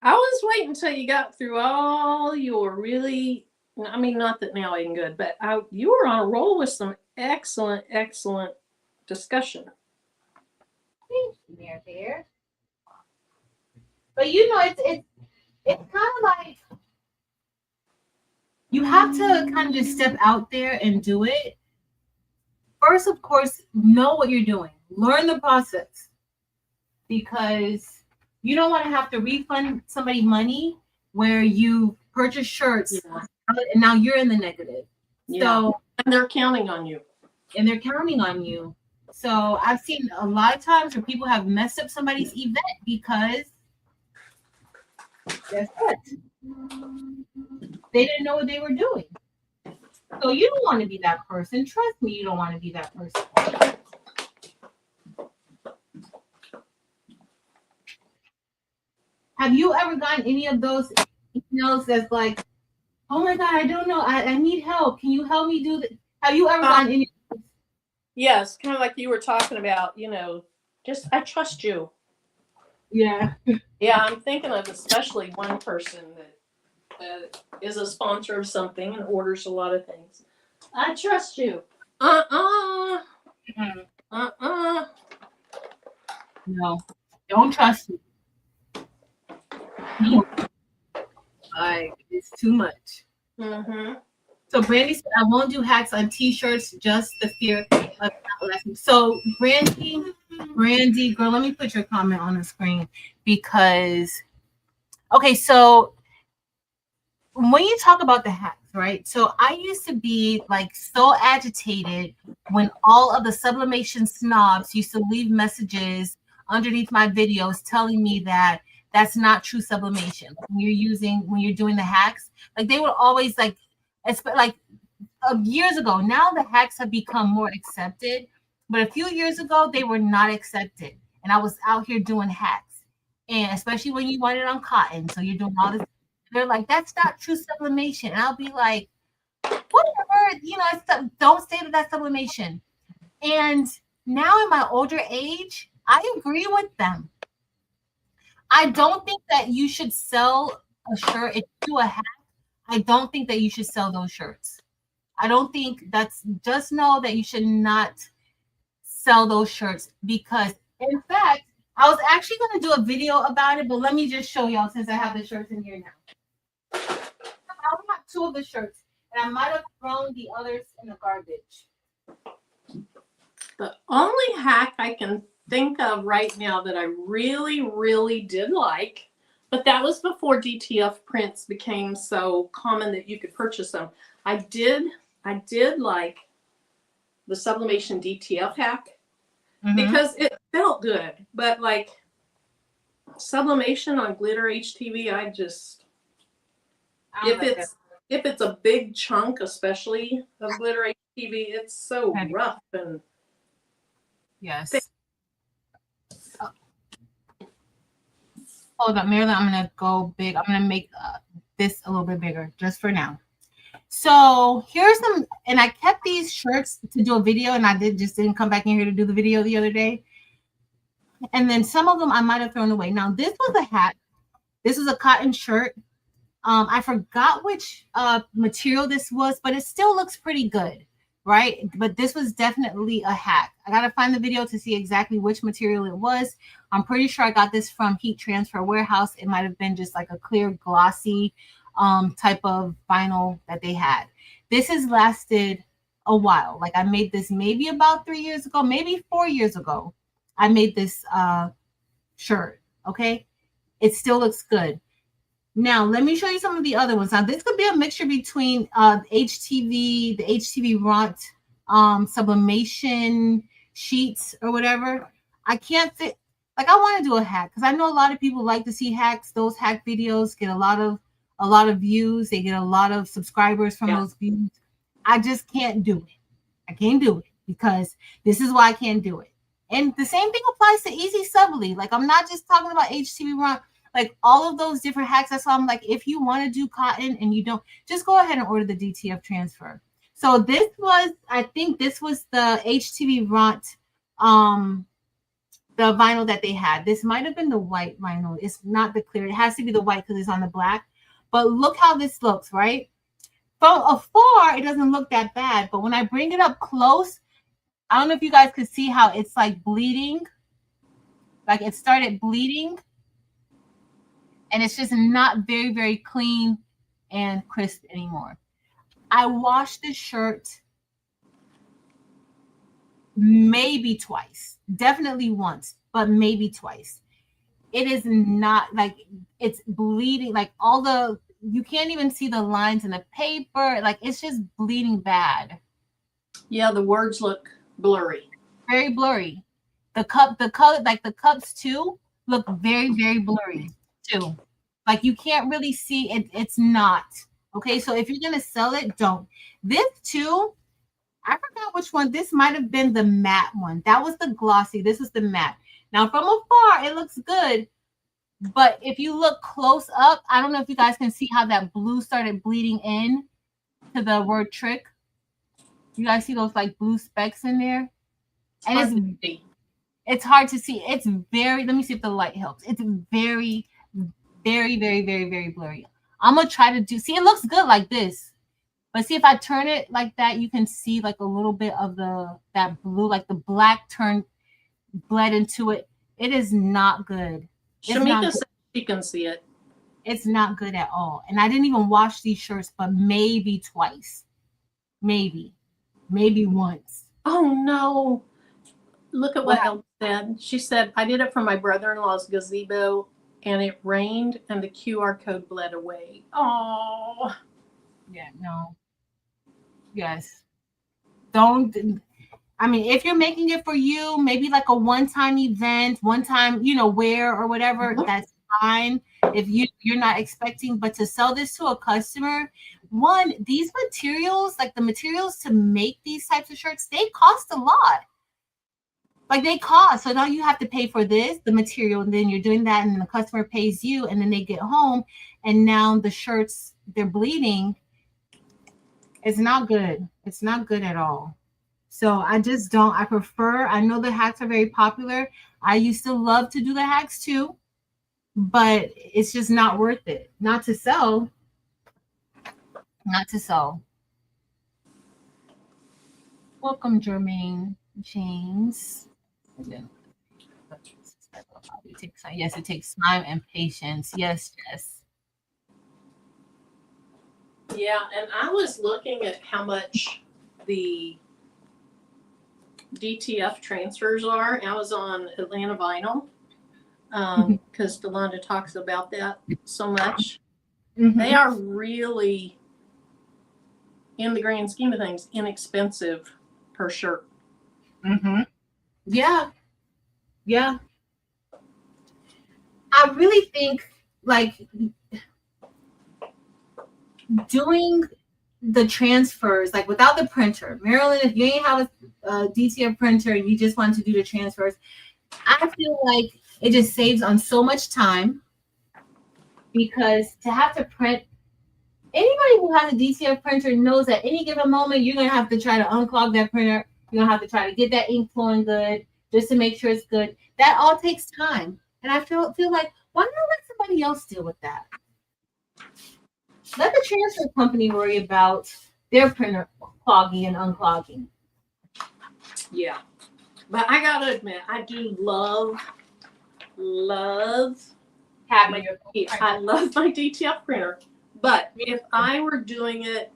I was waiting until you got through all your really, I mean, not that now ain't good, but you were on a roll with some excellent discussion. Thank you, there. But you know, it's kind of like you have to kind of just step out there and do it. First, of course, know what you're doing. Learn the process. Because you don't want to have to refund somebody money where you purchase shirts and now you're in the negative. Yeah. So and they're counting on you. So I've seen a lot of times where people have messed up somebody's event because guess what? They didn't know what they were doing. So you don't want to be that person. Trust me, you don't want to be that person. Have you ever gotten any of those emails that's like, oh my God, I don't know. I need help. Can you help me do this? Have you ever gotten any? Yes, kind of like you were talking about, just I trust you. Yeah. Yeah, I'm thinking of especially one person that is a sponsor of something and orders a lot of things. I trust you. No, don't trust me. No. Like, it's too much. Mm-hmm. So Brandy said, I won't do hacks on t-shirts, just the fear of not lasting. So Brandy, girl, let me put your comment on the screen because, okay, so when you talk about the hacks, right? So I used to be like so agitated when all of the sublimation snobs used to leave messages underneath my videos telling me that that's not true sublimation. When you're doing the hacks, like they would always like years ago. Now the hacks have become more accepted, but a few years ago they were not accepted. And I was out here doing hacks, and especially when you want it on cotton, so you're doing all this. They're like, that's not true sublimation. And I'll be like, whatever, don't say that that's sublimation. And now in my older age, I agree with them. I don't think that you should sell a shirt. If you do a hack, I don't think that you should sell those shirts. I don't think just know that you should not sell those shirts because, in fact, I was actually going to do a video about it, but let me just show y'all since I have the shirts in here now. I only have 2 of the shirts, and I might have thrown the others in the garbage. The only hack I can think of right now that I really, really did like, but that was before DTF prints became so common that you could purchase them. I did like the sublimation DTF hack because it felt good, but like sublimation on glitter HTV, if it's a big chunk, especially of glitter HTV, it's so rough and yes. Thick. Hold on, Marilyn. I'm gonna go big. I'm gonna make this a little bit bigger just for now. So here's some, and I kept these shirts to do a video, and I didn't come back in here to do the video the other day. And then some of them I might have thrown away. Now this was a hat. This was a cotton shirt. I forgot which material this was, but it still looks pretty good, right? But this was definitely a hack. I gotta find the video to see exactly which material it was. I'm pretty sure I got this from Heat Transfer Warehouse. It might have been just like a clear glossy type of vinyl that they had. This has lasted a while. Like I made this maybe about 3 years ago, maybe 4 years ago. I made this shirt. Okay, it still looks good. Now let me show you some of the other ones. Now this could be a mixture between the HTV Ront sublimation sheets or whatever. I can't fit. Like I want to do a hack because I know a lot of people like to see hacks. Those hack videos get a lot of views. They get a lot of subscribers from those views. I just can't do it. I can't do it because this is why I can't do it. And the same thing applies to Easy Subly. Like I'm not just talking about HTV Run. Like all of those different hacks. That's why I'm like, if you want to do cotton and you don't, just go ahead and order the DTF transfer. So this was, I think this was the HTV Ront the vinyl that they had. This might have been the white vinyl. It's not the clear. It has to be the white because it's on the black. But look how this looks, right? From afar, it doesn't look that bad. But when I bring it up close, I don't know if you guys could see how it's like bleeding. Like it started bleeding. And it's just not very, very clean and crisp anymore. I washed this shirt maybe twice, definitely once, but maybe twice. It is not like it's bleeding, like you can't even see the lines in the paper. Like it's just bleeding bad. Yeah, the words look blurry. Very blurry. The color, like the cups too, look very, very blurry too. Like you can't really see it. It's not. Okay, so if you're gonna sell it, don't. This too, I forgot which one. This might have been the matte one. That was the glossy. This is the matte. Now from afar, it looks good. But if you look close up, I don't know if you guys can see how that blue started bleeding in to the word trick. You guys see those like blue specks in there? And it's hard to see. It's very, let me see if the light helps. It's very, very, very, very, very blurry. I'm going to try to see, it looks good like this. But see if I turn it like that, you can see like a little bit of that blue, like the black bled into it. It is not good. Shamika said she can see it. It's not good at all. And I didn't even wash these shirts, but maybe twice. Maybe once. Oh no. Look at what Elle said. She said, I did it for my brother-in-law's gazebo and it rained and the QR code bled away. Oh. Yeah, no. Yes. Don't. I mean, if you're making it for you, maybe like a one-time event, one-time, wear or whatever, that's fine. If you're not expecting, but to sell this to a customer, these materials, like the materials to make these types of shirts, they cost a lot. Like they cost. So now you have to pay for the material, and then you're doing that, and then the customer pays you, and then they get home, and now the shirts, they're bleeding. It's not good. It's not good at all. So I just don't. I know the hacks are very popular. I used to love to do the hacks too, but it's just not worth it. Not to sell. Welcome, Jermaine James. Yes, it takes time and patience. Yes. Yeah, and I was looking at how much the DTF transfers are. I was on Atlanta Vinyl because Delonda talks about that so much. Mm-hmm. They are really, in the grand scheme of things, inexpensive per shirt. Mm-hmm. Yeah. I really think like doing the transfers, like without the printer, Marilyn, if you ain't have a DTF printer and you just want to do the transfers, I feel like it just saves on so much time, because to have to print, anybody who has a DTF printer knows at any given moment you're going to have to try to unclog that printer. You're going to have to try to get that ink flowing good just to make sure it's good. That all takes time. And I feel like, why not let somebody else deal with that? Let the transfer company worry about their printer clogging and unclogging. Yeah. But I got to admit, I do love having I love my DTF printer. But if I were doing it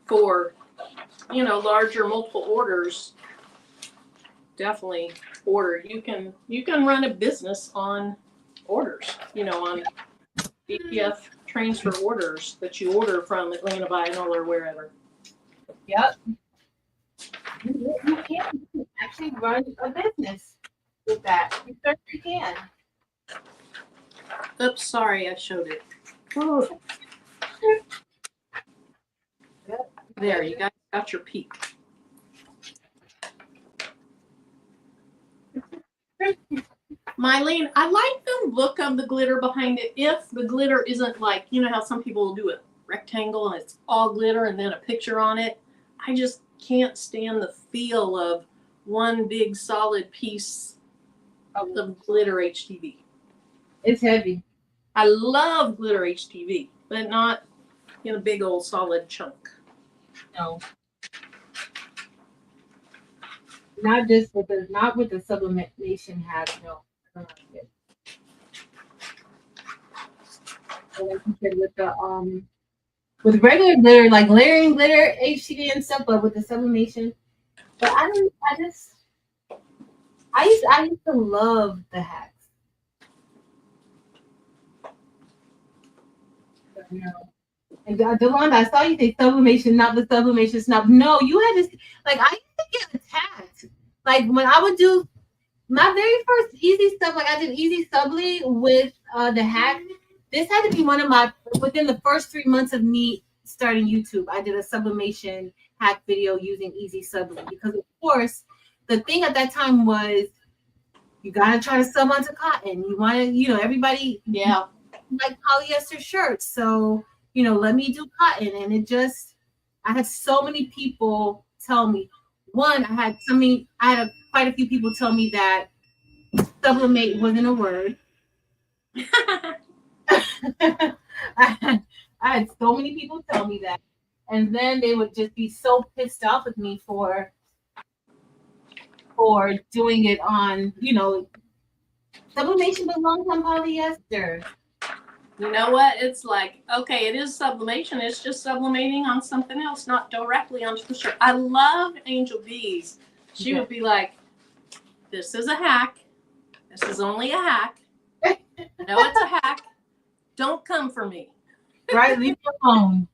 for, larger multiple orders, definitely order. You can run a business on orders, on DTF transfer orders that you order from Atlanta Vinyl or wherever. Yep. You can actually run a business with that. You certainly can. Oops, sorry, I showed it. Ooh. There, you got your peek. Mylene, I like the look of the glitter behind it if the glitter isn't like, how some people will do a rectangle and it's all glitter and then a picture on it. I just can't stand the feel of one big solid piece of glitter HTV. It's heavy. I love glitter HTV, but not in a big old solid chunk. No. Not with the sublimation hat, no. I don't like it. So like you said, with regular glitter, like layering glitter, HTV and stuff, but with the sublimation. But I used to love the hats. But no. And Delonda, I saw you say sublimation, not the sublimation snob. No, you had to, like, I used to get attacked. Like, when I would do my very first easy stuff, like I did easy subly with the hat. This had to be one of my, within the first 3 months of me starting YouTube, I did a sublimation hack video using easy subly. Because, of course, the thing at that time was you got to try to sub onto cotton. You want to, everybody like polyester shirts. So, let me do cotton. And I had so many people tell me. One, I had quite a few people tell me that sublimate wasn't a word. I had so many people tell me that. And then they would just be so pissed off with me for doing it on, sublimation belongs on polyester. You know what? It's like, okay, it is sublimation. It's just sublimating on something else, not directly onto the shirt. I love Angel Bees. She would be like, this is a hack. This is only a hack. No, it's a hack. Don't come for me. Right? Leave me alone.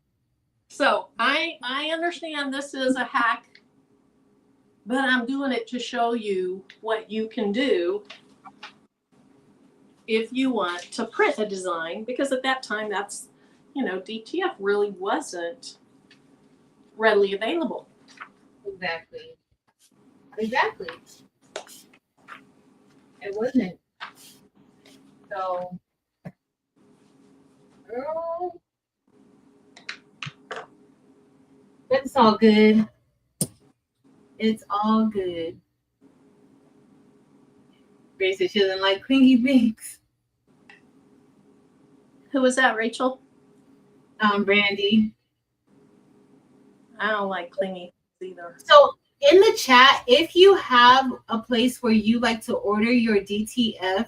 So I understand this is a hack, but I'm doing it to show you what you can do if you want to print a design, because at that time that's, DTF really wasn't readily available. Exactly. It wasn't. So, girl, it's all good. It's all good. Grace said she doesn't like clingy things. Who was that, Rachel? Brandy. I don't like clingy either. So in the chat, if you have a place where you like to order your DTF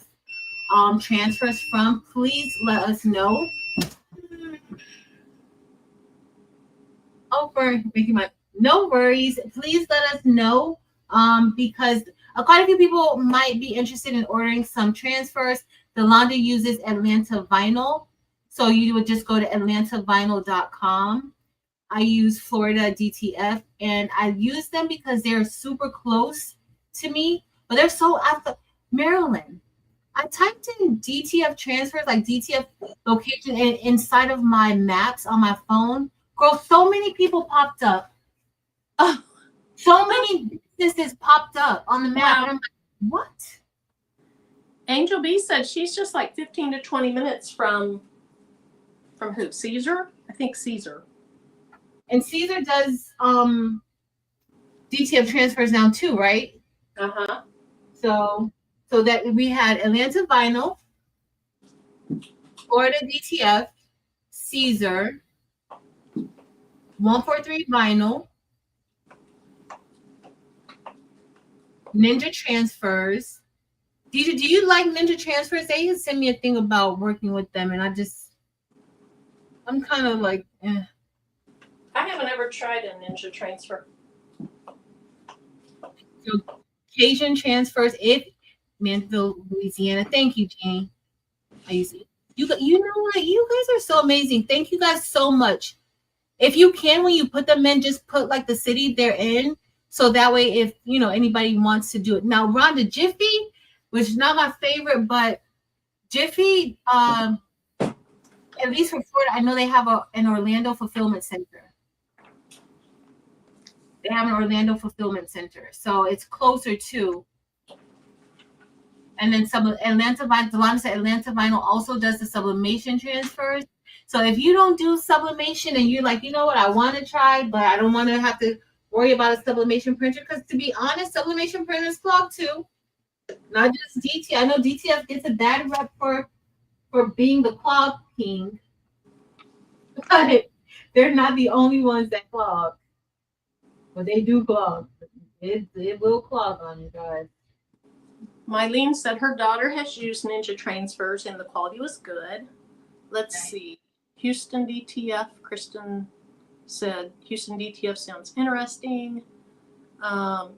transfers from, please let us know. Oh, no worries. Please let us know because quite a few people might be interested in ordering some transfers. Delonda uses Atlanta Vinyl. So you would just go to atlantavinyl.com. I use Florida DTF, and I use them because they're super close to me, but they're so out Maryland. I typed in DTF transfers, like DTF location, and inside of my maps on my phone, girl, so many people popped up. Oh, so many businesses popped up on the map. Wow. And I'm like, what? Angel B said she's just like 15 to 20 minutes from who? Caesar? I think Caesar. And Caesar does DTF transfers now too, right? Uh-huh. So that we had Atlanta Vinyl, Florida DTF, Caesar, 143 Vinyl, Ninja Transfers. Do you like Ninja Transfers? They sent me a thing about working with them, and I'm kind of like, eh. I haven't ever tried a Ninja Transfer. So, Cajun Transfers, Mansfield, Louisiana. Thank you, Jane. You know what? You guys are so amazing. Thank you guys so much. If you can, when you put them in, just put like the city they're in, so that way, if anybody wants to do it. Now, Rhonda, Jiffy, which is not my favorite, but Jiffy, at least for Florida, I know they have an Orlando fulfillment center. They have an Orlando fulfillment center, so it's closer to. And then Atlanta Vinyl also does the sublimation transfers. So if you don't do sublimation and you're like, you know what, I want to try, but I don't want to have to worry about a sublimation printer, because to be honest, sublimation printers clog too. Not just DTF. I know DTF gets a bad rep for being the clog king, but they're not the only ones that clog. But they do clog. It will clog on you guys. Mylene said her daughter has used Ninja transfers and the quality was good. Let's see. Houston DTF. Kristen said Houston DTF sounds interesting.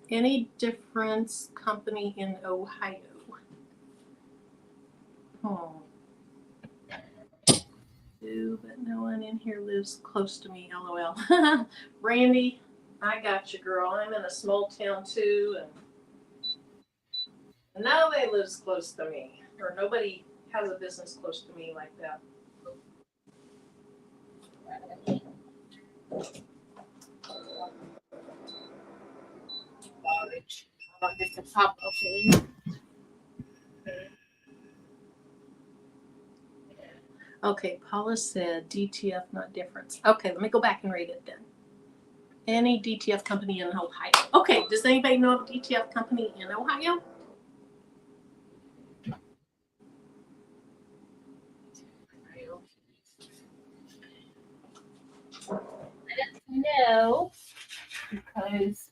Any difference company in Ohio? Oh. But no one in here lives close to me, LOL. Brandy, I got you, girl. I'm in a small town too, and nobody lives close to me, or nobody has a business close to me like that. Okay, Paula said DTF, not difference. Okay, let me go back and read it then. Any DTF company in Ohio. Okay, does anybody know of a DTF company in Ohio? No, because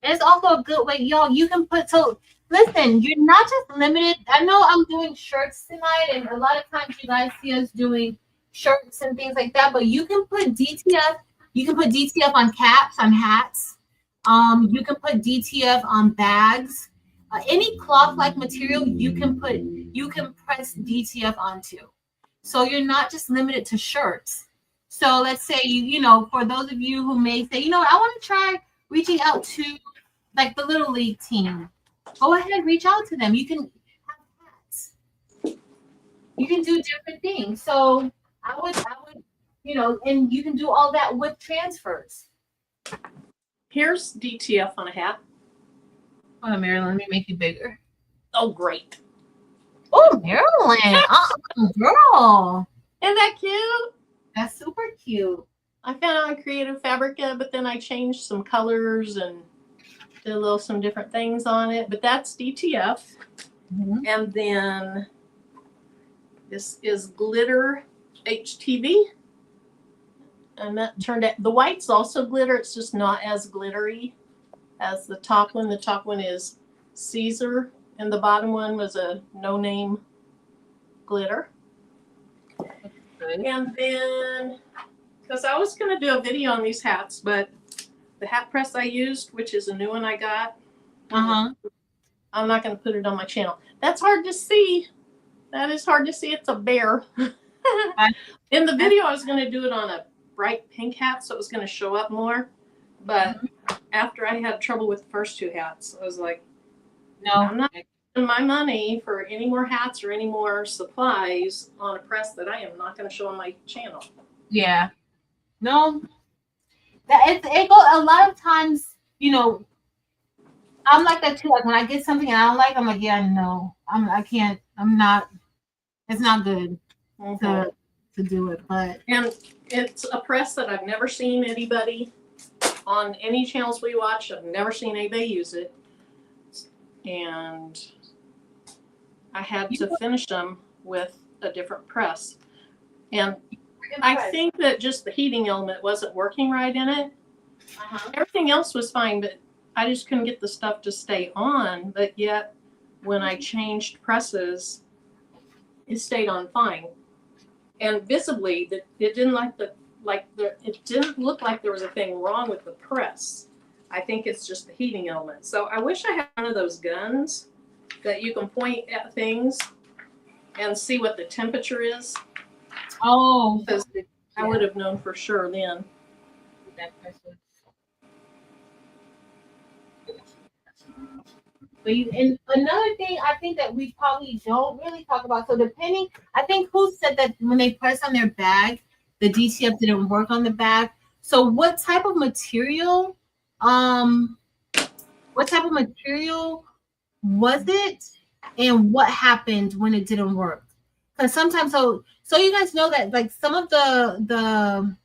it's also a good way, y'all. You can put, so listen, you're not just limited. I know I'm doing shirts tonight, and a lot of times you guys see us doing shirts and things like that, but you can put DTF. You can put DTF on caps, on hats. You can put DTF on bags. Any cloth-like material you can press DTF onto. So you're not just limited to shirts. So let's say you know, for those of you who may say, you know, I want to try reaching out to like the Little League team. Go ahead, reach out to them. You can have hats. You can do different things. So I would, you know, and you can do all that with transfers. Here's DTF on a hat. Oh, Marilyn, let me make you bigger. Oh, great. Oh, Marilyn. Girl. Isn't that cute? That's super cute. I found it on Creative Fabrica, but then I changed some colors and did some different things on it. But that's DTF. Mm-hmm. And then this is glitter HTV. And that turned out, the white's also glitter. It's just not as glittery as the top one. The top one is Caesar, and the bottom one was a no-name glitter. And then, because I was going to do a video on these hats, but the hat press I used, which is a new one I got, I'm not going to put it on my channel. That's hard to see. That is hard to see. It's a bear. In the video, I was going to do it on a bright pink hat, so it was going to show up more. But after I had trouble with the first two hats, I was like, no, I'm not spending my money for any more hats or any more supplies on a press that I am not going to show on my channel. Yeah. No. It goes a lot of times, you know, I'm like that too. Like when I get something and I don't like, I'm like, yeah, no, I can't, it's not good to do it. But and it's a press that I've never seen anybody on any channels we watch. I've never seen anybody use it. And I had to finish them with a different press. And I think that just the heating element wasn't working right in it. Everything else was fine, but I just couldn't get the stuff to stay on. But yet, when I changed presses, it stayed on fine. And visibly, it didn't it didn't look like there was a thing wrong with the press. I think it's just the heating element. So I wish I had one of those guns that you can point at things and see what the temperature is. Oh, because I would have known for sure then. And another thing I think that we probably don't really talk about. So depending, I think who said that when they press on their bag, the DTF didn't work on the bag. So what type of material? What type of material was it, and what happened when it didn't work? Because sometimes, so you guys know that like some of the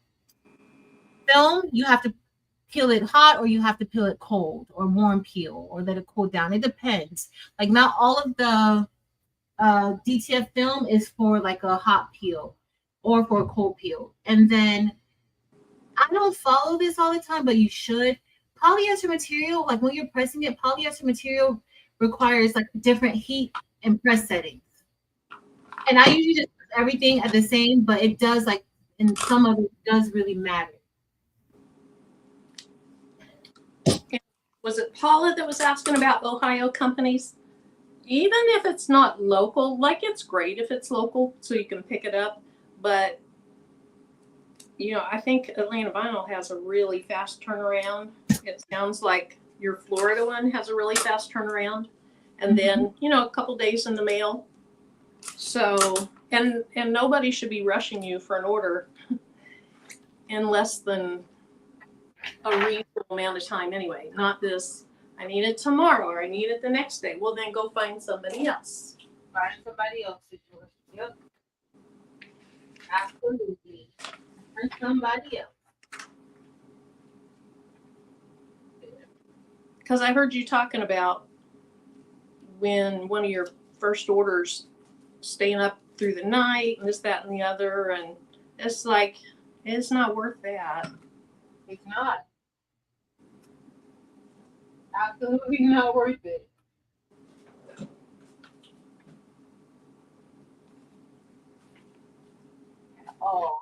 film, you have to peel it hot or you have to peel it cold or warm peel or let it cool down. It depends. Like not all of the DTF film is for like a hot peel or for a cold peel. And then I don't follow this all the time, but you should. Polyester material, like when you're pressing it, polyester material requires like different heat and press settings. And I usually just press everything at the same, but it does like in some of it does really matter. Was it Paula that was asking about Ohio companies? Even if it's not local, like it's great if it's local so you can pick it up. But, you know, I think Atlanta Vinyl has a really fast turnaround. It sounds like your Florida one has a really fast turnaround. And then, you know, a couple days in the mail. So, and nobody should be rushing you for an order in less than a reasonable amount of time anyway. Not this, I need it tomorrow or I need it the next day. Well, then go find somebody else. Find somebody else to do it. Yep. Absolutely. Find somebody else. Because I heard you talking about when one of your first orders staying up through the night and this, that, and the other. And it's like, it's not worth that. It's not. Absolutely not worth it. Oh.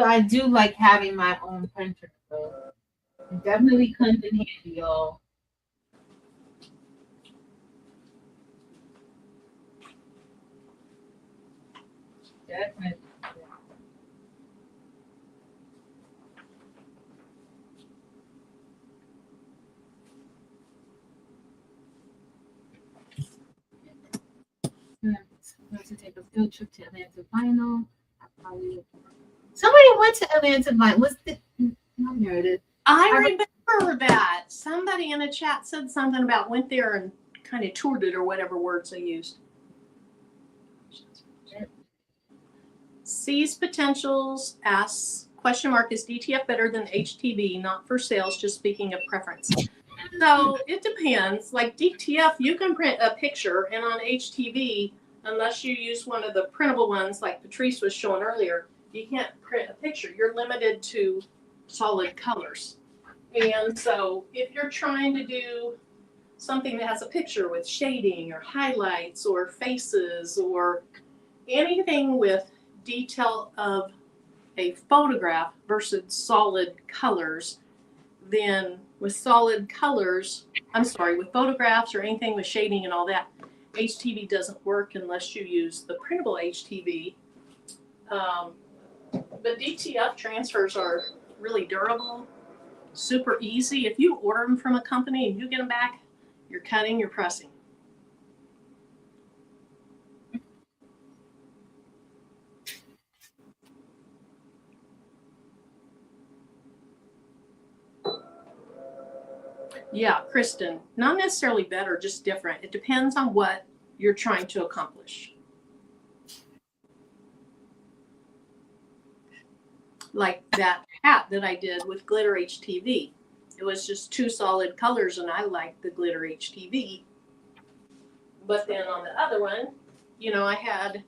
I do like having my own printer. So it definitely comes in handy, y'all. Definitely. To take a field trip to Atlanta Vinyl. Somebody went to Atlanta Vinyl. What's the not Meredith? I remember that. Somebody in the chat said something about went there and kind of toured it or whatever words they used. Sees potentials, asks, question mark, is DTF better than HTV? Not for sales, just speaking of preference. So it depends. Like DTF, you can print a picture, and on HTV, unless you use one of the printable ones like Patrice was showing earlier, you can't print a picture. You're limited to solid colors. And so if you're trying to do something that has a picture with shading or highlights or faces or anything with detail of a photograph versus solid colors, then with solid colors, with photographs or anything with shading and all that, HTV doesn't work unless you use the printable HTV. But DTF transfers are really durable, super easy. If you order them from a company and you get them back, you're cutting, you're pressing. Yeah, Kristen, not necessarily better, just different. It depends on what you're trying to accomplish. Like that hat that I did with glitter HTV. It was just two solid colors and I liked the glitter HTV. But then on the other one, you know, I had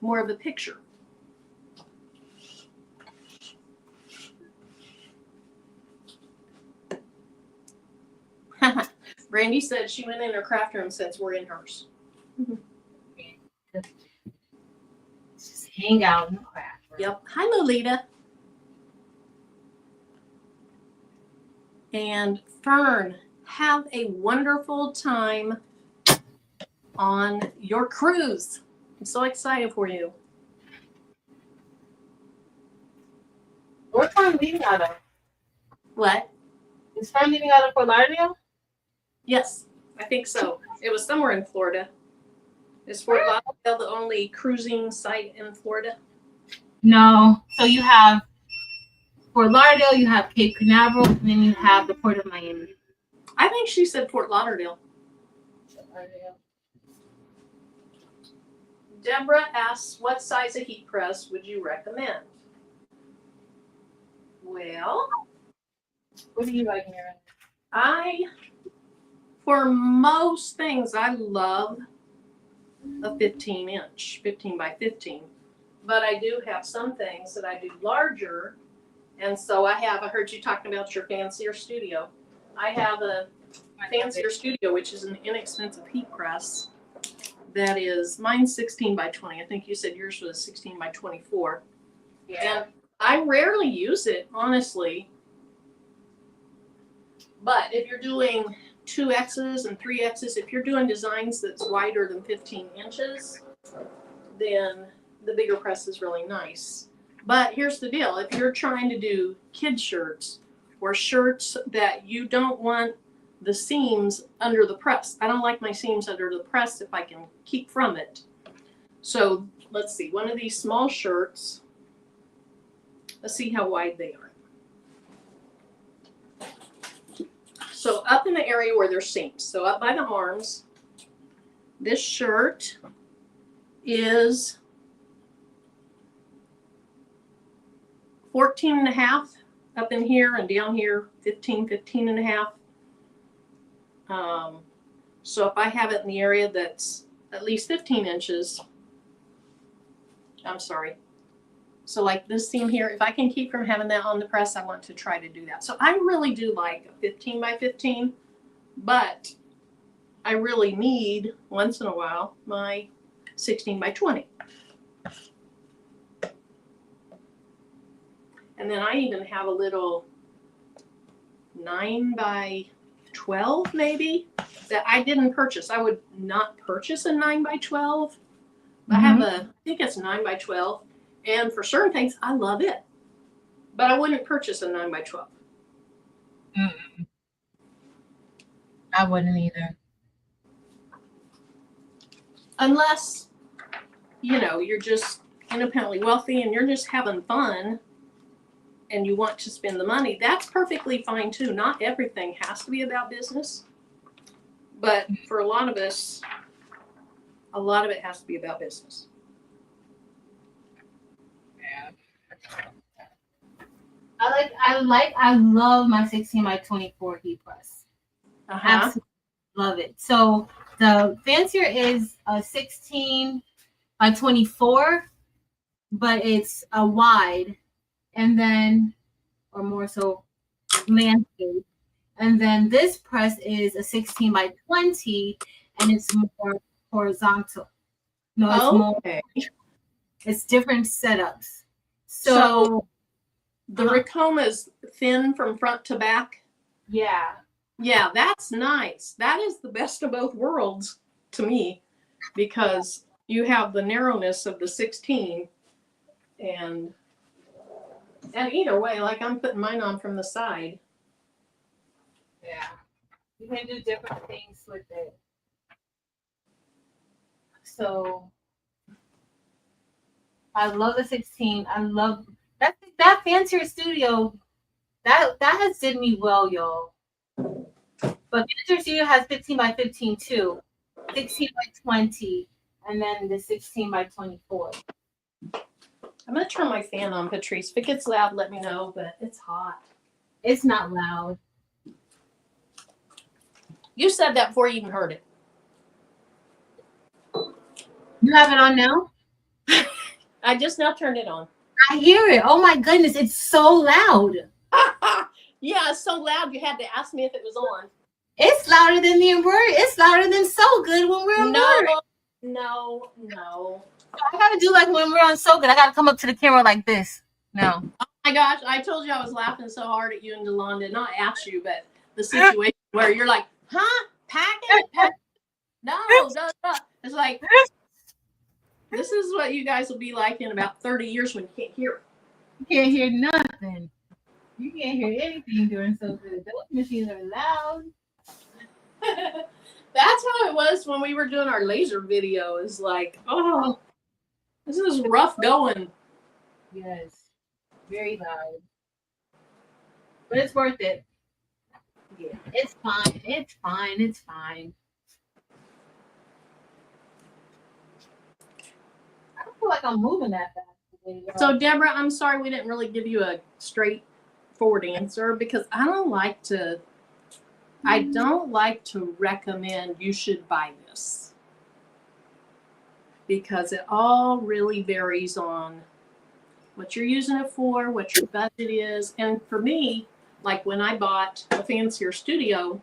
more of a picture. Brandy said she went in her craft room since we're in hers. Just hang out in the craft room. Yep. Hi, Lolita. And Fern, have a wonderful time on your cruise. I'm so excited for you. What time leaving out of? What? Is Fern leaving out of Fort Lauderdale? Yes, I think so. It was somewhere in Florida. Is Fort Lauderdale the only cruising site in Florida? No. So you have Fort Lauderdale, you have Cape Canaveral, and then you have the Port of Miami. I think she said Fort Lauderdale. Deborah asks, what size of heat press would you recommend? Well, What do you like, Mira? for most things, I love a 15-inch, 15 by 15. But I do have some things that I do larger. And so I heard you talking about your fancier studio. I have a fancier studio, which is an inexpensive heat press. That is, mine's 16 by 20. I think you said yours was 16 by 24. Yeah. And I rarely use it, honestly. But if you're doing 2Xs and 3Xs, if you're doing designs that's wider than 15 inches, then the bigger press is really nice. But here's the deal. If you're trying to do kid shirts or shirts that you don't want the seams under the press. I don't like my seams under the press if I can keep from it. So let's see, one of these small shirts, let's see how wide they are. So up in the area where there's seams, so up by the arms, this shirt is 14 and a half up in here, and down here 15 and a half. So if I have it in the area that's at least 15 inches, I'm sorry. So like this seam here, if I can keep from having that on the press, I want to try to do that. So I really do like a 15 by 15, but I really need, once in a while, my 16 by 20. And then I even have a little 9 by 12 maybe that I didn't purchase. I would not purchase a 9 by 12. I have I think it's 9 by 12. And for certain things, I love it. But I wouldn't purchase a 9 by 12. I wouldn't either. Unless, you're just independently wealthy and you're just having fun and you want to spend the money, that's perfectly fine too. Not everything has to be about business. But for a lot of us, a lot of it has to be about business. I love my 16 by 24 heat press. Absolutely love it. So the fancier is a 16 by 24, but it's a wide, and then, or more so, landscape. And then this press is a 16 by 20, and it's more horizontal. No, it's different setups. So the Ricoma is thin from front to back. Yeah, that's nice. That is the best of both worlds to me, because you have the narrowness of the 16, and either way, like I'm putting mine on from the side. Yeah, you can do different things with it. So I love the 16. I love that fancier studio. That has did me well, y'all. But fancier studio has 15 by 15 too, 16 by 20, and then the 16 by 24. I'm gonna turn my fan on, Patrice. If it gets loud, let me know. But it's hot. It's not loud. You said that before you even heard it. You have it on now? I just now turned it on. I hear it. Oh my goodness, it's so loud. Yeah, it's so loud. You had to ask me if it was on. It's louder than the inverter. It's louder than So Good when we're inverted. No. I gotta do like when we're on So Good. I gotta come up to the camera like this. No. Oh my gosh, I told you I was laughing so hard at you and Delonda. Not at you, but the situation where you're like, huh? Pack it? No. It's like, this is what you guys will be like in about 30 years when you can't hear it. You can't hear nothing. You can't hear anything during So Good. Those machines are loud. That's how it was when we were doing our laser video. It's like, oh, this is rough going. Yes. Very loud. But it's worth it. Yeah. It's fine. It's fine. It's fine. I don't feel like I'm moving that fast. So, Deborah, I'm sorry we didn't really give you a straightforward answer because I don't like to recommend you should buy this because it all really varies on what you're using it for, what your budget is. And for me, like when I bought a fancier studio,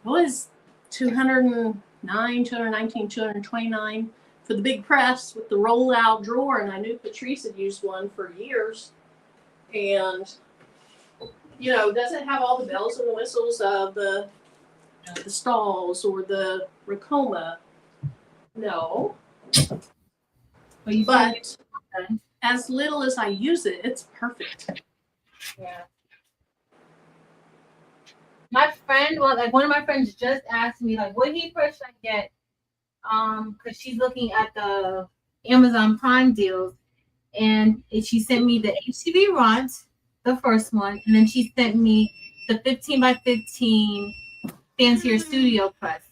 it was $209, $219, $229 for the big press with the roll-out drawer. And I knew Patrice had used one for years. And, you know, does it have all the bells and the whistles of the stalls or the Racoma? No. But as little as I use it, it's perfect. Yeah. My friend, well, like one of my friends just asked me, like, what heatpress should I get? Because she's looking at the Amazon Prime deals, and she sent me the HTV Ront, the first one, and then she sent me the 15 by 15 fancier studio press.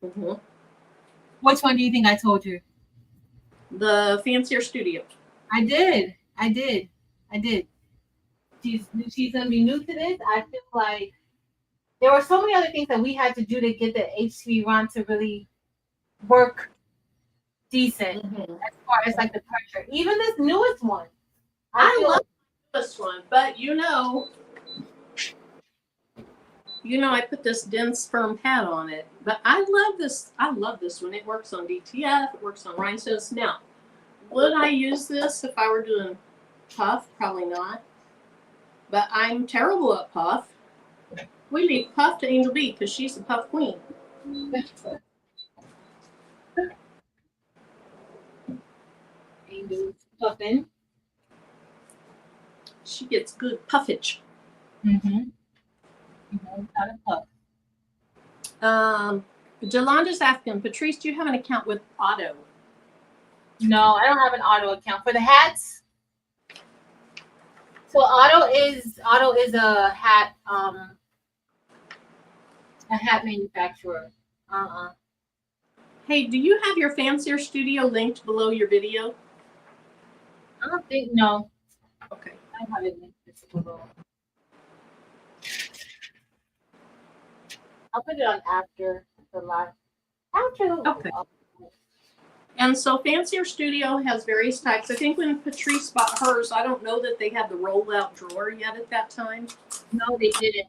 Mm-hmm. Which one do you think I told you? The fancier studio. I did. She's gonna be new to this. I feel like there were so many other things that we had to do to get the HTV Run to really work decent as far as like the pressure. Even this newest one. I love this one, but you know, I put this dense firm pad on it. But I love this one. It works on DTF, it works on rhinestones. Now, would I use this if I were doing puff? Probably not. But I'm terrible at puff. We leave puff to Angel B because she's the puff queen. Angel puffing. She gets good puffage. How to puff. Jolanda's asking, Patrice, do you have an account with Otto? No, I don't have an Otto account for the hats. So Otto is a hat manufacturer. Hey, do you have your fancier studio linked below your video? I don't think no. Okay. I don't have it linked below. I'll put it on after the live. Okay. And so Fancier Studio has various types. I think when Patrice bought hers, I don't know that they had the roll-out drawer yet at that time. No, they didn't.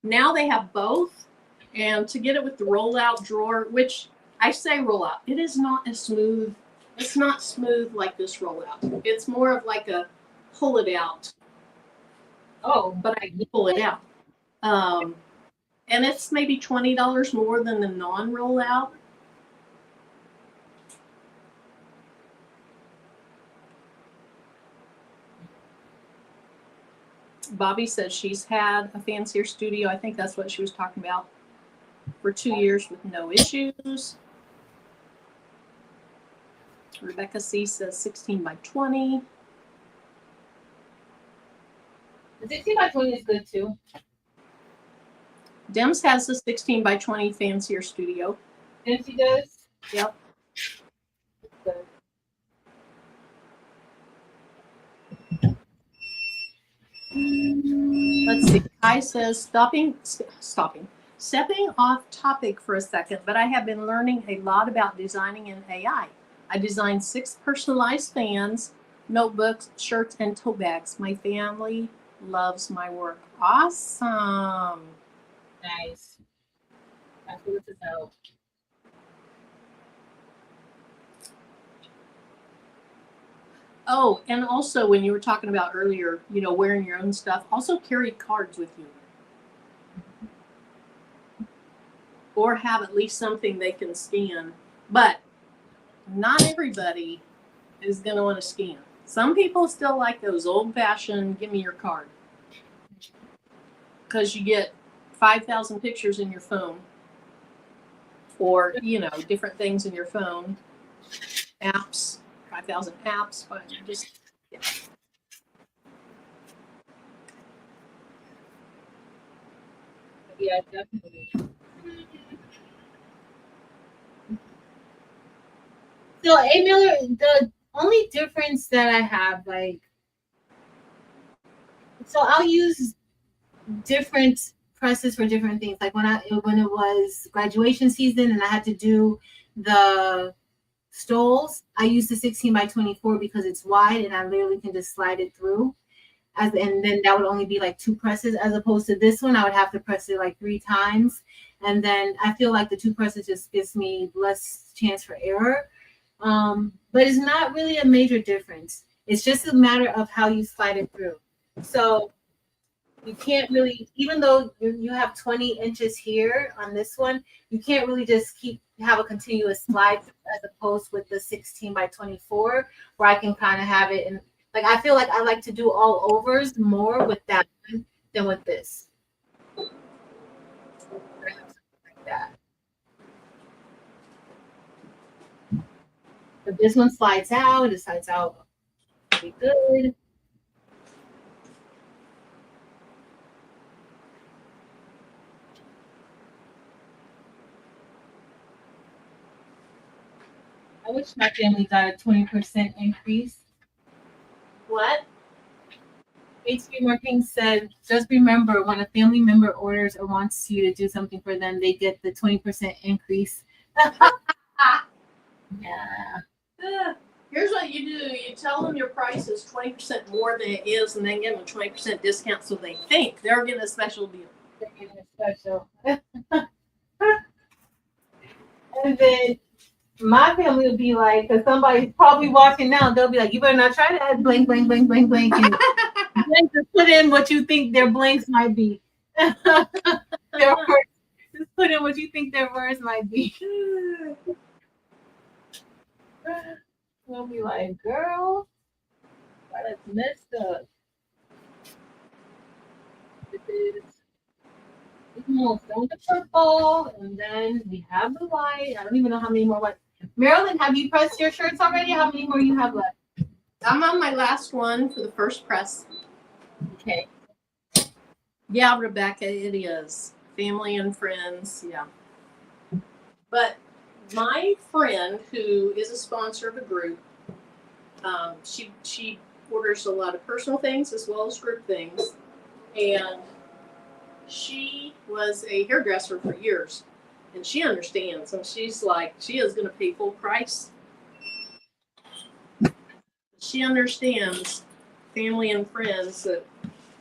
Now they have both. And to get it with the roll-out drawer, which I say roll-out, it is not as smooth. It's not smooth like this roll-out. It's more of like a pull it out. Oh. But I can pull it out. And it's maybe $20 more than the non-roll-out. Bobby says she's had a fancier studio. I think that's what she was talking about, for 2 years with no issues. Rebecca C says 16 by 20. The 16 by 20 is good too. Dems has the 16 by 20 fancier studio. Dempsey does? Yep. Good. Let's see. Kai says, stepping off topic for a second, but I have been learning a lot about designing in AI. I designed 6 personalized fans, notebooks, shirts, and tote bags. My family loves my work. Awesome. Nice. That's what it's about. Oh, and also when you were talking about earlier, wearing your own stuff, also carry cards with you. Or have at least something they can scan. But not everybody is going to want to scan. Some people still like those old-fashioned, give me your card. Because you get 5,000 pictures in your phone. or, different things in your phone. Apps, 5,000 apps, but just, yeah. Yeah, definitely. So, A. Miller, the only difference that I have, so I'll use different presses for different things. Like when it was graduation season and I had to do the stoles, I used the 16 by 24 because it's wide and I literally can just slide it through. And then that would only be like 2 presses, as opposed to this one, I would have to press it like 3 times. And then I feel like the 2 presses just gives me less chance for error. But it's not really a major difference. It's just a matter of how you slide it through. So you can't really, even though you have 20 inches here on this one, you can't really just have a continuous slide as opposed with the 16 by 24, where I can kind of have it. And like, I feel like I like to do all overs more with that one than with this. Like that. But this one slides out. It slides out pretty good. I wish my family got a 20% increase. What? HB Marking said, just remember, when a family member orders or wants you to do something for them, they get the 20% increase. Yeah. Here's what you do. You tell them your price is 20% more than it is, and then give them a 20% discount so they think they're getting a special deal. They're getting a special. And then my family will be like, because somebody's probably watching now, they'll be like, you better not try to add blank, blank, blank, blank, blank. And then just put in what you think their blanks might be. Their words. Just put in what you think their words might be. We'll be like, girl, that's messed up. It's almost on the purple, and then we have the white. I don't even know how many more white. Marilyn, have you pressed your shirts already? How many more you have left? I'm on my last one for the first press. Okay. Yeah, Rebecca, it is. Family and friends, yeah. But my friend, who is a sponsor of a group, she orders a lot of personal things as well as group things. And she was a hairdresser for years. And she understands. And she's like, she is going to pay full price. She understands family and friends that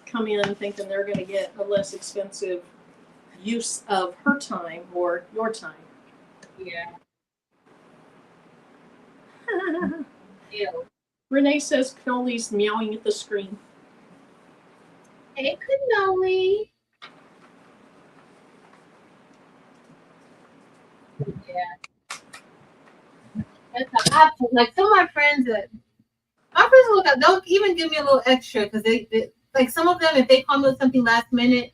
come in thinking they're going to get a less expensive use of her time or your time. Yeah. Ew. Renee says Cannoli's meowing at the screen. Hey, Cannoli. Yeah. That's like some of my friends look at, don't even give me a little extra because they like some of them, if they call me with something last minute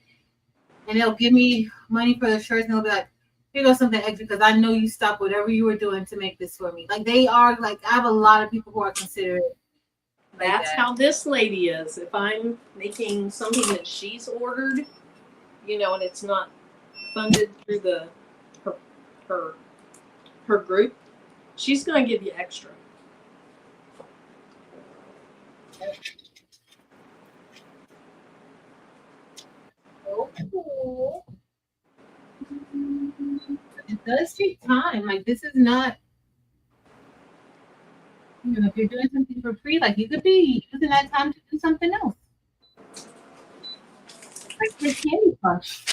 and they'll give me money for the shirts and they'll be like, here goes something extra because I know you stopped whatever you were doing to make this for me. Like they are like, I have a lot of people who are considerate. Like That's how this lady is. If I'm making something that she's ordered, and it's not funded through her group, she's going to give you extra. So cool. It does take time. Like this is not, if you're doing something for free, like you could be using that time to do something else. Like the Candy Crush.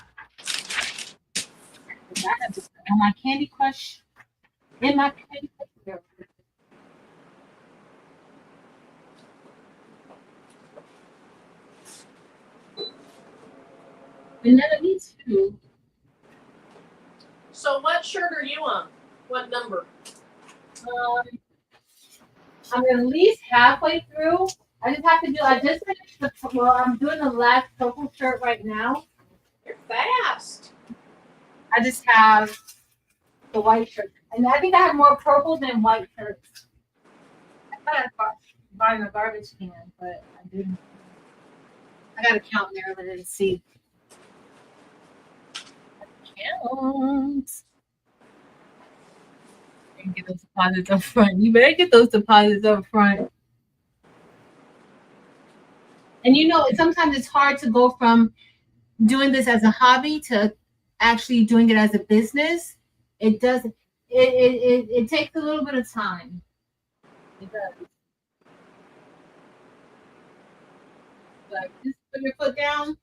I have to put on my Candy Crush in my Candy Crush. And then it needs to. So what shirt are you on? What number? I'm at least halfway through. I just finished I'm doing the last purple shirt right now. You're fast. I just have The white shirt. And I think I had more purple than white shirts. I thought I bought in a garbage can, but I didn't. I gotta count there, but I didn't see. Count. And get those deposits up front. You better get those deposits up front. And you know, sometimes it's hard to go from doing this as a hobby to actually doing it as a business. It does. It takes a little bit of time. It does. Like just put your foot down.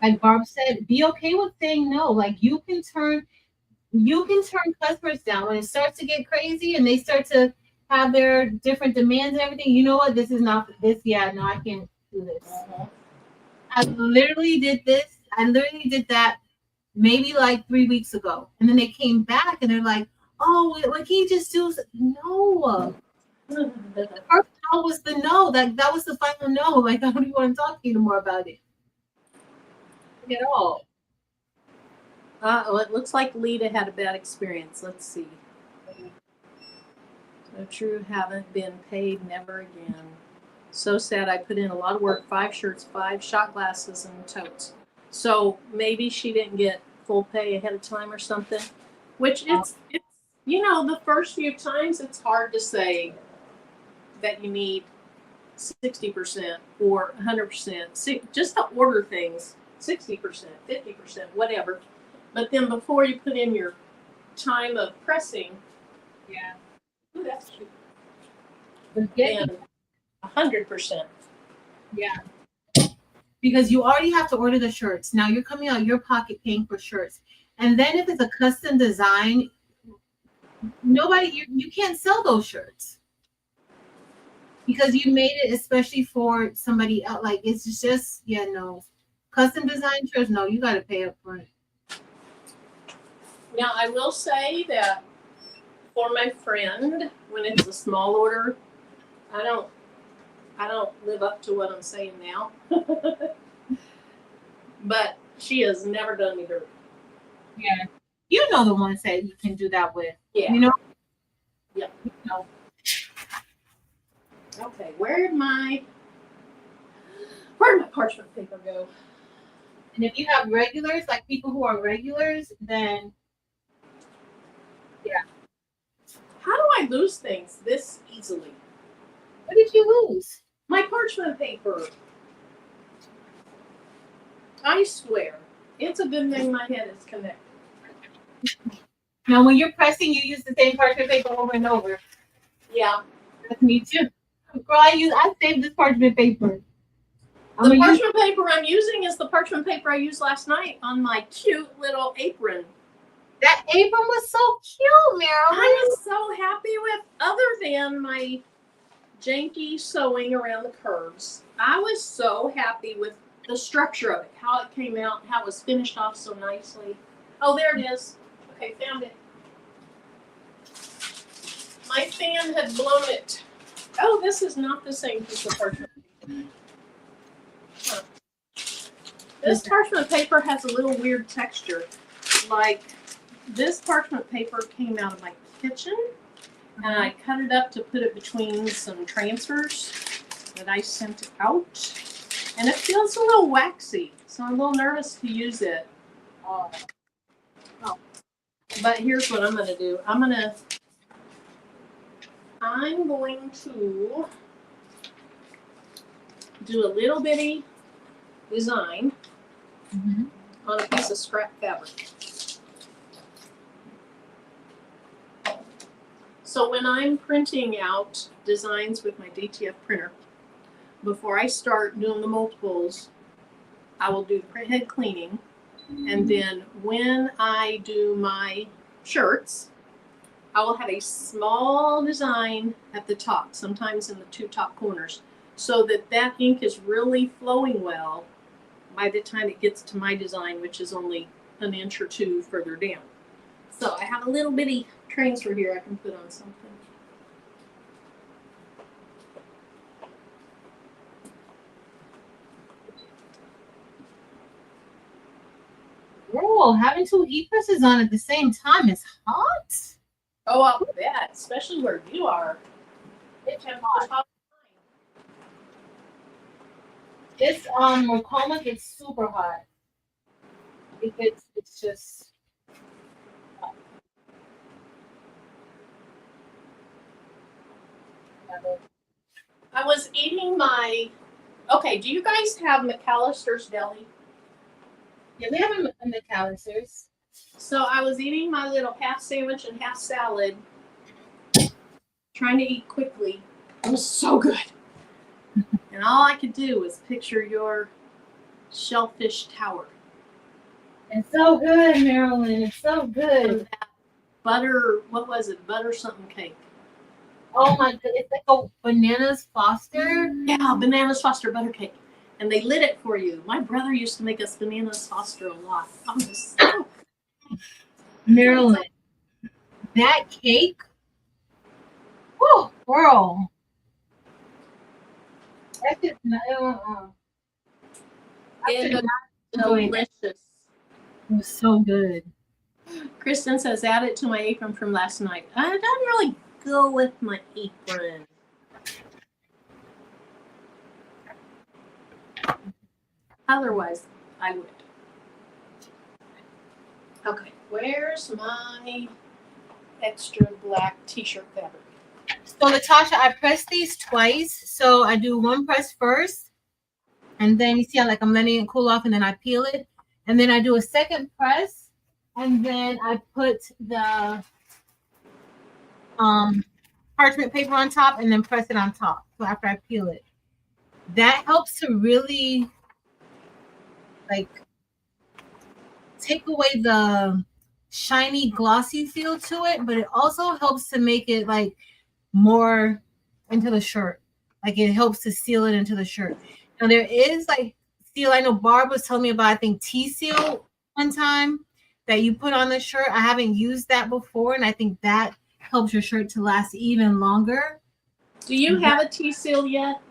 Like Barb said, be okay with saying no. Like you can turn customers down when it starts to get crazy and they start to have their different demands and everything. You know what? This is not this. Yeah, no, I can't do this. I literally did this. I literally did that maybe like 3 weeks ago. And then they came back and they're like, oh, what can you just do? No. The first no was the no. That was the final no. Like, I don't even want to talk to you anymore about it. At all. Well, it looks like Lita had a bad experience. Let's see. So true, haven't been paid, never again. So sad. I put in a lot of work, 5 shirts, 5 shot glasses, and totes. So maybe she didn't get full pay ahead of time or something. Which it's you know, the first few times it's hard to say that you need 60% or 100%. Just to order things, 60%, 50%, whatever. But then before you put in your time of pressing, Yeah. ooh, that's cute. But And 100%. Yeah. Because you already have to order the shirts. Now you're coming out of your pocket paying for shirts. And then if it's a custom design, you can't sell those shirts. Because you made it especially for somebody else. Like it's just no. Custom design shirts, no, you gotta pay up front. Now I will say that for my friend, when it's a small order, I don't live up to what I'm saying now. But she has never done me dirty. Yeah. You know the ones that you can do that with. Yeah. You know? Yeah. You know. Okay, where'd my parchment paper go? And if you have regulars, like people who are regulars, then yeah. How do I lose things this easily? What did you lose? My parchment paper. I swear. It's a good thing my head is connected. Now when you're pressing, you use the same parchment paper over and over. Yeah. That's me too. Girl, I saved this parchment paper. The parchment paper I'm using is the parchment paper I used last night on my cute little apron. That apron was so cute, Marilyn. I was so happy with, other than my janky sewing around the curves, I was so happy with the structure of it, how it came out, how it was finished off so nicely. Oh, there it is. Okay, found it. My fan had blown it. Oh, this is not the same piece of parchment paper. Huh. This parchment paper has a little weird texture. Like, this parchment paper came out of my kitchen, and I cut it up to put it between some transfers that I sent out. And it feels a little waxy, so I'm a little nervous to use it. Oh. But here's what I'm going to do. I'm going to do a little bitty design on a piece of scrap fabric. So when I'm printing out designs with my DTF printer, before I start doing the multiples, I will do the print head cleaning. And then when I do my shirts, I will have a small design at the top, sometimes in the 2 top corners, so that ink is really flowing well by the time it gets to my design, which is only an inch or 2 further down. So I have a little bitty transfer here I can put on something. Girl, having 2 heat presses on at the same time is hot. Oh, I'll bet, especially where you are. It's hot. This McCormick is super hot. It's just hot. I was eating my. Okay, do you guys have McAllister's Deli? Yeah, we have them in the McAllisters. So I was eating my little half sandwich and half salad, trying to eat quickly. It was so good. And all I could do was picture your shellfish tower. It's so good, Marilyn. It's so And good. that butter, what was it? Butter something cake. Oh my god, it's like a bananas Foster. Yeah, bananas Foster butter cake. And they lit it for you. My brother used to make us bananas Foster a lot. Marilyn, that cake. Oh, girl. That's just not. It was delicious. It was so good. Kristen says, add it to my apron from last night. I don't really go with my apron. Otherwise, I would. Okay, where's my extra black t-shirt fabric? So, Latasha, I press these twice. So I do one press first, and then you see how like I'm letting it cool off, and then I peel it, and then I do a second press, and then I put the parchment paper on top, and then press it on top. So after I peel it, that helps to really like take away the shiny, glossy feel to it, but it also helps to make it like more into the shirt. Like it helps to seal it into the shirt. Now there is like seal. I know Barb was telling me about, I think, T-seal one time that you put on the shirt. I haven't used that before, and I think that helps your shirt to last even longer. Do you have a T-seal yet?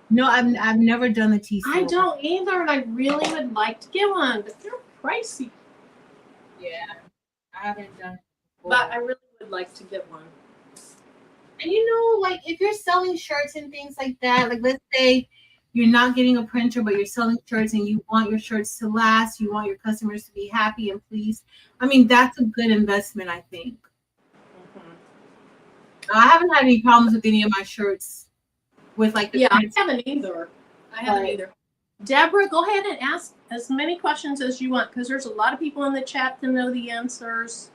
No, I've never done the T-seal. I don't either, and I really would like to get one, but they're pricey. Yeah, I haven't done it before. But I really would like to get one. And you know, like if you're selling shirts and things like that, like let's say you're not getting a printer, but you're selling shirts and you want your shirts to last, you want your customers to be happy and pleased. I mean, that's a good investment, I think. Mm-hmm. I haven't had any problems with any of my shirts with like the I haven't either. Deborah, go ahead and ask as many questions as you want, because there's a lot of people in the chat to know the answers.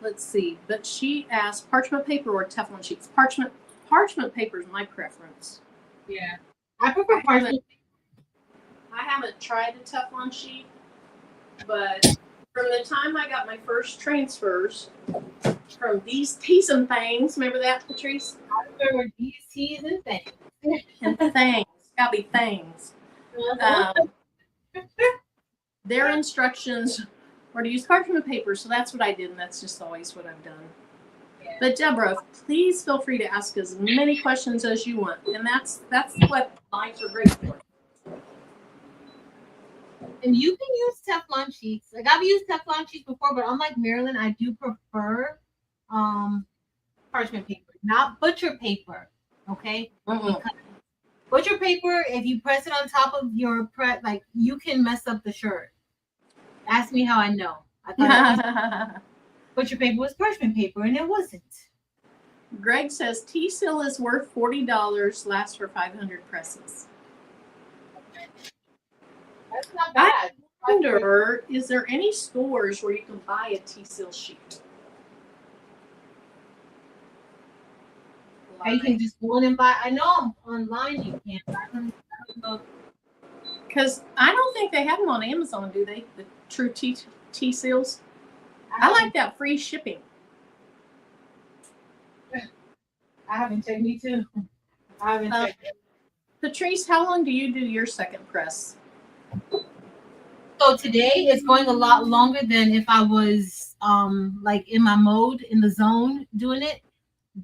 Let's see, but she asked parchment paper or Teflon sheets. Parchment paper is my preference. Yeah, I prefer parchment. I haven't tried the Teflon sheet, but from the time I got my first transfers from these teas and things, remember that, Patrice? I remember these teas and things. And things, gotta be things. Their instructions were to use parchment paper, so that's what I did, and that's just always what I've done. Yeah. But Deborah, please feel free to ask as many questions as you want, and that's what lines are great for. And you can use Teflon sheets. Like I've used Teflon sheets before, but unlike Marilyn, I do prefer parchment paper, not butcher paper. Okay. Butcher paper, if you press it on top of your press, like you can mess up the shirt. Ask me how I know. I thought butcher paper was parchment paper, and it wasn't. Greg says T-seal is worth $40, lasts for 500 presses. That's not bad. I wonder, is there any stores where you can buy a T-seal sheet? You can just go in and buy. I know online you can. I don't know. Because I don't think they have them on Amazon, do they? The true T-seals. I like that free shipping. I haven't checked. Me too. I haven't checked. Patrice, how long do you do your second press? So today it's going a lot longer than if I was like in my mode, in the zone doing it.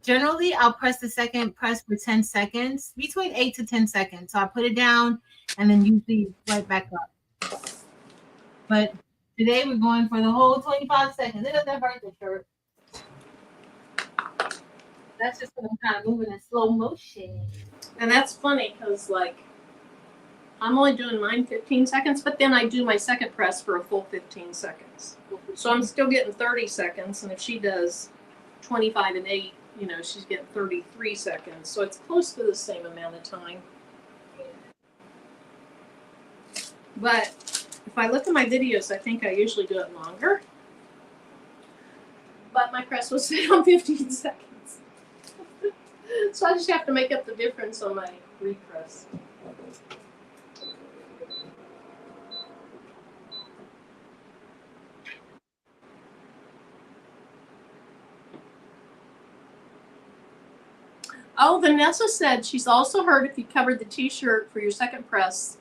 Generally, I'll press the second press for 10 seconds, between 8 to 10 seconds. So I put it down and then usually right back up. But today we're going for the whole 25 seconds. It doesn't hurt the shirt. That's just because I'm kind of moving in slow motion. And that's funny because, like, I'm only doing mine 15 seconds, but then I do my second press for a full 15 seconds. So I'm still getting 30 seconds. And if she does 25 and 8, you know, she's getting 33 seconds. So it's close to the same amount of time. But if I look at my videos, I think I usually do it longer. But my press was set on 15 seconds. So I just have to make up the difference on my repress. Oh, Vanessa said she's also heard if you covered the t-shirt for your second press,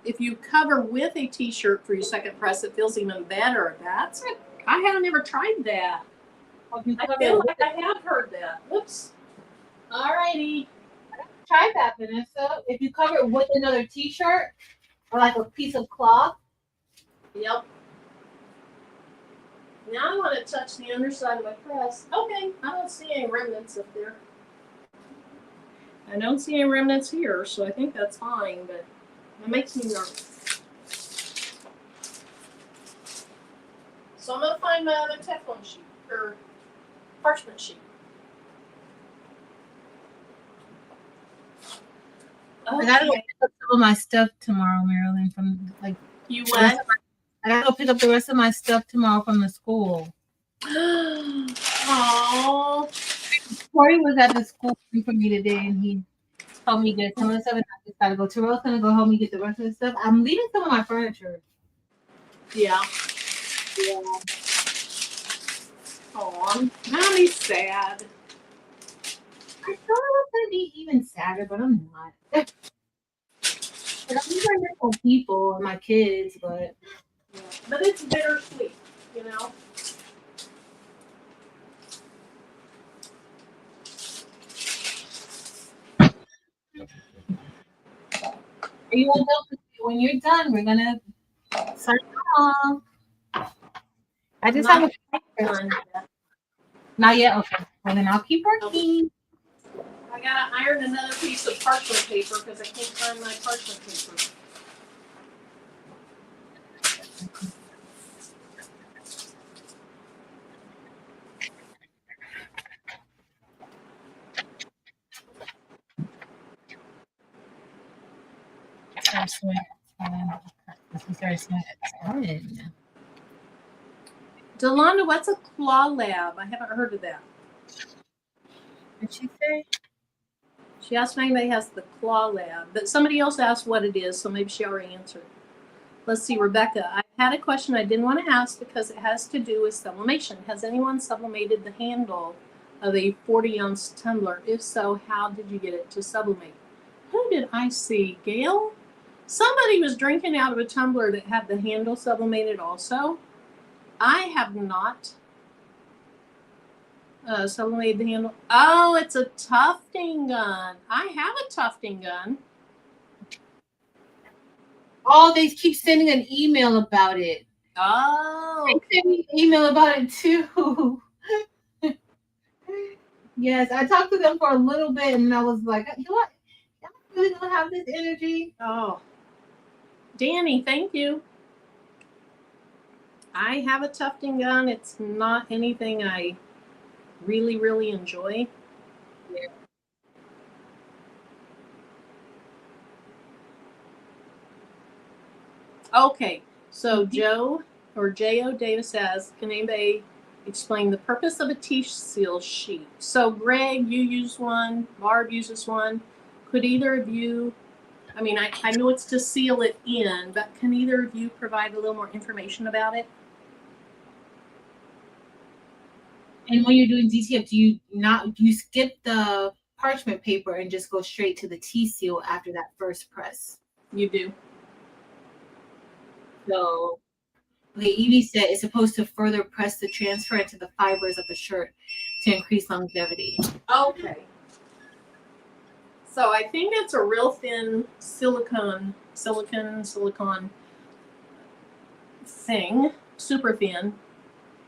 if you cover with a t-shirt for your second press, it feels even better. That's it. I haven't ever tried that. I feel like I have heard that. Whoops. Alrighty. Try that, Vanessa. If you cover it with another t-shirt or like a piece of cloth. Yep. Now I want to touch the underside of my press. Okay, I don't see any remnants up there. I don't see any remnants here, so I think that's fine, but it makes me nervous. So I'm going to find my other Teflon sheet, or parchment sheet. I gotta go pick up some of my stuff tomorrow, Marilyn. From like You what? I gotta go pick up the rest of my stuff tomorrow from the school. Aww. Corey was at the school for me today, and he helped me get some of the stuff. And I just gotta go. Terrell's gonna go help me get the rest of the stuff. I'm leaving some of my furniture. Yeah. Oh, I'm really sad. I thought I was gonna be even sadder, but I'm not. But I'm for people and my kids, but But it's bittersweet, you know. are you all done? When you're done, we're gonna sign off. I just have a not yet. Okay, well then I'll keep working. I gotta iron another piece of parchment paper because I can't find my parchment paper. Delonda, what's a claw lab? I haven't heard of that. What'd she say? She asked if anybody has the claw lab, but somebody else asked what it is, so maybe she already answered. Let's see, Rebecca. I had a question I didn't want to ask because it has to do with sublimation. Has anyone sublimated the handle of a 40-ounce tumbler? If so, how did you get it to sublimate? Who did I see? Gail? Somebody was drinking out of a tumbler that had the handle sublimated also. I have not sublimated the handle. Oh, it's a tufting gun. I have a tufting gun. Oh, they keep sending an email about it. Oh. They sent me an email about it too. Yes, I talked to them for a little bit and I was like, do I really don't have this energy? Oh. Danny, thank you. I have a tufting gun. It's not anything I really, really enjoy. Yeah. Okay, so Joe or J.O. Davis says, can anybody explain the purpose of a T-seal sheet? So Greg, you use one, Barb uses one. Could either of you, I mean, I know it's to seal it in, but can either of you provide a little more information about it? And when you're doing DTF, do you skip the parchment paper and just go straight to the T-seal after that first press? You do. So, okay, Evie said it's supposed to further press the transfer into the fibers of the shirt to increase longevity. Okay. So I think it's a real thin silicone thing, super thin,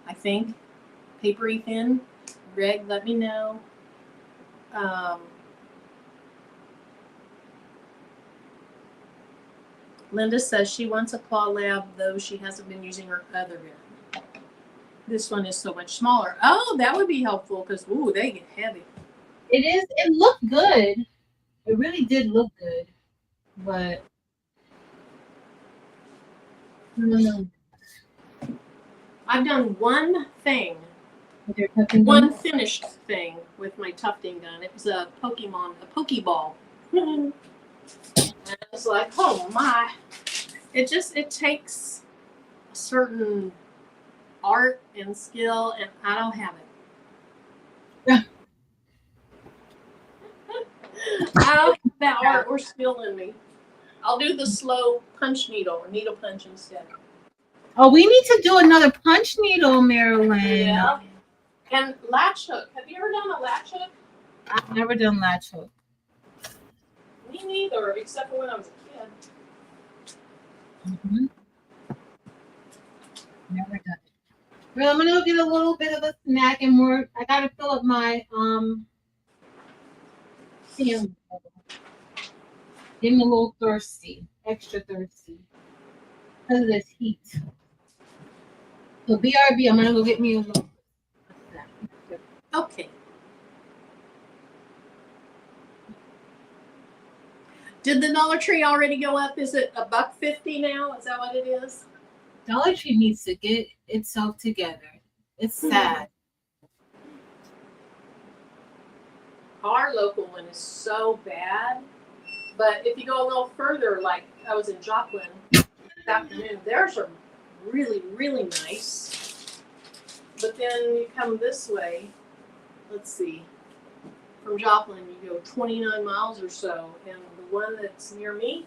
I think, papery thin. Greg, let me know. Linda says she wants a claw lab, though she hasn't been using her other gun. This one is so much smaller. Oh, that would be helpful because, ooh, they get heavy. It is. It looked good. It really did look good, but I don't know. I've done one thing, With your cooking one gun? finished thing with my tufting gun. It was a Pokeball. And I was like, oh my. It takes a certain art and skill, and I don't have it. Yeah. I don't have that art or skill in me. I'll do the slow punch needle or needle punch instead. Oh, we need to do another punch needle, Marilyn. Yeah. And latch hook. Have you ever done a latch hook? I've never done latch hook. Me neither, except for when I was a kid. Mm-hmm. Never done it. Well, I'm gonna get a little bit of a snack, and I gotta fill up my sandwich. Getting a little thirsty, extra thirsty, because of this heat. So BRB, I'm gonna go get me a little snack. Okay. Did the Dollar Tree already go up? Is it $1.50 now? Is that what it is? Dollar Tree needs to get itself together. It's sad. Our local one is so bad. But if you go a little further, like I was in Joplin this afternoon, theirs are really, really nice. But then you come this way, let's see, from Joplin, you go 29 miles or so, and the one that's near me,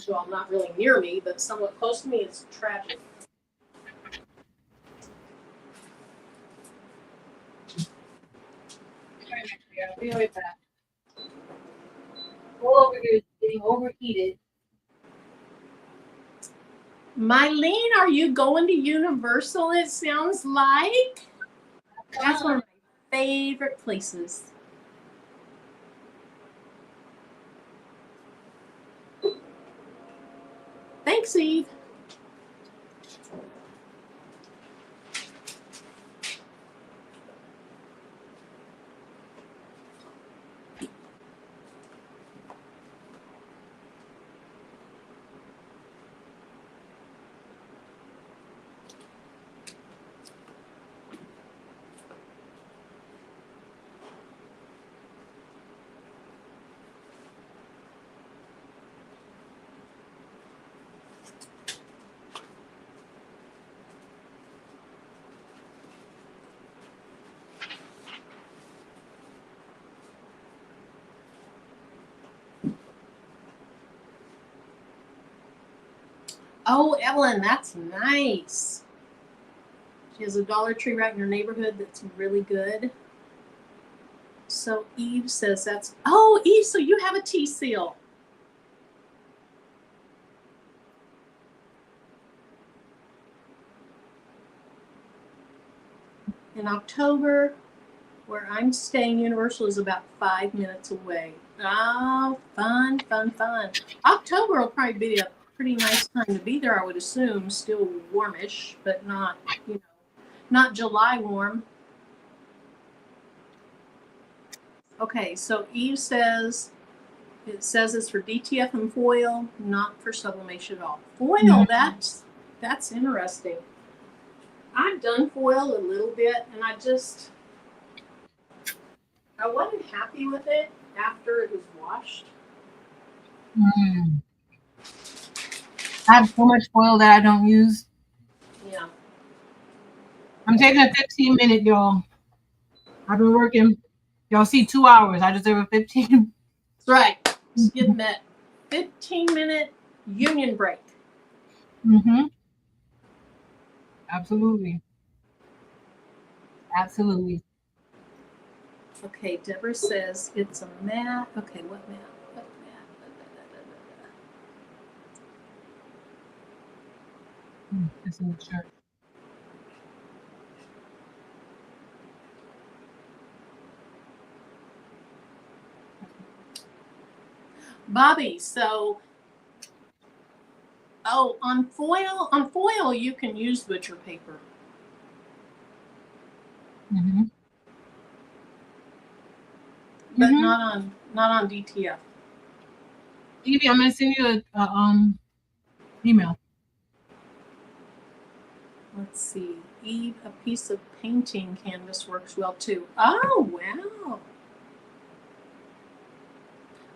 well, not really near me, but somewhat close to me, is tragic. I'll be right back. All over here is getting overheated. Mylene, are you going to Universal, it sounds like? That's one of my favorite places. Thanks, Eve. Oh, Evelyn, that's nice. She has a Dollar Tree right in her neighborhood that's really good. So Eve says that's, oh, Eve, so you have a T-seal. In October, where I'm staying, Universal is about 5 minutes away. Oh, fun, fun, fun. October will probably be a pretty nice time to be there, I would assume. Still warmish, but not, not July warm. Okay, so Eve says, it says it's for DTF and foil, not for sublimation at all. Foil, that's interesting. I've done foil a little bit, and I wasn't happy with it after it was washed. I have so much foil that I don't use. Yeah. I'm taking a 15-minute, y'all. I've been working. Y'all see 2 hours. I deserve a 15. That's right. Just give them that 15-minute union break. Absolutely. Absolutely. Okay, Deborah says it's a mat. Okay, what mat? What mat? This is a shirt. Bobby, so on foil you can use butcher paper. Mm-hmm. But not on DTF. Evie, I'm gonna send you a email. Let's see. Eve, a piece of painting canvas works well too. Oh, wow.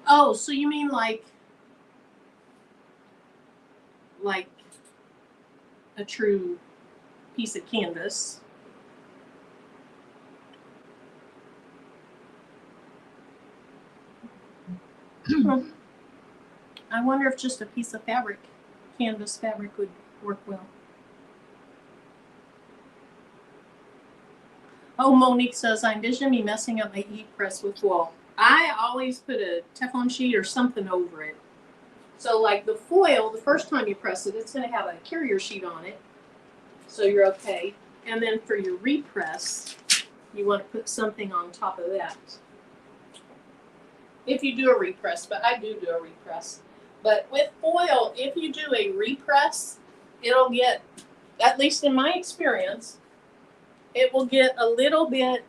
Oh, so you mean like a true piece of canvas? I wonder if just a piece of fabric, canvas fabric, would work well. Oh, Monique says, I envision me messing up my e-press with foil. I always put a Teflon sheet or something over it. So like the foil, the first time you press it, it's going to have a carrier sheet on it. So you're okay. And then for your repress, you want to put something on top of that. If you do a repress, but I do a repress. But with foil, if you do a repress, it'll get, at least in my experience, it will get a little bit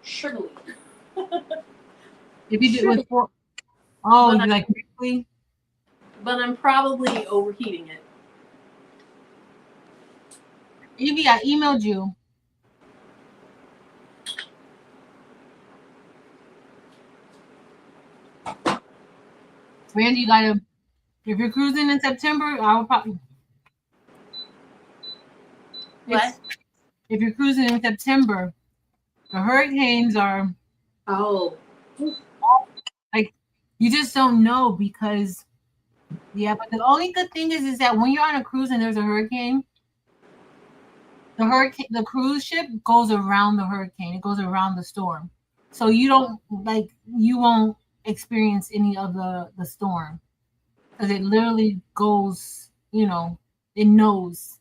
sugary. If you do it with foil, oh, you like quickly? But I'm probably overheating it. Evie, I emailed you. Randy, you gotta, if you're cruising in September, I will probably. What? If you're cruising in September, the hurricanes are. Oh. Like, you just don't know because, yeah. But the only good thing is that when you're on a cruise and there's a hurricane, the cruise ship goes around the hurricane. It goes around the storm, so you won't experience any of the storm because it literally goes. It knows,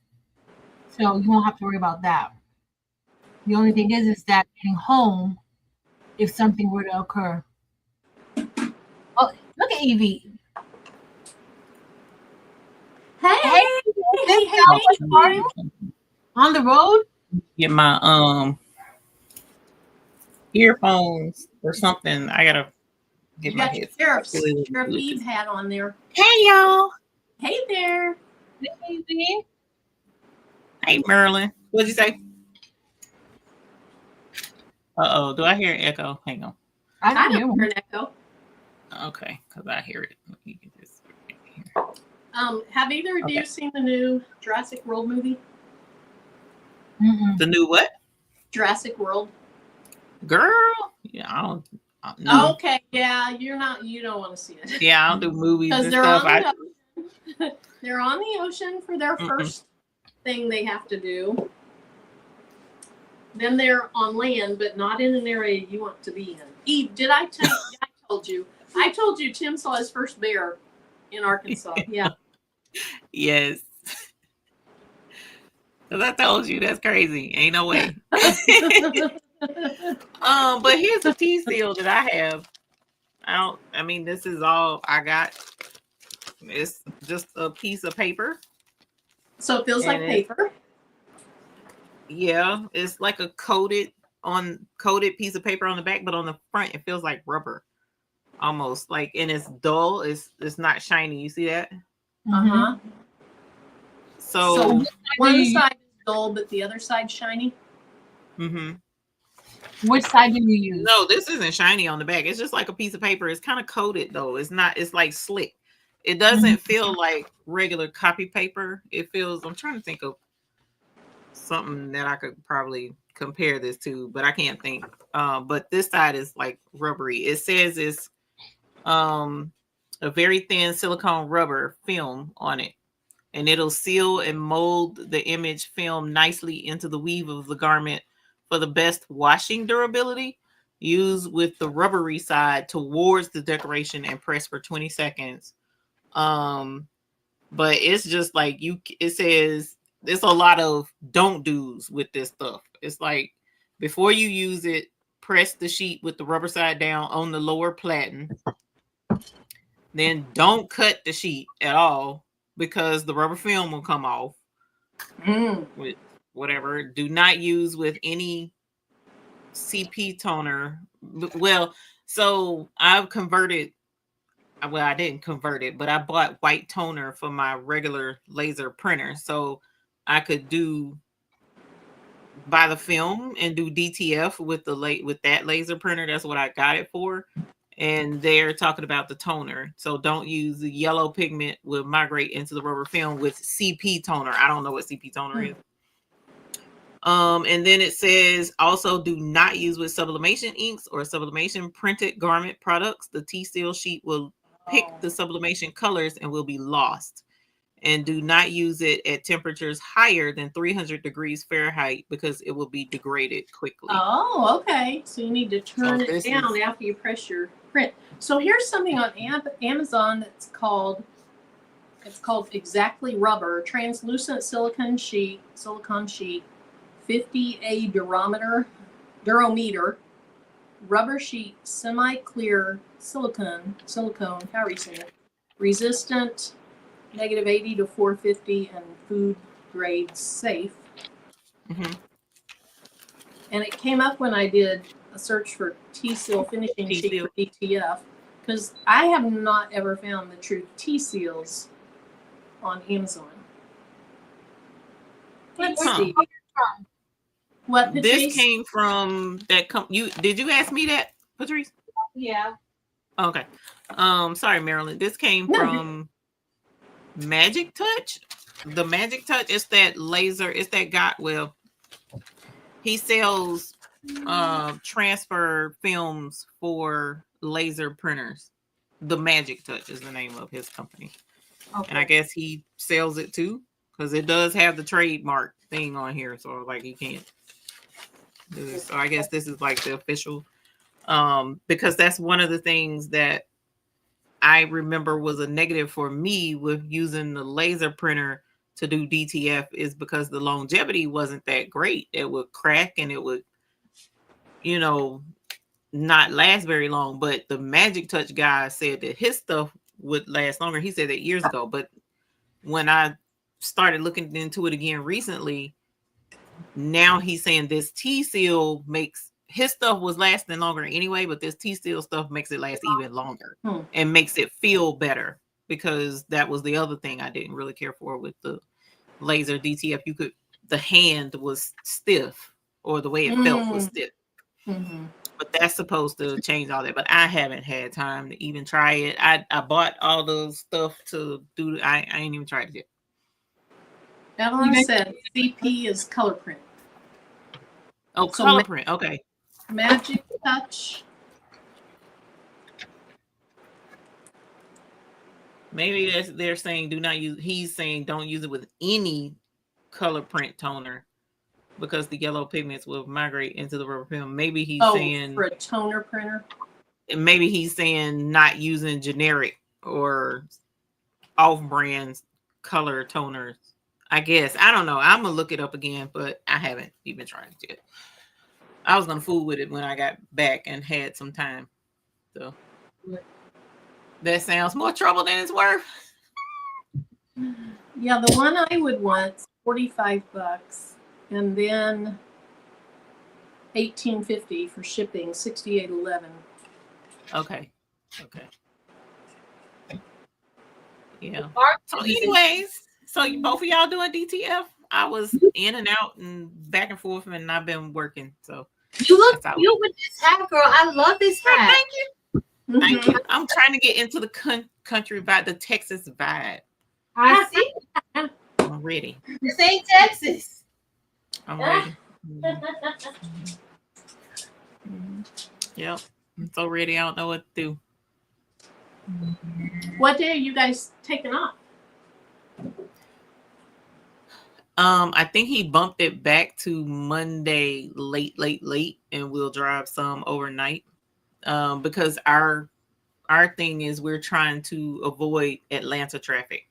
so you won't have to worry about that. The only thing is that getting home, if something were to occur. Oh, look at Evie. Hey, on the road? Get my earphones or something. I gotta get my head. Sheriff Eve hat on there. Hey y'all. Hey there. Hey Merlin. What'd you say? Uh-oh, do I hear an echo? Hang on. I don't hear an echo. Okay, because I hear it. You can just have either of you seen the new Jurassic World movie? Mm-mm. The new what? Jurassic World. Girl? Yeah, I don't know. Okay, yeah, you don't want to see it. Yeah, I don't do movies and they're stuff. They're on the ocean for their first thing they have to do. Then they're on land, but not in an area you want to be in. Eve, did I tell you? I told you. I told you Tim saw his first bear in Arkansas. Yeah. Yes. Because I told you that's crazy. Ain't no way. But here's a tea seal that I have. This is all I got. It's just a piece of paper. So it feels like paper. Yeah, it's like a coated piece of paper on the back, but on the front it feels like rubber, almost like, and it's dull. It's not shiny. You see that? Uh-huh. So one side is dull, but the other side shiny. Mm-hmm. Which side do you use? No, this isn't shiny on the back. It's just like a piece of paper. It's kind of coated though. It's not. It's like slick. It doesn't feel like regular copy paper. It feels. I'm trying to think of something that I could probably compare this to, but I can't think. But this side is like rubbery. It says it's a very thin silicone rubber film on it, and it'll seal and mold the image film nicely into the weave of the garment for the best washing durability. Use with the rubbery side towards the decoration and press for 20 seconds. but it's just like it says there's a lot of don't do's with this stuff. It's like before you use it, press the sheet with the rubber side down on the lower platen. Then don't cut the sheet at all because the rubber film will come off. With whatever. Do not use with any CP toner. Well, so I've converted. Well, I didn't convert it, but I bought white toner for my regular laser printer, so I could buy the film and do DTF with that laser printer. That's what I got it for. And they're talking about the toner, so don't use the yellow pigment will migrate into the rubber film with CP toner. I don't know what CP toner is. And then it says also do not use with sublimation inks or sublimation printed garment products. The T-seal sheet will pick the sublimation colors and will be lost. And do not use it at temperatures higher than 300 degrees Fahrenheit because it will be degraded quickly. Oh, okay. So you need to turn it down after you press your print. So here's something on Amazon that's called Exactly Rubber, translucent silicone sheet, 50A durometer, rubber sheet, semi-clear silicone, however you say it, resistant, -80 to 450, and food grade safe. And it came up when I did a search for T-seal finishing sheet for DTF, because I have not ever found the true T-seals on Amazon. Let's see. What this came from that did you ask me that, Patrice? Yeah. Okay. Sorry, Marilyn. This came from Magic Touch. The Magic Touch is that laser, it's that guy. Well, he sells transfer films for laser printers. The Magic Touch is the name of his company. Okay. And I guess he sells it too, because it does have the trademark thing on here. So like he can't do this. So I guess this is like the official, because that's one of the things that I remember was a negative for me with using the laser printer to do DTF is because the longevity wasn't that great. It would crack and it would, not last very long. But the Magic Touch guy said that his stuff would last longer. He said that years ago. But when I started looking into it again recently, now he's saying this T-seal makes his stuff was lasting longer anyway, but this T-seal stuff makes it last even longer and makes it feel better, because that was the other thing I didn't really care for with the laser DTF. The hand was stiff, or the way it felt was stiff. But that's supposed to change all that. But I haven't had time to even try it. I bought all the stuff to do. I ain't even tried it yet. Evelyn said CP is color print. Oh, so color print. Okay. Magic Touch. Maybe they're saying do not use. He's saying don't use it with any color print toner because the yellow pigments will migrate into the rubber film. Maybe he's saying for a toner printer. Maybe he's saying not using generic or off-brand color toners. I guess. I don't know. I'm gonna look it up again, but I haven't even tried it yet. I was gonna fool with it when I got back and had some time. So that sounds more trouble than it's worth. Yeah, the one I would want $45, and then $18.50 for shipping, $68.11. Okay. Yeah. So, anyways, both of y'all doing DTF? I was in and out and back and forth, and I've been working. So you look cute with this hat, girl. I love this hat. Thank you. Thank you. I'm trying to get into the country vibe, the Texas vibe. I see. I'm ready. This ain't Texas. I'm ready. Yep. I'm so ready. I don't know what to do. What day are you guys taking off? I think he bumped it back to Monday late, and we'll drive some overnight. Because our thing is we're trying to avoid Atlanta traffic.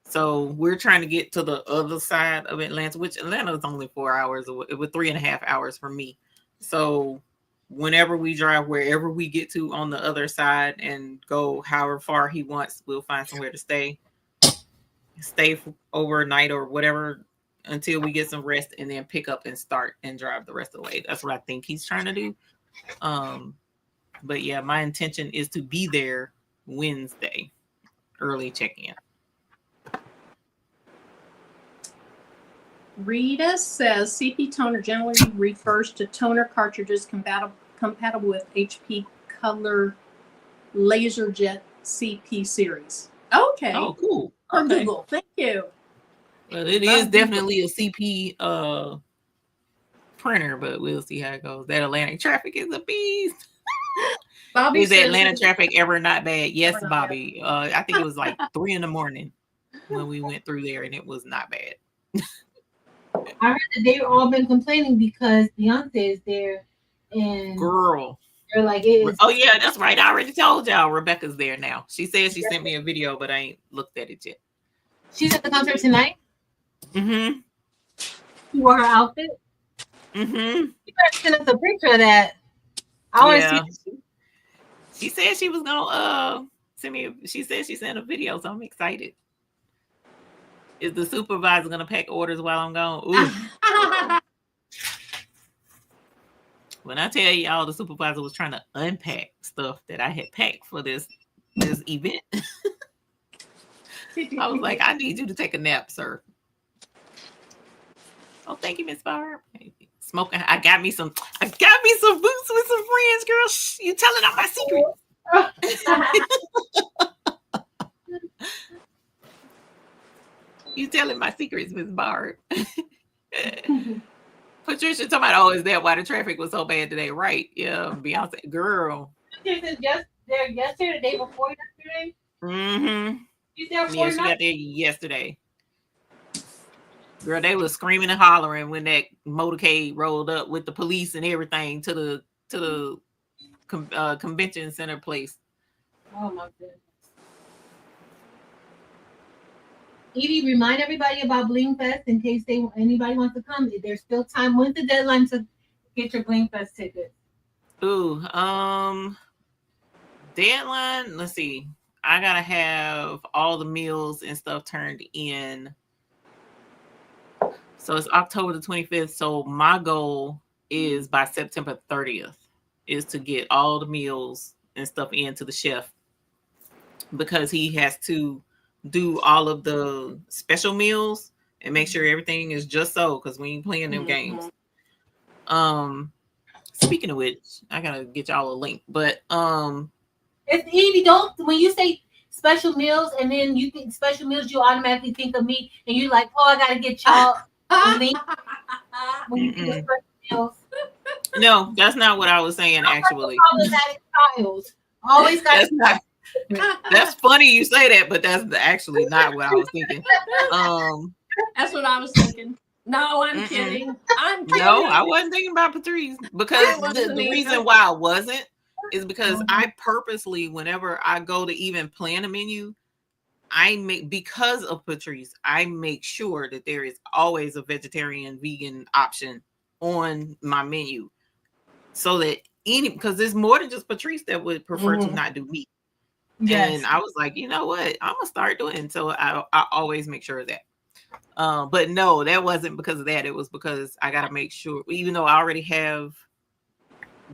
So we're trying to get to the other side of Atlanta, which Atlanta is only 4 hours away. It was 3.5 hours for me. So whenever we drive, wherever we get to on the other side and go however far he wants, we'll find somewhere to stay overnight or whatever until we get some rest, and then pick up and start and drive the rest of the way. That's what I think he's trying to do. But yeah, my intention is to be there Wednesday, early check-in. Rita says CP toner generally refers to toner cartridges compatible with HP Color LaserJet CP series. Okay. Oh, cool. Or Okay. Google. Thank you. Well, it is definitely a CP printer, but we'll see how it goes. That Atlantic traffic is a beast. Bobby Is says Atlanta traffic ever not bad? Yes, Ever not Bobby. I think it was like 3 a.m. when we went through there, and it was not bad. I heard that they've all been complaining because Beyonce is there, and Girl. they're like, it is. Oh yeah, that's right. I already told y'all Rebecca's there now. She said she sent me a video, but I ain't looked at it yet. She's at the concert tonight. Mm-hmm. She wore her outfit. Mm-hmm. You better send us a picture of that. I want to see. She said she was gonna send me. She said she sent a video, so I'm excited. Is the supervisor gonna pack orders while I'm gone? Ooh. When I tell y'all the supervisor was trying to unpack stuff that I had packed for this event, I was like, I need you to take a nap, sir. Oh, thank you, Miss Barb. Smoking. I got me some boots with some friends, girl. Shh, you telling all my secrets. You telling my secrets, Miss Barb. Patricia talking about, oh, is that why the traffic was so bad today? Right. Yeah, Beyonce. Girl. Yesterday, the day before yesterday? Mm-hmm. She's there Yeah, she got there yesterday. Girl, they was screaming and hollering when that motorcade rolled up with the police and everything to the convention center place. Oh my goodness. Edie, remind everybody about Blingfest in case anybody wants to come. There's still time. When's the deadline to get your Blingfest tickets? Ooh, deadline. Let's see. I gotta have all the meals and stuff turned in. So it's October the 25th. So my goal is by September 30th is to get all the meals and stuff into the chef, because he has to do all of the special meals and make sure everything is just so, because we ain't playing them games. Speaking of which, I gotta get y'all a link, but it's Edie. Don't, when you say special meals and then you think special meals, you automatically think of me and you're like, oh, I gotta get y'all a link when you think of special meals. No, that's not what I was saying. Actually, problematic styles always got. That's not. That's funny you say that, but that's actually not what I was thinking. That's what I was thinking. No, I'm kidding. I'm kidding. No, I wasn't thinking about Patrice, because the reason why I wasn't is because I purposely, whenever I go to even plan a menu, because of Patrice, I make sure that there is always a vegetarian, vegan option on my menu, so that because there's more than just Patrice that would prefer to not do meat. Yes. And I was like, you know what? I'm gonna start doing. So I always make sure of that. But no, that wasn't because of that. It was because I gotta make sure, even though I already have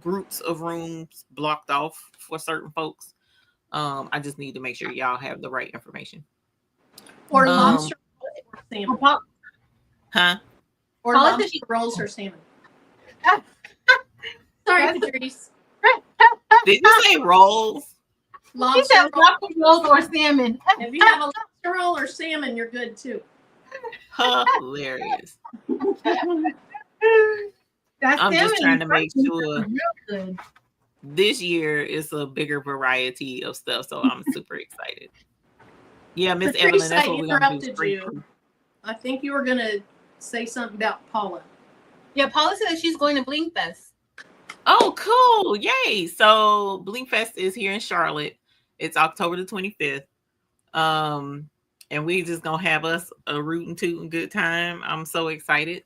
groups of rooms blocked off for certain folks, I just need to make sure y'all have the right information. Or lobster or salmon. Huh? Or lobster rolls or salmon. Sorry, Patrice. Did you say rolls? Lobster rolls or salmon. If you have a lobster roll or salmon, you're good too. Hilarious. I'm just trying to make sure this year is a bigger variety of stuff, so I'm super excited. Yeah, Miss Evelyn, that's what we're gonna do. I think you were gonna say something about Paula. Yeah, Paula said that she's going to Blingfest. Oh, cool! Yay! So Blingfest is here in Charlotte. It's October the 25th. And we just gonna have us a rootin' tootin' good time. I'm so excited.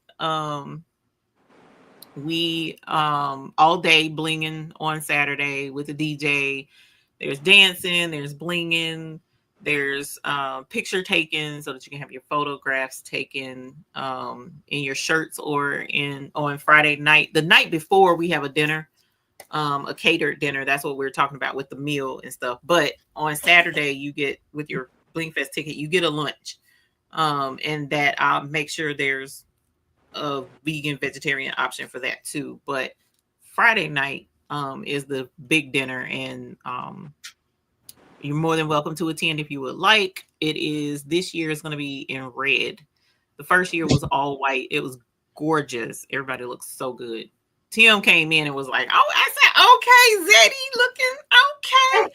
We all day blinging on Saturday with the DJ. There's dancing, there's blinging, there's picture taken so that you can have your photographs taken in your shirts or on Friday night. The night before we have a dinner, a catered dinner. That's what we're talking about with the meal and stuff. But on Saturday, you get with your Blingfest ticket, you get a lunch. And that I'll make sure there's a vegan vegetarian option for that too. But Friday night is the big dinner, and you're more than welcome to attend if you would like. This year is going to be in red. The first year was all white. It was gorgeous. Everybody looks so good. Tim came in and was like, "Oh," I said, "Okay, Zeddy, looking okay."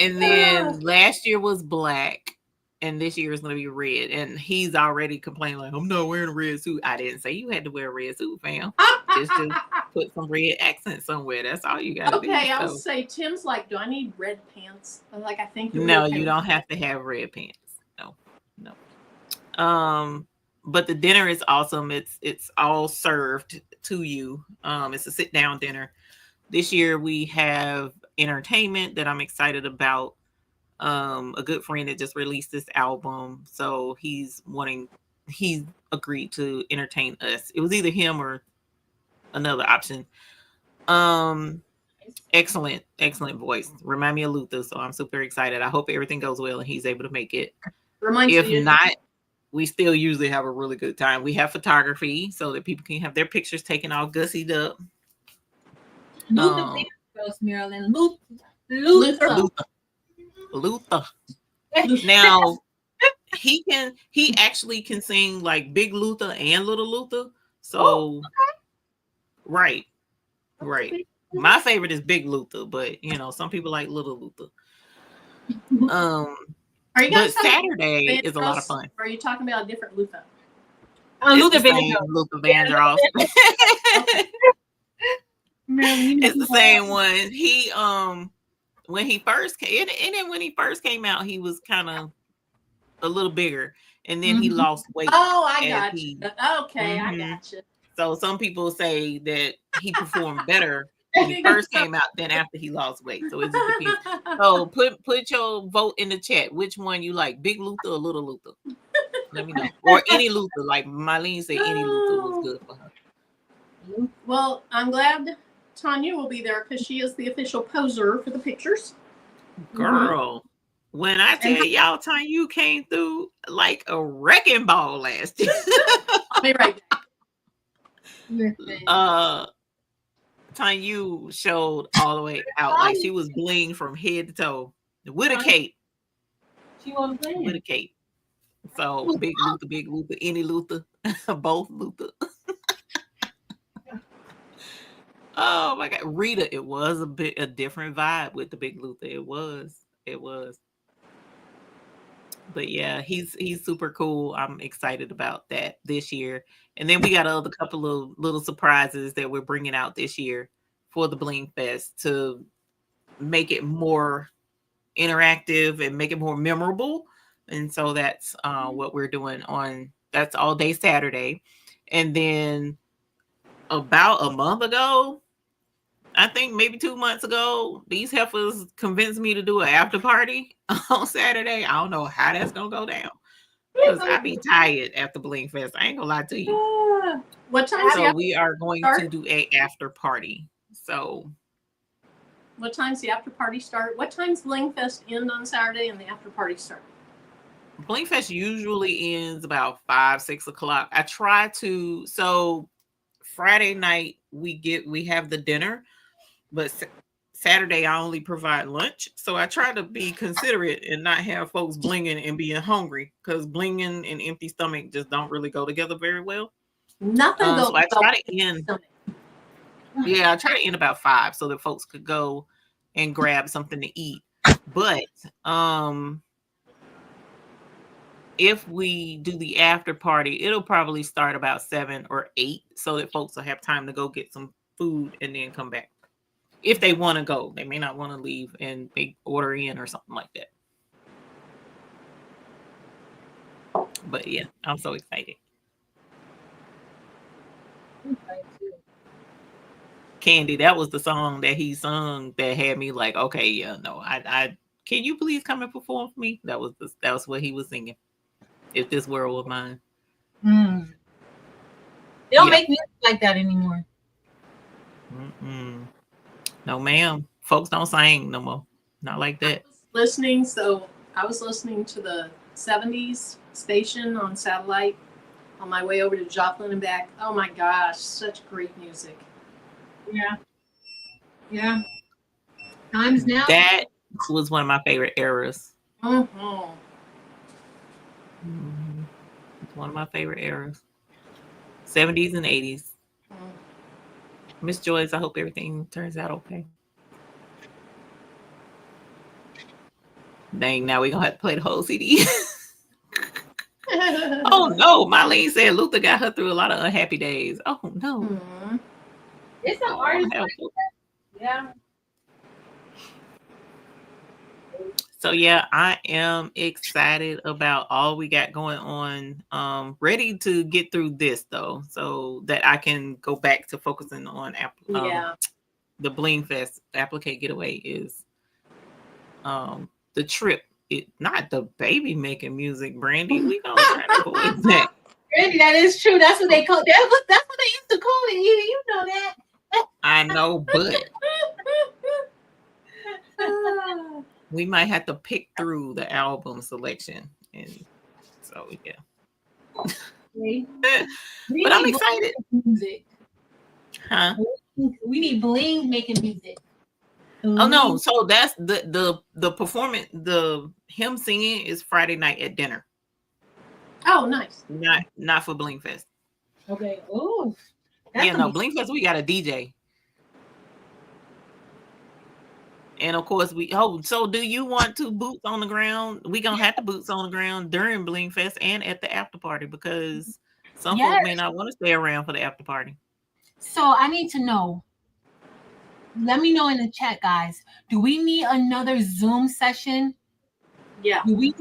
And then last year was black, and this year is going to be red. And he's already complaining like, "I'm not wearing a red suit." I didn't say you had to wear a red suit, fam. Just to put some red accent somewhere. That's all you got to do. Okay, I'll say Tim's like, "Do I need red pants?" I'm like, "I think you're no, you don't have to have red pants. No. But the dinner is awesome. It's all served to you. It's a sit down dinner. This year we have entertainment that I'm excited about. A good friend that just released this album, so he's agreed to entertain us. It was either him or another option. Excellent voice. Remind me of Luther, so I'm super excited. I hope everything goes well and he's able to make it. If not, we still usually have a really good time. We have photography so that people can have their pictures taken all gussied up. Luther, Maryland. Luther. Now he actually can sing like Big Luther and Little Luther. So right. My favorite is Big Luther, but some people like Little Luther. Are you guys Saturday is a lot of fun. Or are you talking about a different Luther? Luther Vandross. It's the same one. He when he first came, and then when he first came out, he was kind of a little bigger, and then he lost weight. Oh, I got you. Okay, I got you. So some people say that he performed better when he first came out than after he lost weight. So it just depends. So put your vote in the chat. Which one you like, Big Luther or Little Luther? Let me know. Or any Luther. Like Marlene said, any Luther was good for her. Well, I'm glad Tanya will be there because she is the official poser for the pictures. Girl, when I tell y'all, Tanya came through like a wrecking ball last year. I'll be right back. Tanya showed all the way out. Like she was bling from head to toe with a cape. She was bling with a cape. So Big Luther, any Luther, both Luther. Oh my God, Rita! It was a different vibe with the Big Luther. It was. But yeah, he's super cool. I'm excited about that this year. And then we got a couple of little surprises that we're bringing out this year for the Blingfest to make it more interactive and make it more memorable. And so that's what we're doing that's all day Saturday. And then about a month ago, I think maybe 2 months ago, these heifers convinced me to do an after party on Saturday. I don't know how that's going to go down. Because I be tired after Blingfest. I ain't gonna lie to you. What time? So we are going to do a after party. So what time's the after party start? What time's Blingfest end on Saturday and the after party start? Blingfest usually ends about 5-6 o'clock. I try to. So Friday night we have the dinner, but Saturday I only provide lunch, so I try to be considerate and not have folks blinging and being hungry, because blinging and empty stomach just don't really go together very well. Nothing goes. So I try to end. Yeah, I try to end about 5 so that folks could go and grab something to eat. But if we do the after party, it'll probably start about 7 or 8 so that folks will have time to go get some food and then come back. if they want to go. They may not want to leave and they order in or something like that. But yeah, I'm so excited. Candy, that was the song that he sung that had me like, okay, yeah, no, I can you please come and perform for me? That was what he was singing. If This World Were Mine. They don't make music like that anymore. No, ma'am. Folks don't sing no more. Not like that. I was listening to the 70s station on satellite on my way over to Joplin and back. Oh my gosh, such great music. Yeah. Times now. That was one of my favorite eras. Mm-hmm. It's one of my favorite eras. 70s and 80s. Miss Joyce, I hope everything turns out okay. Dang, now we're going to have to play the whole CD. Oh, no. Marlene said Luther got her through a lot of unhappy days. Oh, no. Mm-hmm. It's an artist. Yeah. So, yeah, I am excited about all we got going on. Ready to get through this, though, so that I can go back to focusing on the Blingfest. Applique Getaway is the trip. It not the baby making music, Brandy. We gonna try to avoid that. Brandy, that is true. That's what they call it. That's what they used to call it. You know that. I know, but we might have to pick through the album selection, and so yeah. But I'm excited. Music. Huh? We need Bling making music. Oh no! So that's the performance. Him singing is Friday night at dinner. Oh, nice. Not for Blingfest. Okay. Oh. Blingfest. We got a DJ. And of course so do you want to boots on the ground? We gonna have to boots on the ground during Blingfest and at the after party because some folks may not want to stay around for the after party. So I need to know. Let me know in the chat, guys. Do we need another Zoom session? Yeah. Do we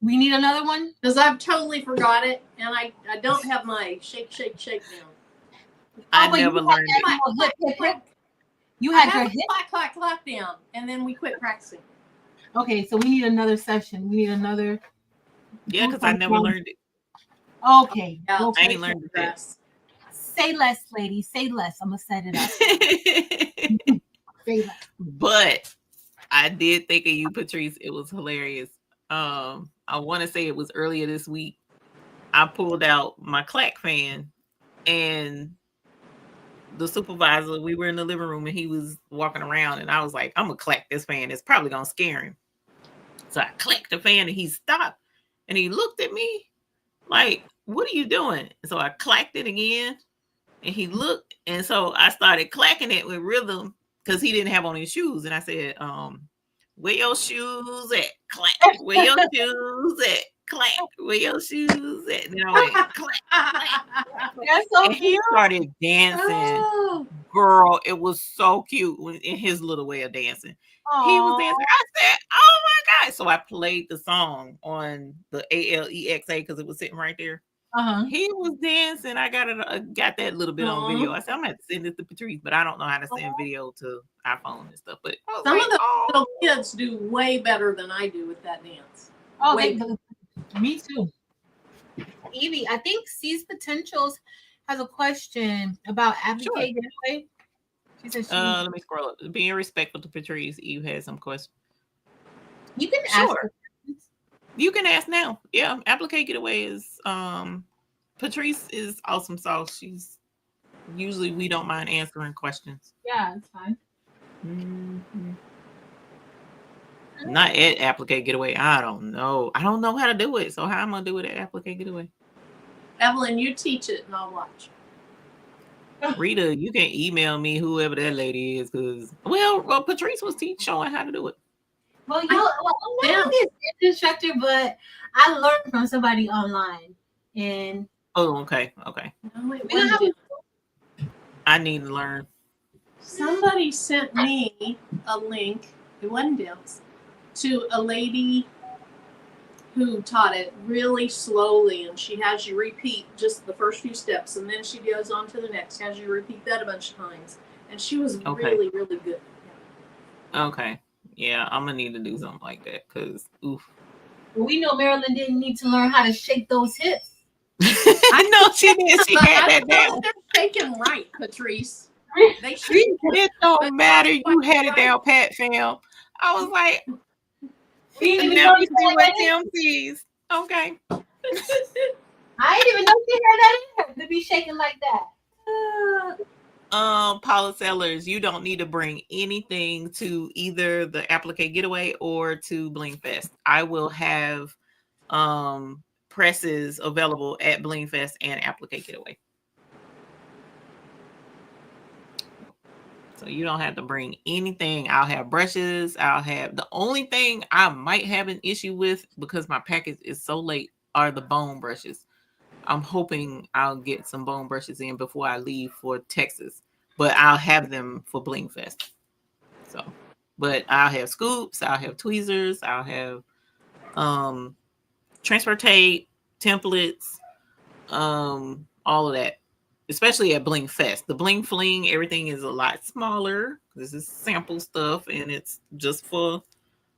need another one? Because I've totally forgot it and I don't have my shake down. I never learned it. You had your hip clack down, and then we quit practicing. Okay, so we need another session. We need another. Yeah, because I never learned it. Okay. Yeah, I ain't learned it. Say less, lady. Say less. I'm gonna set it up. Say less. But I did think of you, Patrice. It was hilarious. I want to say it was earlier this week. I pulled out my clack fan and the supervisor, we were in the living room and he was walking around and I was like, I'm gonna clack this fan. It's probably gonna scare him. So I clacked the fan and he stopped and he looked at me like, what are you doing? So I clacked it again and he looked. And so I started clacking it with rhythm because he didn't have on his shoes. And I said, where your shoes at? Clack. Where your shoes at? Clack. Where your shoes at? And then I went, clack. That's so and cute. He started dancing. Oh. Girl, it was so cute in his little way of dancing. Aww. He was dancing. I said, oh my God. So I played the song on the Alexa because it was sitting right there. He was dancing. I got that little bit on video. I said, I'm gonna have to send this to Patrice, but I don't know how to send video to iPhone and stuff. But some of the little kids do way better than I do with that dance. Oh, me too. Evie, I think C's Potentials has a question about Applique Getaway. She said let me scroll up. Being respectful to Patrice, Eve has some questions. You can ask. You can ask now. Yeah, Applique Getaway is Patrice is awesome sauce. She's usually we don't mind answering questions. Yeah, it's fine. Mm-hmm. Not at Applique Getaway. I don't know how to do it. So how am I gonna do it at Applique Getaway? Evelyn, you teach it and I'll watch. Rita, you can email me whoever that lady is because Patrice was showing how to do it. Well, I'm not an instructor, but I learned from somebody online. And okay. I need to learn. Somebody sent me a link, it wasn't Dale's, to a lady who taught it really slowly, and she has you repeat just the first few steps, and then she goes on to the next, has you repeat that a bunch of times. And she was really, really good. Okay. Yeah, I'm gonna need to do something like that because oof. Well, we know Marilyn didn't need to learn how to shake those hips. I know she did. She But had I that don't know down. if they're shaking right, Patrice. They should. It don't matter. You had it Right. down, Pat fam. I was like, We didn't even now know you you see had what that in. Tim sees. Okay. I didn't even know she had that in her to be shaking like that. Paula Sellers, you don't need to bring anything to either the Applique Getaway or to Blingfest. I will have presses available at Blingfest and Applique Getaway. So you don't have to bring anything. I'll have brushes. I'll have the only thing I might have an issue with because my package is so late are the bone brushes. I'm hoping I'll get some bone brushes in before I leave for Texas, but I'll have them for Blingfest. So, but I'll have scoops, I'll have tweezers, I'll have transfer tape, templates, all of that. Especially at Blingfest. The Bling Fling, everything is a lot smaller. This is sample stuff and it's just for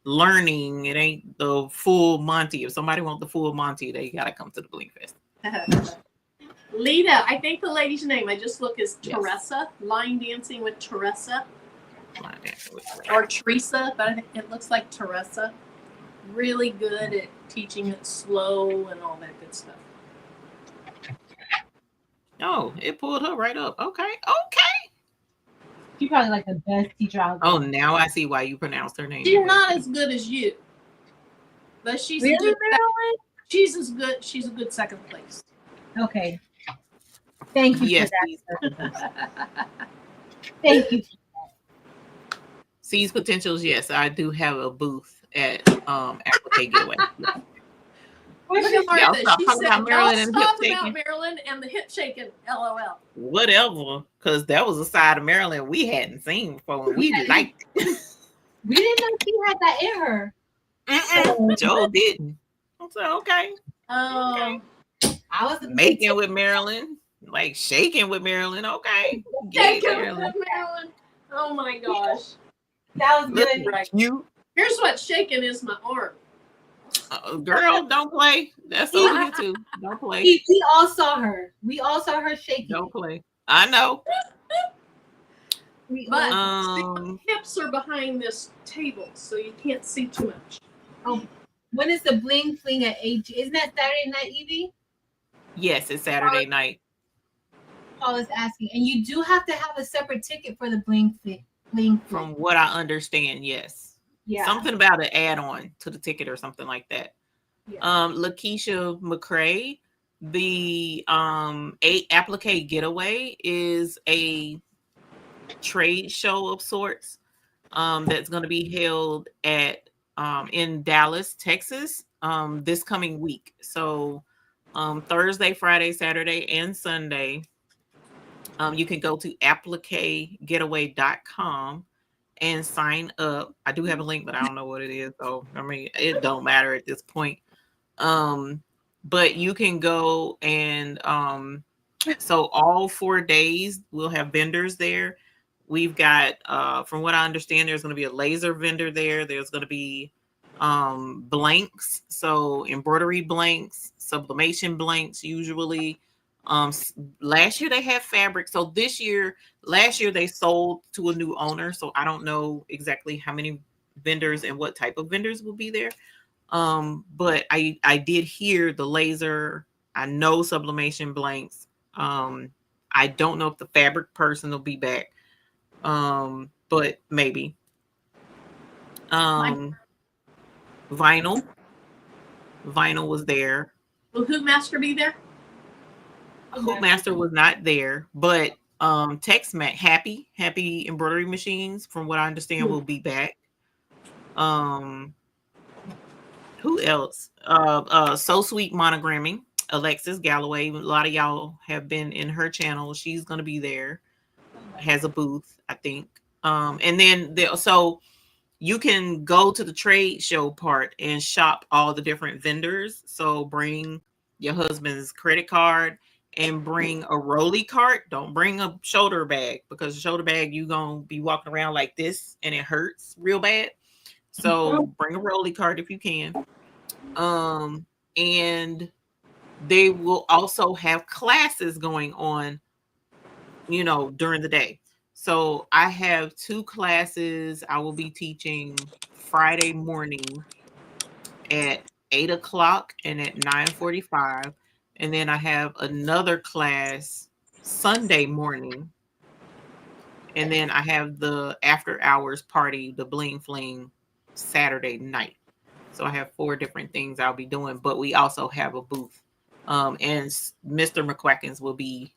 learning. It ain't the full Monty. If somebody wants the full Monty, they gotta come to the Blingfest. Lita, I think the lady's name, I just look, is Yes. Teresa. Line dancing with Teresa. Line dancing with Teresa. Or Teresa, but I think it looks like Teresa. Really good at teaching it slow and all that good stuff. Oh, it pulled her right up. Okay. She's probably like the best teacher out there. Oh, now I see why you pronounced her name. She's not as good as you, but she's Really, a good. Marilyn? She's as good. She's a good second place. Okay. Thank you Yes. for that. Thank you. Sees potentials. Yes, I do have a booth at Applique Getaway. Look at Y'all Martha. stop She talking said, about Maryland "Y'all and stop hip about shaking." Maryland and the hip shaking." LOL. Whatever, because that was a side of Maryland we hadn't seen before. And we liked it. We didn't know she had that in her. Joe didn't. I said, okay. Oh, I was Making with Maryland, like shaking with Maryland. Okay. Get shaking Maryland. with Maryland. Oh my gosh. That was Look good. at you. Here's what shaking is, my arm. Girl, don't play. That's over here too. Don't play. We all saw her. We all saw her shaking. Don't play. I know. But Um, hips are behind this table, so you can't see too much. When is the Bling Fling at 8? Isn't that Saturday night, Evie? yes, it's Saturday night. Paul is asking. And you do have to have a separate ticket for the Bling Fling. From what I understand, yes. Yeah. Something about an add-on to the ticket or something like that. Yeah. Lakeisha McCrae, the Applique Getaway is a trade show of sorts that's going to be held at in Dallas, Texas this coming week. So Thursday, Friday, Saturday, and Sunday, you can go to appliquegetaway.com and sign up. I do have a link, but I don't know what it is. So I mean, it don't matter at this point. But you can go and so all 4 days we'll have vendors there. We've got from what I understand, there's going to be a laser vendor there. There's going to be blanks, so embroidery blanks, sublimation blanks usually. Last year they had fabric. So last year they sold to a new owner. So I don't know exactly how many vendors and what type of vendors will be there. But I did hear the laser. I know sublimation blanks. I don't know if the fabric person will be back. But maybe. Vinyl was there. Will Hoopmaster be there? Hoopmaster was not there, but Happy embroidery machines, from what I understand, will be back. Who else? So Sweet Monogramming, Alexis Galloway. A lot of y'all have been in her channel. She's gonna be there. has a booth, I think. And then so you can go to the trade show part and shop all the different vendors. So bring your husband's credit card and bring a rolly cart. Don't bring a shoulder bag, because the shoulder bag, you gonna be walking around like this and it hurts real bad. So bring a rolly cart if you can. And they will also have classes going on, during the day. So I have 2 classes I will be teaching Friday morning at 8 o'clock and at 9:45. And then I have another class Sunday morning. And then I have the after hours party, the Bling Fling, Saturday night. So I have 4 different things I'll be doing, but we also have a booth. And Mr. McQuackins will be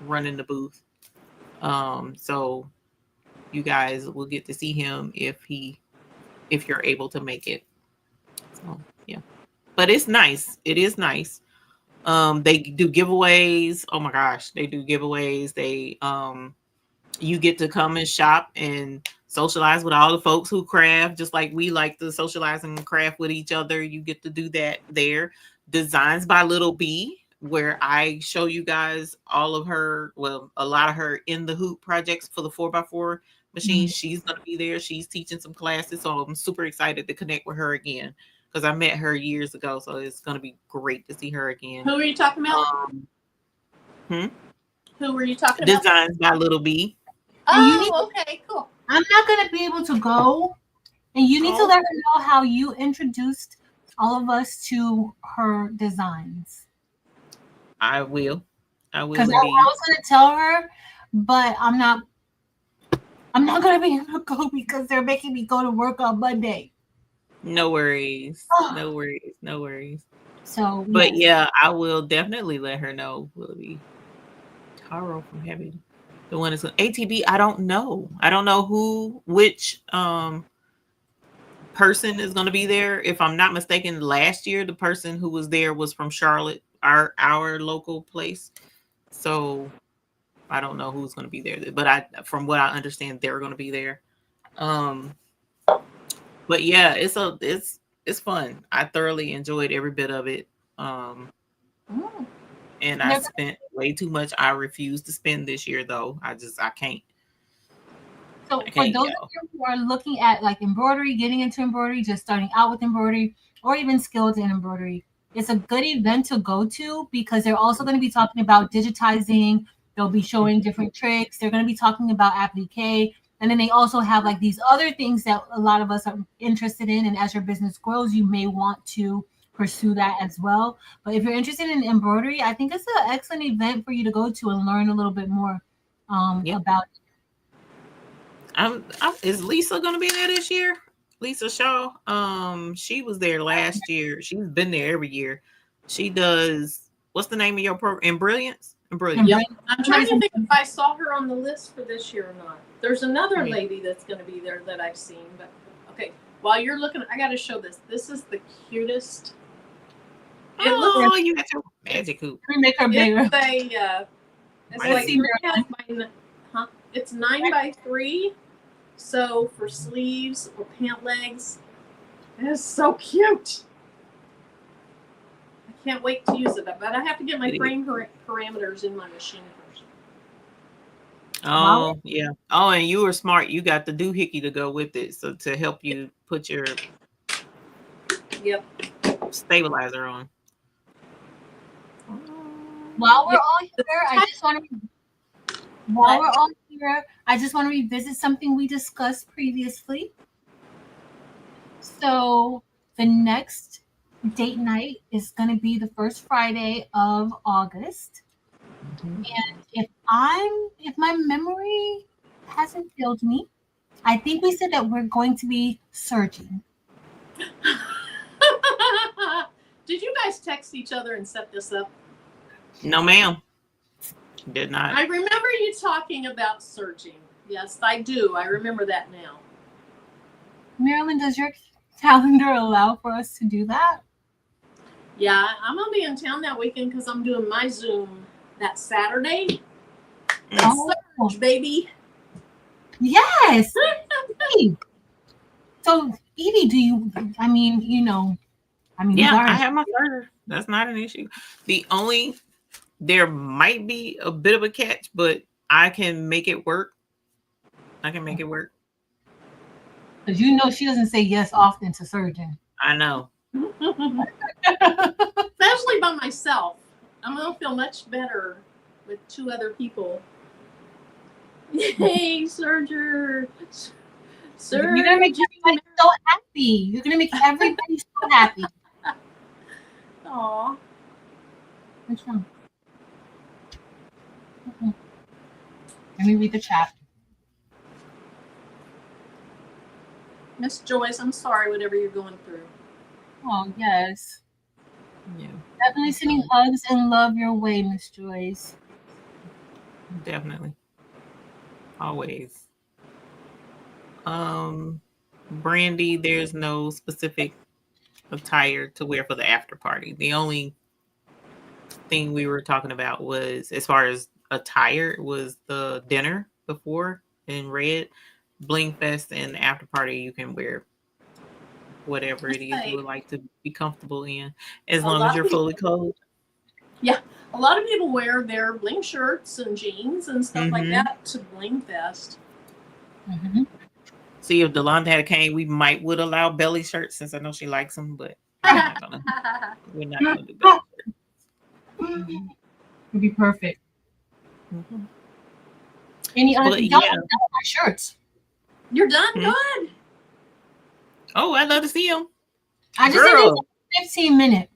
running the booth. So you guys will get to see him if you're able to make it. So yeah. But it's nice. It is nice. They do giveaways. Oh my gosh, they do giveaways. They you get to come and shop and socialize with all the folks who craft, just like we like to socialize and craft with each other. You get to do that there. Designs by Little B, where I show you guys all of her, well, a lot of her in the hoop projects for the 4x4 machine. She's going to be there. She's teaching some classes. So I'm super excited to connect with her again, because I met her years ago. So it's going to be great to see her again. Who are you talking about? Who were you talking about? Designs by Little B. Oh, okay, cool. I'm not going to be able to go, and you need to let her know how you introduced all of us to her designs. I will. Because I was going to tell her, but I'm not going to be able to go because they're making me go to work on Monday. No worries. No worries. So, but yeah, I will definitely let her know. Will it be Taro from Heavy? The one is ATB. I don't know which person is going to be there. If I'm not mistaken, last year the person who was there was from Charlotte, our local place. So I don't know who's going to be there, but from what I understand, they're going to be there. But yeah, it's fun. I thoroughly enjoyed every bit of it. And I spent way too much. I refuse to spend this year, though. I can't. So for those of you who are looking at like embroidery, getting into embroidery, just starting out with embroidery, or even skilled in embroidery, it's a good event to go to, because they're also going to be talking about digitizing. They'll be showing different tricks. They're going to be talking about applique. And then they also have like these other things that a lot of us are interested in. And as your business grows, you may want to pursue that as well. But if you're interested in embroidery, I think it's an excellent event for you to go to and learn a little bit more about it. Is Lisa going to be there this year? Lisa Shaw. She was there last year. She's been there every year. She does. What's the name of your program? Brilliance. Yep. I'm trying to think if I saw her on the list for this year or not. There's another lady that's going to be there that I've seen. But okay, while you're looking, I got to show this. This is the cutest. You got your magic hoop. Let me make her bigger. It's 9x3. So for sleeves or pant legs, it is so cute. I can't wait to use it, but I have to get my frame parameters in my machine first. Oh, yeah. Oh, and you were smart. You got the doohickey to go with it, so to help you put your stabilizer on. While we're all here, I just want to revisit something we discussed previously. So the next date night is going to be the first Friday of August. And if my memory hasn't failed me, I think we said that we're going to be serging. Did you guys text each other and set this up? No, ma'am. Did not. I remember you talking about serging. Yes, I do. I remember that now. Marilyn, does your calendar allow for us to do that? Yeah, I'm going to be in town that weekend because I'm doing my Zoom that Saturday. Surge, baby. Yes. Hey. So, Evie, do you? I mean, you know, I mean, Yeah, these are I have my serger. That's not an issue. There might be a bit of a catch, but I can make it work. I can make it work. because you know she doesn't say yes often to surgeon. I know. Especially by myself. I'm gonna feel much better with two other people. Yay, Serger! You're gonna make everybody so happy. You're gonna make everybody so happy. Aw. What's wrong? Let me read the chat. Miss Joyce, I'm sorry, whatever you're going through. Oh yes. Yeah, Definitely sending hugs and love your way, Miss Joyce. definitely. Always. Brandy, there's no specific attire to wear for the after party. The only thing we were talking about was, as far as attire, was the dinner before in red. Blingfest and the after party, you can wear whatever it is you would like to be comfortable in, as long as you're fully clothed. Yeah, a lot of people wear their bling shirts and jeans and stuff like Mhm. that to Blingfest. Mm-hmm. See, if Delonda had came, we would allow belly shirts, since I know she likes them, but we're not gonna do belly shirts. It'd be perfect. Mm-hmm. Any other? But Y'all yeah. have my shirts. You're done? Hmm? Good. Oh, I'd love to see them. I just Girl, did 15 minutes.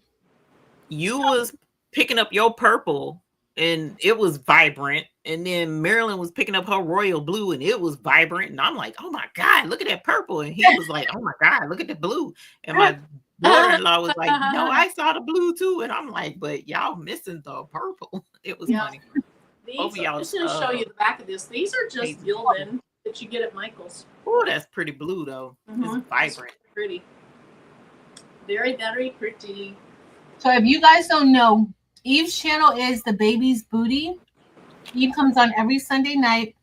you was picking up your purple and it was vibrant, and then Marilyn was picking up her royal blue and it was vibrant, and I'm like, oh my god, look at that purple, and he was like, oh my god, look at the blue, and my daughter-in-law was like, no, I saw the blue too, and I'm like, but y'all missing the purple. It was funny. These, I'm just going to show you the back of this. These are just gilded that you get at Michael's. Oh, that's pretty blue though. Mm-hmm. It's vibrant. It's pretty. Very, very pretty. So if you guys don't know, Eve's channel is The Baby's Booty. Eve comes on every Sunday night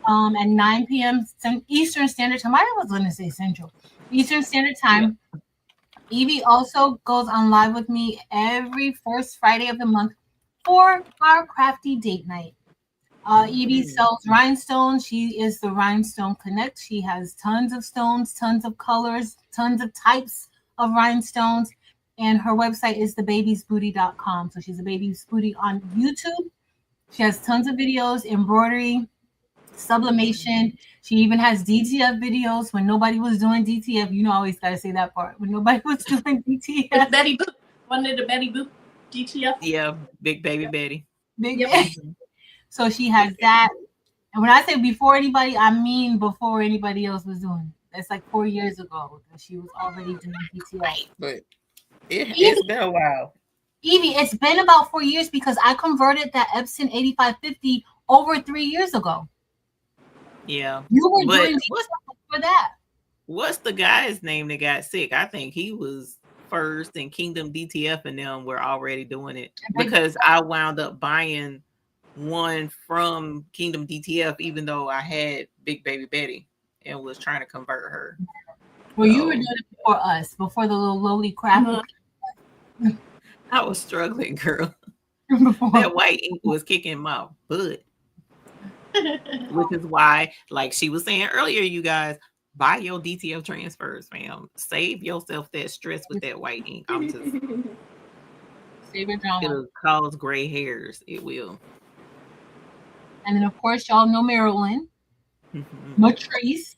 at 9 p.m. Eastern Standard Time. I was going to say Central. Eastern Standard Time. Yeah. Evie also goes on live with me every first Friday of the month for our crafty date night. Evie sells rhinestones. She is the Rhinestone Connect. She has tons of stones, tons of colors, tons of types of rhinestones. And her website is thebabiesbooty.com. So she's a Baby's Booty on YouTube. She has tons of videos, embroidery, sublimation. She even has DTF videos when nobody was doing DTF. You know, I always got to say that part. When nobody was doing DTF. It's Betty Boop. Wasn't it a Betty Boop DTF? Yeah, Big Baby Betty. Big Baby. So she has that. And when I say before anybody, I mean before anybody else was doing it. That's like 4 years ago that she was already doing DTF. But it's been a while. Evie, it's been about 4 years because I converted that Epson 8550 over 3 years ago. Yeah. You were doing for that. What's the guy's name that got sick? I think he was first, and Kingdom DTF and them were already doing it, because I wound up buying one from Kingdom DTF, even though I had Big Baby Betty and was trying to convert her. Well, you were doing it before us, before the little lowly crap. I was struggling, girl. That white ink was kicking my butt. Which is why, like she was saying earlier, you guys, buy your DTF transfers, fam. Save yourself that stress with that white ink. I'm just save your drama. It'll cause gray hairs. It will. And then, of course, y'all know Marilyn. Matrice.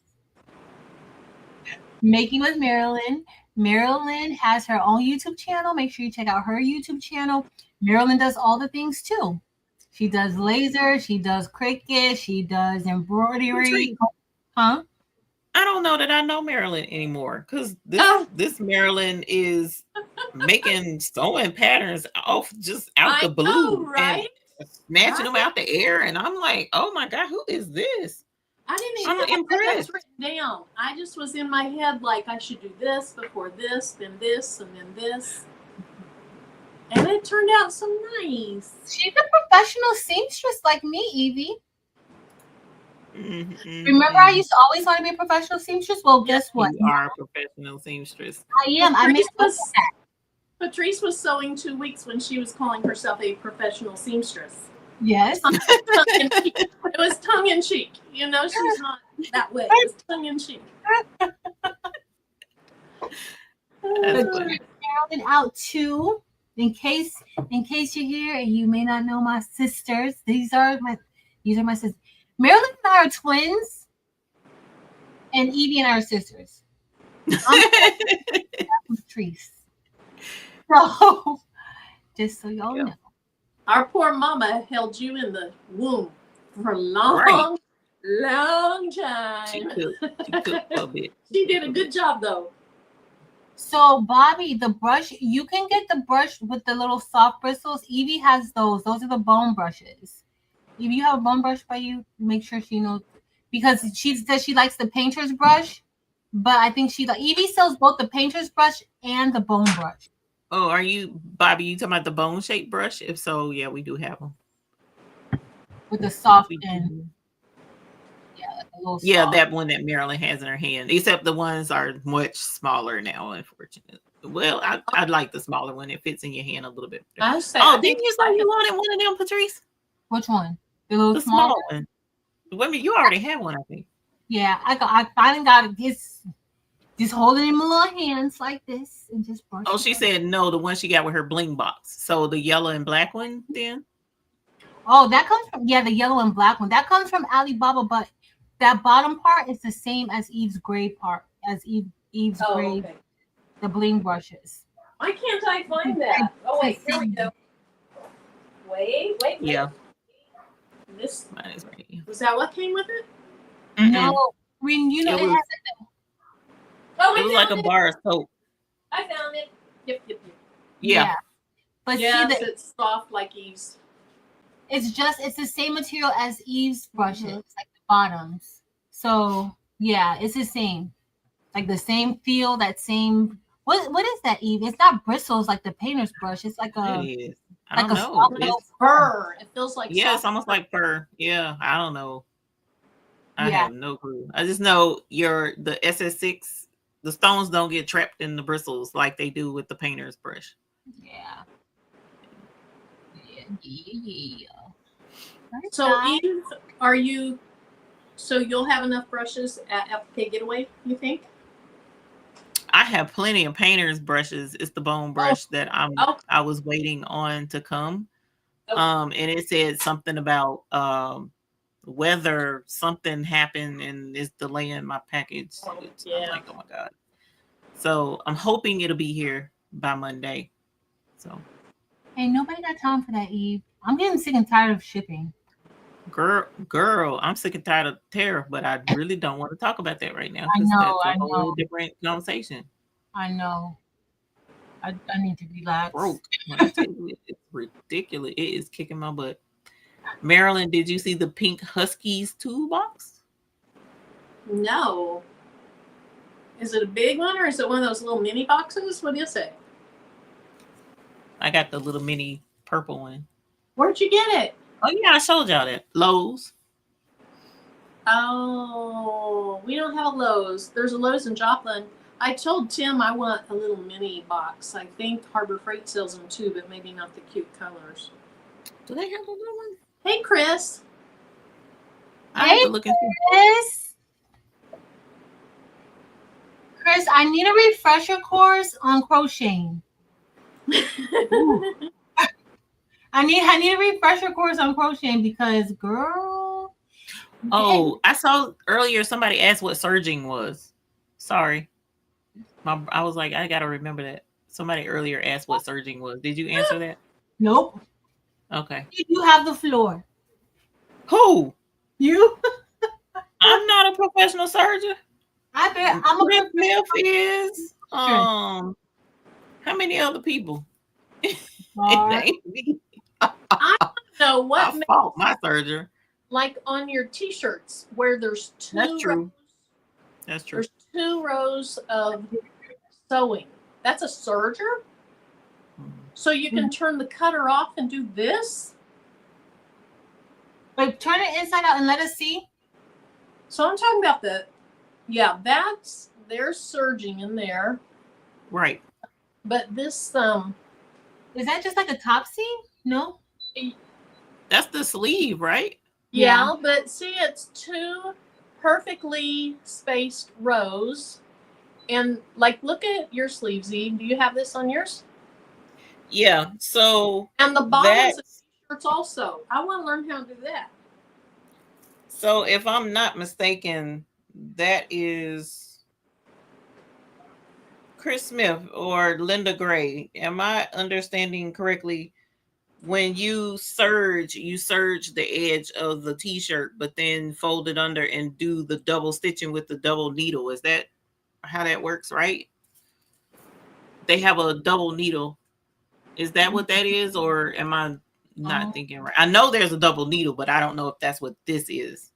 Making with Marilyn. Marilyn has her own YouTube channel. Make sure you check out her YouTube channel. Marilyn does all the things too. She does laser. She does Cricut. She does embroidery. Huh? I don't know that I know Marilyn anymore, because this Marilyn is making sewing patterns off just out the blue, right? And snatching them out the air, and I'm like, oh my god, who is this? I didn't even I'm impressed. Written down. I just was in my head like I should do this before this, then this, and then this. And it turned out so nice. She's a professional seamstress like me, Evie. Remember, I used to always want to be a professional seamstress. Well, guess what? You are a professional seamstress. I am. I make Patrice was sewing 2 weeks when she was calling herself a professional seamstress. Yes. It was tongue in cheek. You know, she's not that way. It was tongue in cheek. Carolyn out too. In case you're here and you may not know my sisters, these are my sisters. Marilyn and I are twins, and Evie and I are sisters. I'm Patrice. So, just so y'all know. Our poor mama held you in the womb for a long time. She cooked a bit. She did a good job, though. So, Bobby, the brush, you can get the brush with the little soft bristles. Evie has those. Those are the bone brushes. If you have a bone brush by you, make sure she knows. Because she says she likes the painter's brush. But I think Evie sells both the painter's brush and the bone brush. Oh, are you, Bobby, you talking about the bone-shaped brush? If so, yeah, we do have them. With the soft end. Yeah, like a little soft. That one that Marilyn has in her hand. Except the ones are much smaller now, unfortunately. Well, I'd like the smaller one. It fits in your hand a little bit better. Didn't you say you wanted one of them, Patrice? Which one? The small one. Women, you already have one, I think. Yeah, I finally got it. Just hold it in my little hands like this and just brush. Oh, she said no, the one she got with her bling box. So the yellow and black one then? Oh, that comes from the yellow and black one. That comes from Alibaba, but that bottom part is the same as Eve's gray part, Eve's gray. Okay. The bling brushes. Why can't I find that? Oh wait, here we go. Wait. Yeah. This mine is right here. Was that what came with it? No, when you know it was like a bar of soap. I found it. Yep. Yeah. But yes, see, it's soft like Eve's. It's the same material as Eve's brushes, like the bottoms. So yeah, it's the same, like the same feel, that same. What is that, Eve? It's not bristles like the painter's brush. It's like a. It is. I don't know. It's fur. It feels like it's almost like fur. Yeah, I don't know. I have no clue. I just know the SS6, the stones don't get trapped in the bristles like they do with the painter's brush. Yeah. So Eve, you'll have enough brushes at Applique Getaway, you think? I have plenty of painter's brushes. It's the bone brush that I was waiting on to come. Okay. And it said something about whether something happened and is delaying my package. I'm like, oh my God. So I'm hoping it'll be here by Monday. So hey, nobody got time for that, Eve. I'm getting sick and tired of shipping. Girl, I'm sick and tired of tariff, but I really don't want to talk about that right now. I know. That's a whole different conversation. I know. I need to relax. Broke. It's ridiculous. It is kicking my butt. Marilyn, did you see the pink Huskies toolbox? No. Is it a big one or is it one of those little mini boxes? What is it? I got the little mini purple one. Where'd you get it? Oh yeah, I showed y'all that. Lowe's. Oh, we don't have a Lowe's. There's a Lowe's in Joplin. I told Tim I want a little mini box. I think Harbor Freight sells them too, but maybe not the cute colors. Do they have a little one? Hey, Chris. I have to look and see. Chris, I need a refresher course on crocheting. I need a refresher course on crocheting because, girl. Oh, I saw earlier somebody asked what serging was. Sorry. I was like, I gotta remember that. Somebody earlier asked what serging was. Did you answer that? Nope. Okay. You have the floor. Who? You? I'm not a professional serger. I bet I'm a Chris Smith is. How many other people? I don't know what my serger. Like on your t-shirts where there's two. That's true. That's true. There's 2 rows of sewing. That's a serger. So you can turn the cutter off and do this. Like turn it inside out and let us see. So I'm talking about there's serging in there. Right. But this is that just like a top seam? No. That's the sleeve, right? Yeah, but see, it's 2 perfectly spaced rows. And like, look at your sleeve, Z. Do you have this on yours? Yeah. So and the bottoms of t-shirts also. I want to learn how to do that. So if I'm not mistaken, that is Chris Smith or Linda Gray. Am I understanding correctly? When you serge the edge of the t-shirt, but then fold it under and do the double stitching with the double needle. Is that how that works, right? They have a double needle. Is that what that is, or am I not thinking right? I know there's a double needle, but I don't know if that's what this is.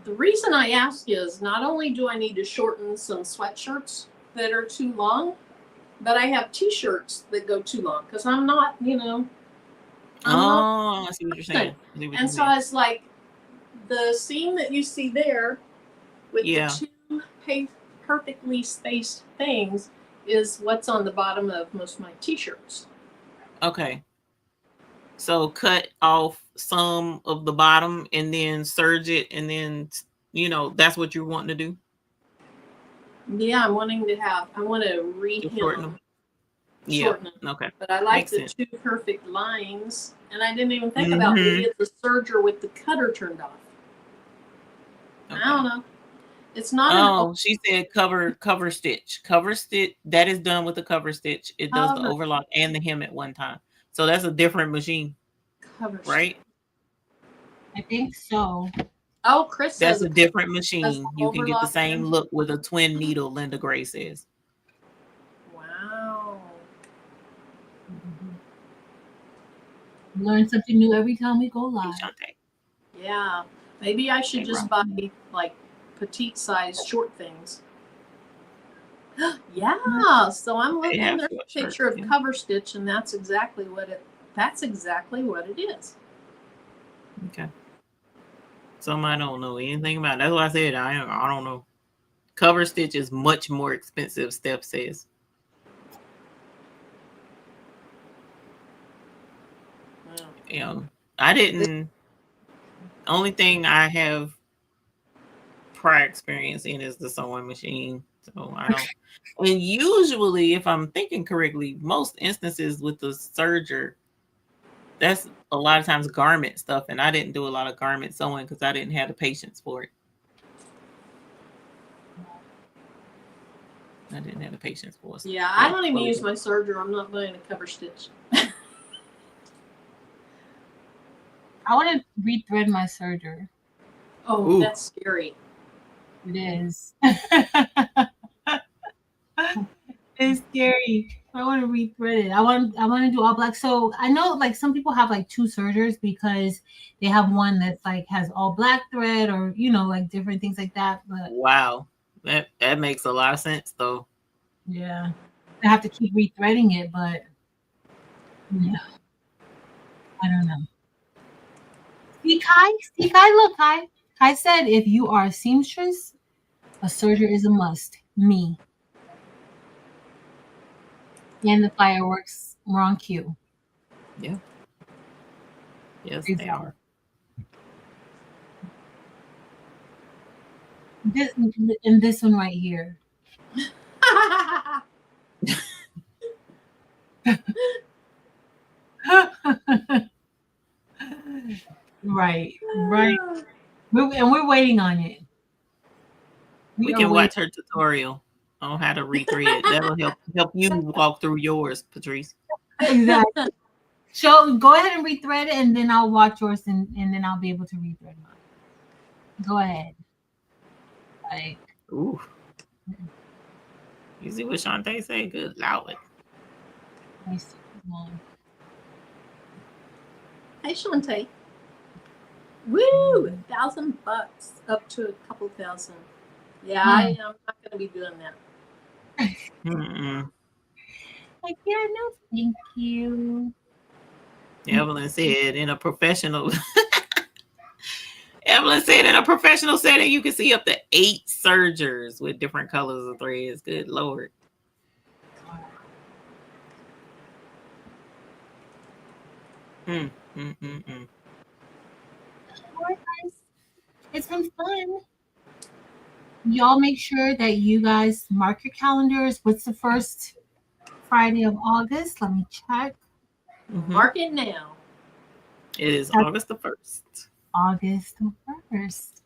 The reason I ask is not only do I need to shorten some sweatshirts that are too long, but I have t-shirts that go too long because I'm not, I see what you're saying. And so it's like the seam that you see there with the 2 perfectly spaced things is what's on the bottom of most of my t-shirts. Okay. So cut off some of the bottom and then serge it, and then that's what you're wanting to do. Yeah, I want to shorten them. Yeah. Okay. But I like the 2 perfect lines, and I didn't even think about maybe it's the serger with the cutter turned off. Okay. I don't know. It's not. She said cover stitch. Cover stitch that is done with the cover stitch. It does the overlock and the hem at one time. So that's a different machine, right? I think so. Oh, Chris says that's a different machine. You can get the same look with a twin needle, Linda Gray says. Wow. Learn something new every time we go live. Yeah. Maybe I should just buy like petite size short things. Yeah. So I'm looking at a picture of cover stitch, and that's exactly what it is. Okay. Some I don't know anything about. That's why I said I don't know. Cover stitch is much more expensive, Steph says. I didn't. Only thing I have prior experience in is the sewing machine. So I don't. And usually, if I'm thinking correctly, most instances with the serger, that's a lot of times garment stuff, and I didn't do a lot of garment sewing because I didn't have the patience for it. I didn't have the patience for it. Yeah, I don't even use my serger. I'm not buying a cover stitch. I want to rethread my serger. Oh, ooh. That's scary. It is. It's scary. I want to rethread it. I want to do all black. So I know like some people have like 2 sergers because they have one that's like has all black thread or like different things like that. But wow, that makes a lot of sense though. Yeah, I have to keep rethreading it, but yeah, I don't know. See Kai, look, Kai said if you are a seamstress, a serger is a must. Me. And the fireworks were on cue. Yeah. Yes, they are. This one right here. Right. We're waiting on it. We can watch her tutorial on how to rethread. That'll help you walk through yours, Patrice. Exactly. Go ahead and rethread it, and then I'll watch yours, and then I'll be able to rethread mine. Go ahead. Like, ooh. You see what Shantae say? Good Lord. Hey, Shantae. Woo! $1,000 up to a couple thousand. Yeah, I'm not going to be doing that. Like, yeah, no, thank you. Evelyn said, in a professional Evelyn said in a professional setting, you can see up to 8 sergers with different colors of threads. Good Lord. Mm. All right, guys. It's been fun. Y'all make sure that you guys mark your calendars. What's the first Friday of August? Let me check. Mark it now. It is August the 1st. August the 1st.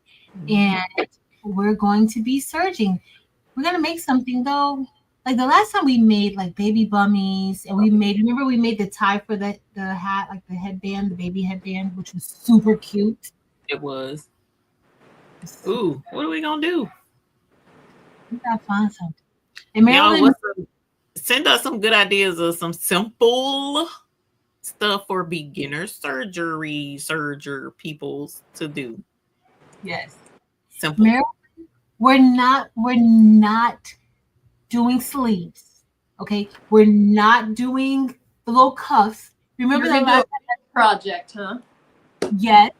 And we're going to be surging. We're going to make something, though. Like the last time we made like baby bummies, and remember we made the tie for the hat, like the headband, the baby headband, which was super cute. It was. Ooh, what are we going to do? We got to find something. And Marilyn, send us some good ideas of some simple stuff for beginner serger peoples to do. Yes. Simple. Marilyn, we're not doing sleeves. Okay. We're not doing the little cuffs. Remember that project, huh? Yes.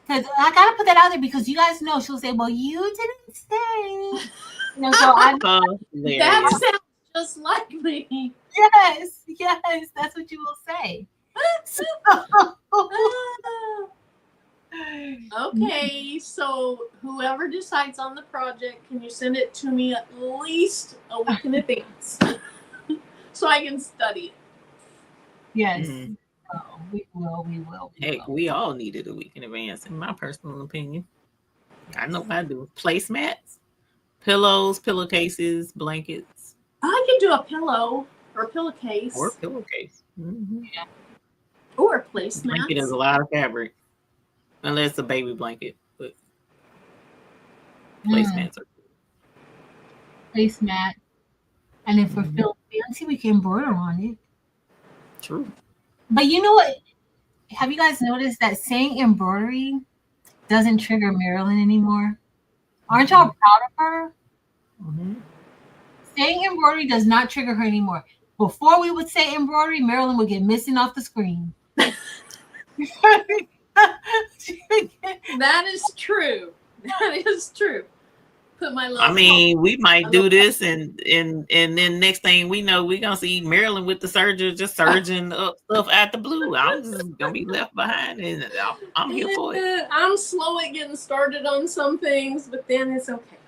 Because I gotta put that out there because you guys know she'll say, "Well, you didn't say." So that sounds just like me. Yes, that's what you will say. Okay, so whoever decides on the project, can you send it to me at least a week in advance so I can study it? Yes. Oh, we will. Heck, we all needed a week in advance, in my personal opinion. I know I do. Placemats, pillows, pillowcases, blankets. I can do a pillow or pillowcase. Or pillowcase. Yeah. Or placemats. Blanket is a lot of fabric. Unless it's a baby blanket. But placemats are good. Placemat. And if we're feeling fancy, we can embroider on it. True. But you know what? Have you guys noticed that saying embroidery doesn't trigger Marilyn anymore? Aren't y'all proud of her? Saying embroidery does not trigger her anymore. Before we would say embroidery, Marilyn would get missing off the screen. That is true. That is true. Put my little we might do this and then next thing we know, we're gonna see Marilyn with the serger just surging up stuff out the blue. I'm just gonna be left behind, and I'm here for it. I'm slow at getting started on some things, but then it's okay.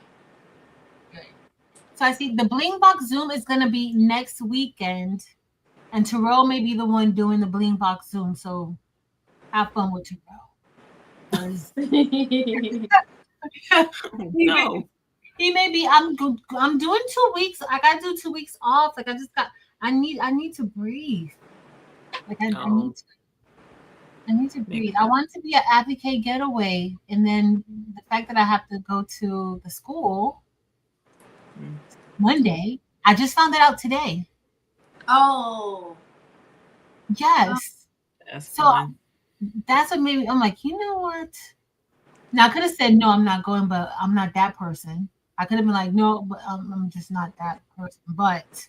So I see the Bling Box Zoom is gonna be next weekend, and Terrell may be the one doing the Bling Box Zoom. So have fun with Terrell. No. He may be. I'm doing 2 weeks. I gotta do 2 weeks off. Like I need to breathe. Like I need to breathe. I want to be at Applique Getaway, and then the fact that I have to go to the school Monday. I just found that out today. Oh. Yes. That's so fun. That's what made me. I'm like, you know what? Now I could have said no, I'm not going, but I'm not that person. I could have been like, no, but I'm just not that person. But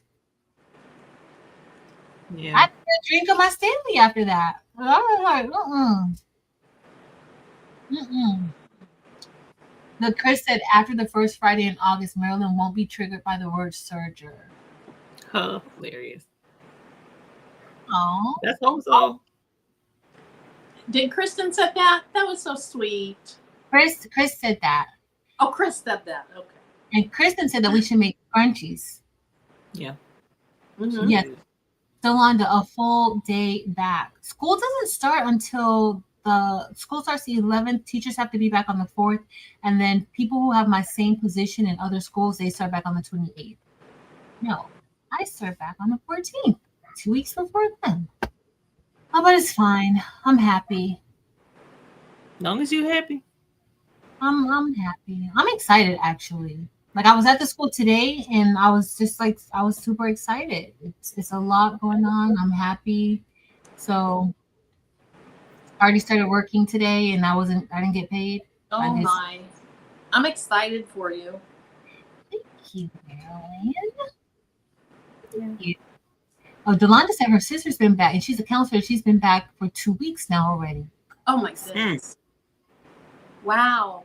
yeah, I had a drink of my Stanley after that. I was like, Look, Chris said after the first Friday in August, Marilyn won't be triggered by the word serger. Hilarious. Oh, that's also. Did Kristen said that? That was so sweet. Chris said that. Oh, Chris said that. Okay. And Kristen said that we should make crunchies. Yeah. Yes. Yolanda, a full day back. School doesn't start until the school starts the 11th. Teachers have to be back on the 4th. And then people who have my same position in other schools, they start back on the 28th. No, I start back on the 14th, 2 weeks before then. Oh, but it's fine. I'm happy. As long as you're happy. I'm happy. I'm excited, actually. Like, I was at the school today, and I was just like, I was super excited. It's a lot going on. I'm happy. So, I already started working today, and I didn't get paid. Oh my! I'm excited for you. Thank you, Marilyn. Thank you. Oh, Delonda said her sister's been back, and she's a counselor. She's been back for 2 weeks now already. Oh my goodness. Wow.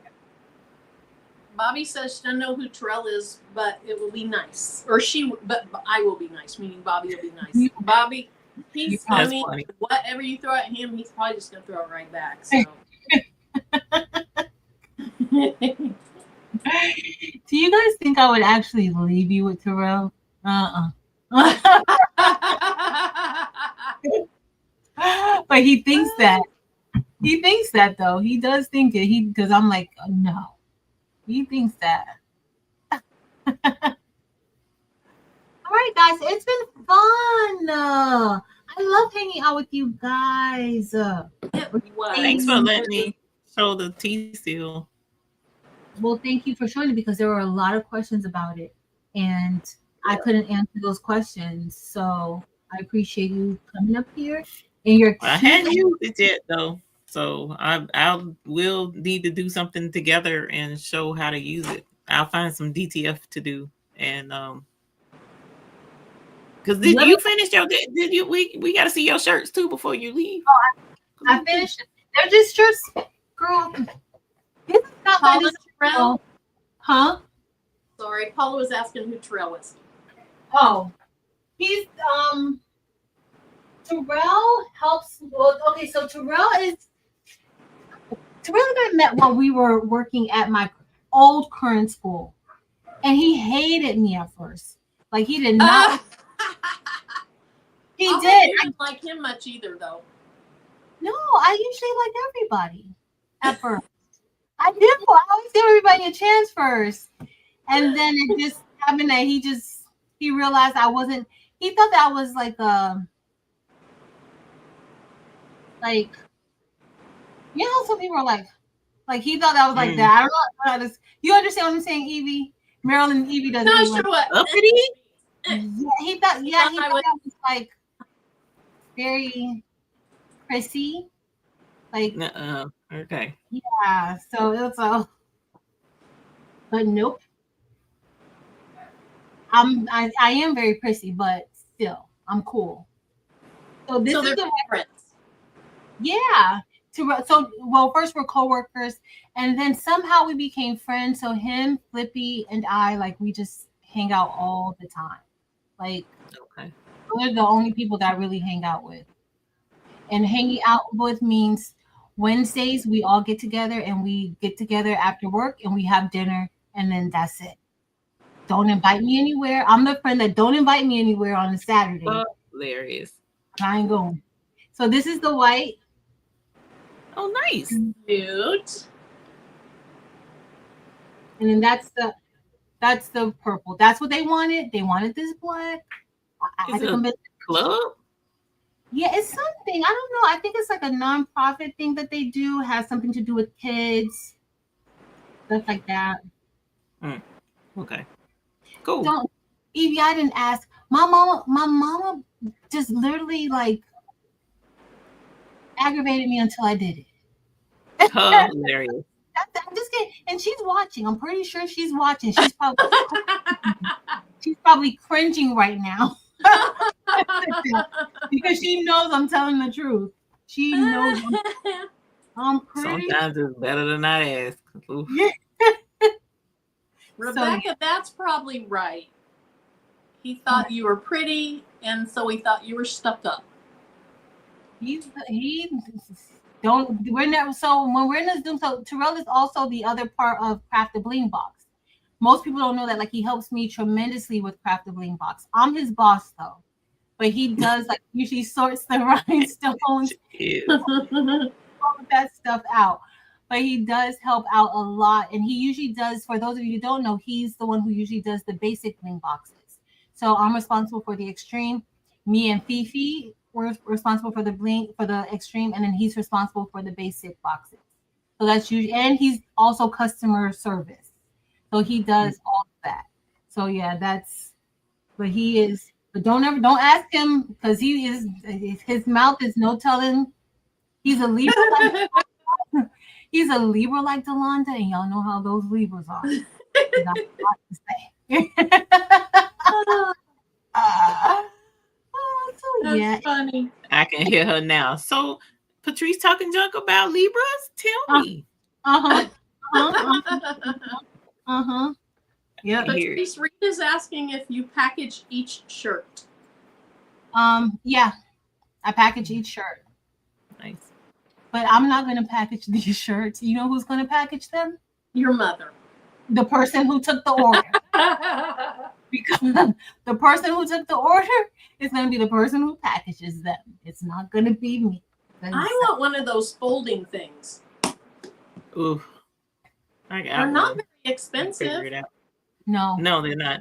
Bobby says she doesn't know who Terrell is, but it will be nice. Or but I will be nice, meaning Bobby will be nice. Bobby, he's funny. Whatever you throw at him, he's probably just going to throw it right back. So. Do you guys think I would actually leave you with Terrell? But he thinks that. He thinks that though. He does think it. Because I'm like, no. He thinks that. All right, guys. It's been fun. I love hanging out with you guys. Thanks for letting me show the tea seal. Well, thank you for showing it because there were a lot of questions about it. And I couldn't answer those questions. So I appreciate you coming up here. And I hadn't used it yet though. So I will need to do something together and show how to use it. I'll find some DTF to do. And because did you finish your did you we gotta see your shirts too before you leave. Oh, I finished. They're just shirts, girl. This is not Paula Terrell. Huh? Sorry, Paula was asking who Terrell is. Oh, he's Terrell helps. Well, okay, so Terrell and I met while we were working at my old current school, and he hated me at first. Like he did not. He did. I didn't like him much either, though. No, I usually like everybody at first. I do. I always give everybody a chance first, and then it just happened that he realized I wasn't. He thought that I was like you know, some people are like he thought that was like that. I don't know how this. You understand what I'm saying, Evie? Marilyn and Evie doesn't. Not sure what. Uppity? Yeah, he thought that was like very prissy. Like, okay. Yeah, so it's but nope. I am very prissy, but still, I'm cool. So this is the reference. Yeah. Well, first we're coworkers, and then somehow we became friends. So him, Flippy, and I, like, we just hang out all the time. Like, we're the only people that I really hang out with. And hanging out with means Wednesdays we all get together, and we get together after work, and we have dinner, and then that's it. Don't invite me anywhere. I'm the friend that don't invite me anywhere on a Saturday. Hilarious. I ain't going. So this is the white. Oh, nice. Cute. And then that's the purple. That's what they wanted. They wanted this black. I had to convince club. Yeah, it's something. I don't know. I think it's like a nonprofit thing that they do. Has something to do with kids, stuff like that. Okay. Cool. Evie, I didn't ask. My mama just literally like aggravated me until I did it. Hilarious. I'm just kidding. And she's watching. I'm pretty sure she's watching. She's probably cringing right now. Because she knows I'm telling the truth. She knows I'm pretty. Sometimes it's better than not ask. Rebecca, that's probably right. He thought you were pretty, and so he thought you were stuck up. We're never. So when we're in this Zoom, so Terrell is also the other part of Craft the Bling Box. Most people don't know that. Like, he helps me tremendously with Craft the Bling Box. I'm his boss though, but he does like usually sorts the rhinestones, all of that stuff out. But he does help out a lot, and he usually does. For those of you who don't know, he's the one who usually does the basic bling boxes. So I'm responsible for the extreme. Me and Fifi we're responsible for the extreme, and then he's responsible for the basic boxes. So that's usually, and he's also customer service. So he does all of that. So yeah, but don't ask him, because his mouth is no telling. He's a Libra. He's a Libra like Delonda, and y'all know how those Libras are. That's funny. I can hear her now. So Patrice talking junk about Libras? Tell me. Uh-huh. Uh-huh. Yep. Here. Patrice Reed is asking if you package each shirt. Yeah, I package each shirt. Nice. But I'm not gonna package these shirts. You know who's gonna package them? Your mother. The person who took the order. Because the person who took the order is gonna be the person who packages them. It's not gonna be me. I want one of those folding things. Ooh. I got They're not one. very Figure expensive. it out. No, No, they're not.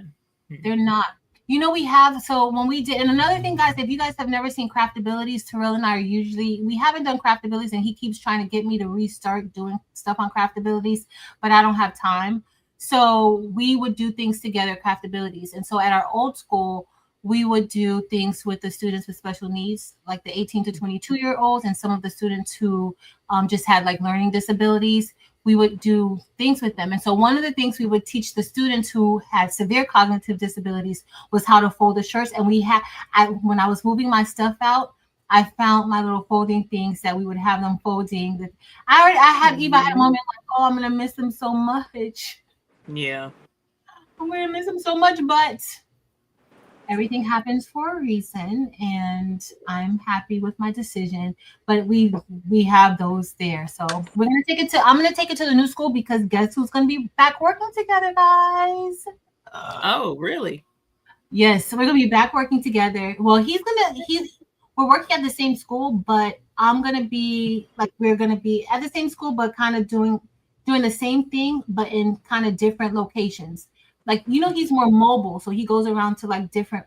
they're not. You know, we have, so when we did, and another thing, guys, if you guys have never seen Craftabilities, Terrell and I are usually, we haven't done Craftabilities, and he keeps trying to get me to restart doing stuff on Craftabilities, but I don't have time. So we would do things together, Craftabilities. And so at our old school, we would do things with the students with special needs, like the 18 to 22-year-olds, and some of the students who just had like learning disabilities. We would do things with them. And so one of the things we would teach the students who had severe cognitive disabilities was how to fold the shirts. And when I was moving my stuff out, I found my little folding things that we would have them folding. I had Eva had a moment like, oh, I'm gonna miss them so much. Yeah. I'm gonna miss them so much, but everything happens for a reason, and I'm happy with my decision. But we have those there, so we're gonna take it to. I'm gonna take it to the new school because guess who's gonna be back working together, guys? Oh, really? Yes, so we're gonna be back working together. Well, we're working at the same school, but I'm gonna be like we're gonna be at the same school, but kind of doing the same thing, but in kind of different locations. Like, you know, he's more mobile, so he goes around to like different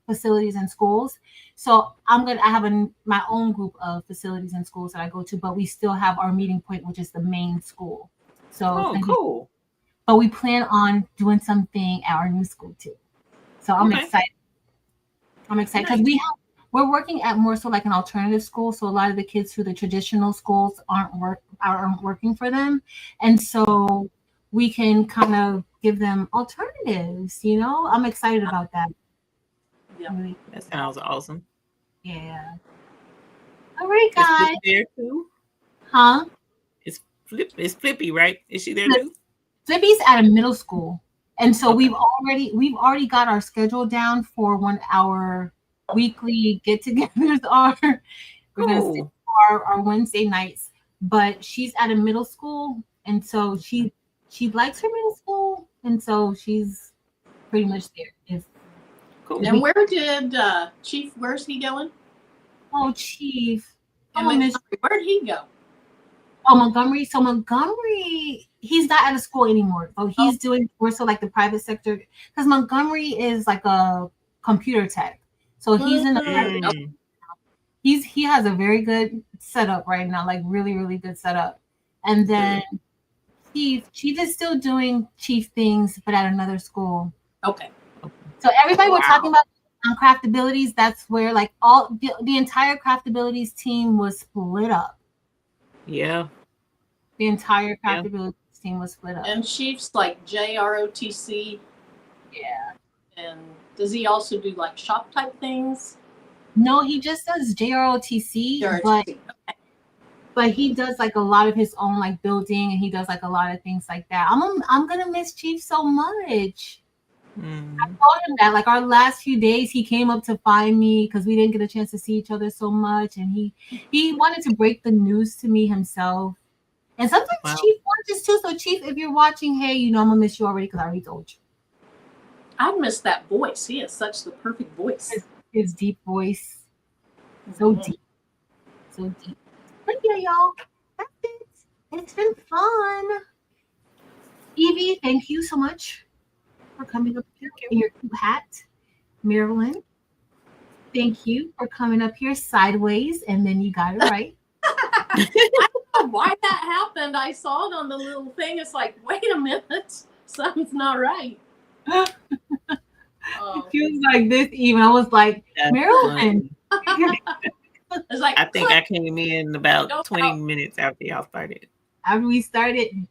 facilities and schools. So I have my own group of facilities and schools that I go to, but we still have our meeting point, which is the main school. So cool. But we plan on doing something at our new school too. So I'm excited. I'm excited because we're working at more so like an alternative school. So a lot of the kids who the traditional schools aren't working for them, and so we can kind of give them alternatives. You know, I'm excited about that. Yeah, that sounds awesome. Yeah. All right, guys. Is Flippy there too? Huh? It's Flippy, right? Is she there too? Flippy's at a middle school, and so we've already got our schedule down for when our weekly get-togethers are. We're gonna stick to our Wednesday nights, but she's at a middle school, and so she likes her middle school, and so she's pretty much there. Cool. And where did Chief? Where's he going? Oh, Chief. Where'd he go? Oh, Montgomery. So Montgomery, he's not at a school anymore. So he's doing more so like the private sector, because Montgomery is like a computer tech. So he's in the he has a very good setup right now, like really, really good setup. And then Chief is still doing Chief things, but at another school. Okay. So everybody we're talking about on Craftabilities, that's where like all the entire Craftabilities team was split up. Yeah. The entire Craftabilities team was split up. And Chief's like JROTC. Yeah. And does he also do like shop type things? No, he just does JROTC, but he does like a lot of his own like building, and he does like a lot of things like that. I'm gonna miss Chief so much. I told him that like our last few days he came up to find me because we didn't get a chance to see each other so much, and he wanted to break the news to me himself. And sometimes Chief watches too. So Chief, if you're watching, hey, you know I'm gonna miss you already because I already told you. I miss that voice. He has such the perfect voice. His deep voice, so deep, so deep. But yeah, y'all, that's it. It's been fun. Evie, thank you so much for coming up here in your cool hat. Marilyn, thank you for coming up here sideways, and then you got it right. I don't know why that happened. I saw it on the little thing. It's like, wait a minute, something's not right. She was like this, even I was like, that's Marilyn. It's like, I think I came in about 20 minutes after y'all started. After we started,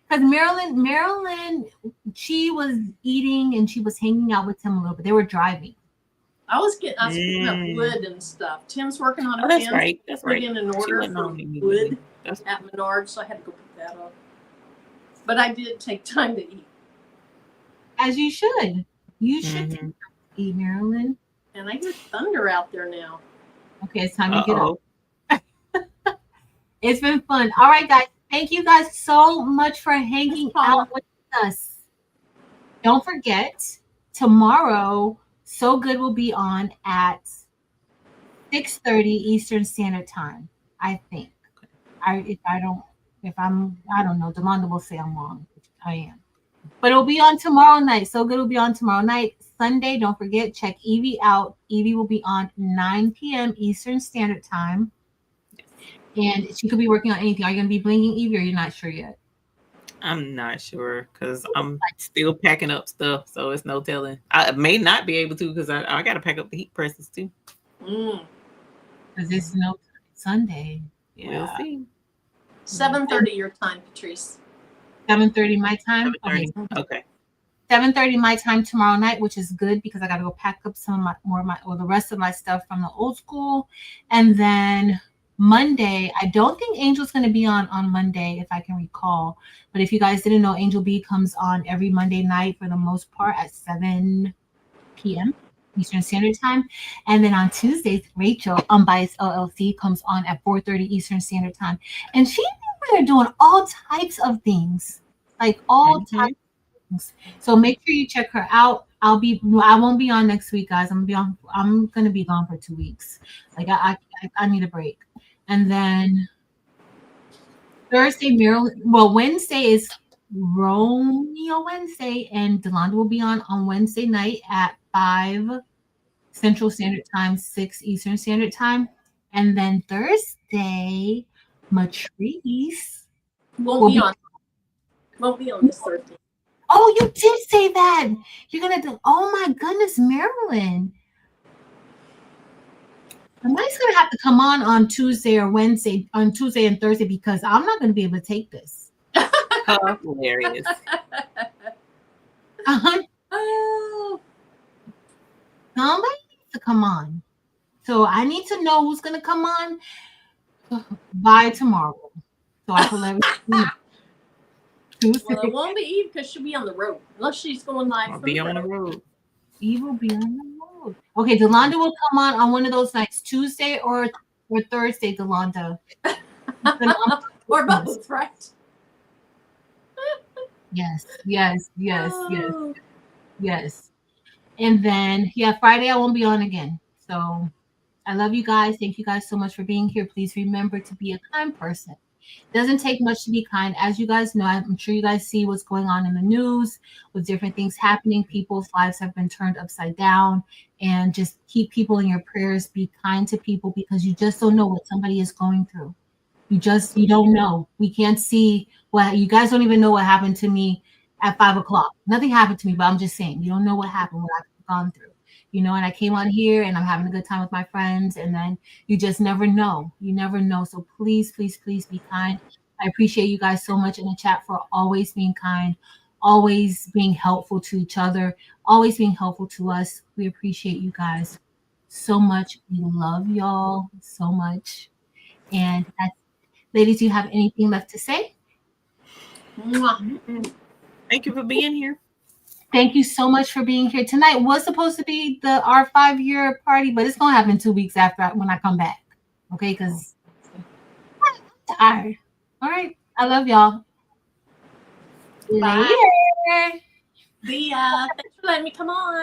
because Marilyn, she was eating and she was hanging out with Tim a little bit. They were driving. I was picking up wood and stuff. Tim's working on a that's right. That's right. In an order for wood at Menards, so I had to go pick that on. But I did take time to eat. As you should. You should take Mhm. time to eat, Marilyn. And I hear thunder out there now. Okay, it's time to get up. Uh-oh. It's been fun. All right, guys. Thank you guys so much for hanging Paula. out with us. Don't forget, tomorrow, So Good will be on at 6:30 Eastern Standard Time, I think. I don't know, Delonda will say I'm wrong, which I am. But it'll be on tomorrow night. So Good will be on tomorrow night. Sunday, don't forget, check Evie out. Evie will be on 9 p.m. Eastern Standard Time. And she could be working on anything. Are you going to be blinking, Evie, or you're not sure yet? I'm not sure because I'm still packing up stuff, so it's no telling. I may not be able to because I got to pack up the heat presses too. Mm. Because it's no Sunday. We'll see. 7:30 your time, Patrice. 7:30 my time. 7:30. Okay. 7:30 my time tomorrow night, which is good because I got to go pack up some of the rest of my stuff from the old school. And then Monday, I don't think Angel's going to be on Monday, if I can recall. But if you guys didn't know, Angel B comes on every Monday night for the most part at 7 p.m. Eastern Standard Time. And then on Tuesdays, Rachel, Unbiased LLC, comes on at 4:30 Eastern Standard Time. And she we are doing all types of things, like all types of things. So make sure you check her out. I won't be on next week, guys. I'm gonna be gone for 2 weeks. Like I need a break. And then Thursday, Wednesday is Romeo Wednesday, and Delonda will be on Wednesday night at 5 Central Standard Time, 6 Eastern Standard Time. And then Thursday, Matrice Won't be on this Thursday. Oh, you did say that. You're gonna do. Oh my goodness, Marilyn. Somebody's gonna have to come on Tuesday or Wednesday, on Tuesday and Thursday, because I'm not gonna be able to take this. Hilarious. Oh. Somebody needs to come on. So I need to know who's gonna come on by tomorrow, so I can let you know. Well, it won't be Eve because she'll be on the road. Unless she's going live. I'll from be the on the road. road. Eve will be on the road. Okay, Delonda will come on one of those nights, Tuesday or Thursday, Delonda. Or both, right? Yes. Oh. And then, Friday I won't be on again. So I love you guys. Thank you guys so much for being here. Please remember to be a kind person. It doesn't take much to be kind. As you guys know, I'm sure you guys see what's going on in the news with different things happening. People's lives have been turned upside down, and just keep people in your prayers. Be kind to people, because you just don't know what somebody is going through. You don't know. We can't see what you guys don't even know what happened to me at 5:00. Nothing happened to me, but I'm just saying, you don't know what happened, what I've gone through. And I came on here and I'm having a good time with my friends, and then you just never know. You never know. So please, please, please be kind. I appreciate you guys so much in the chat for always being kind, always being helpful to each other, always being helpful to us. We appreciate you guys so much. We love y'all so much. And ladies, do you have anything left to say? Mwah. Thank you for being here. Thank you so much for being here. Tonight was supposed to be our 5-year party, but it's gonna happen 2 weeks after when I come back. Okay, because I'm tired. All right. I love y'all. Bye. Later. See ya. Thanks for letting me come on.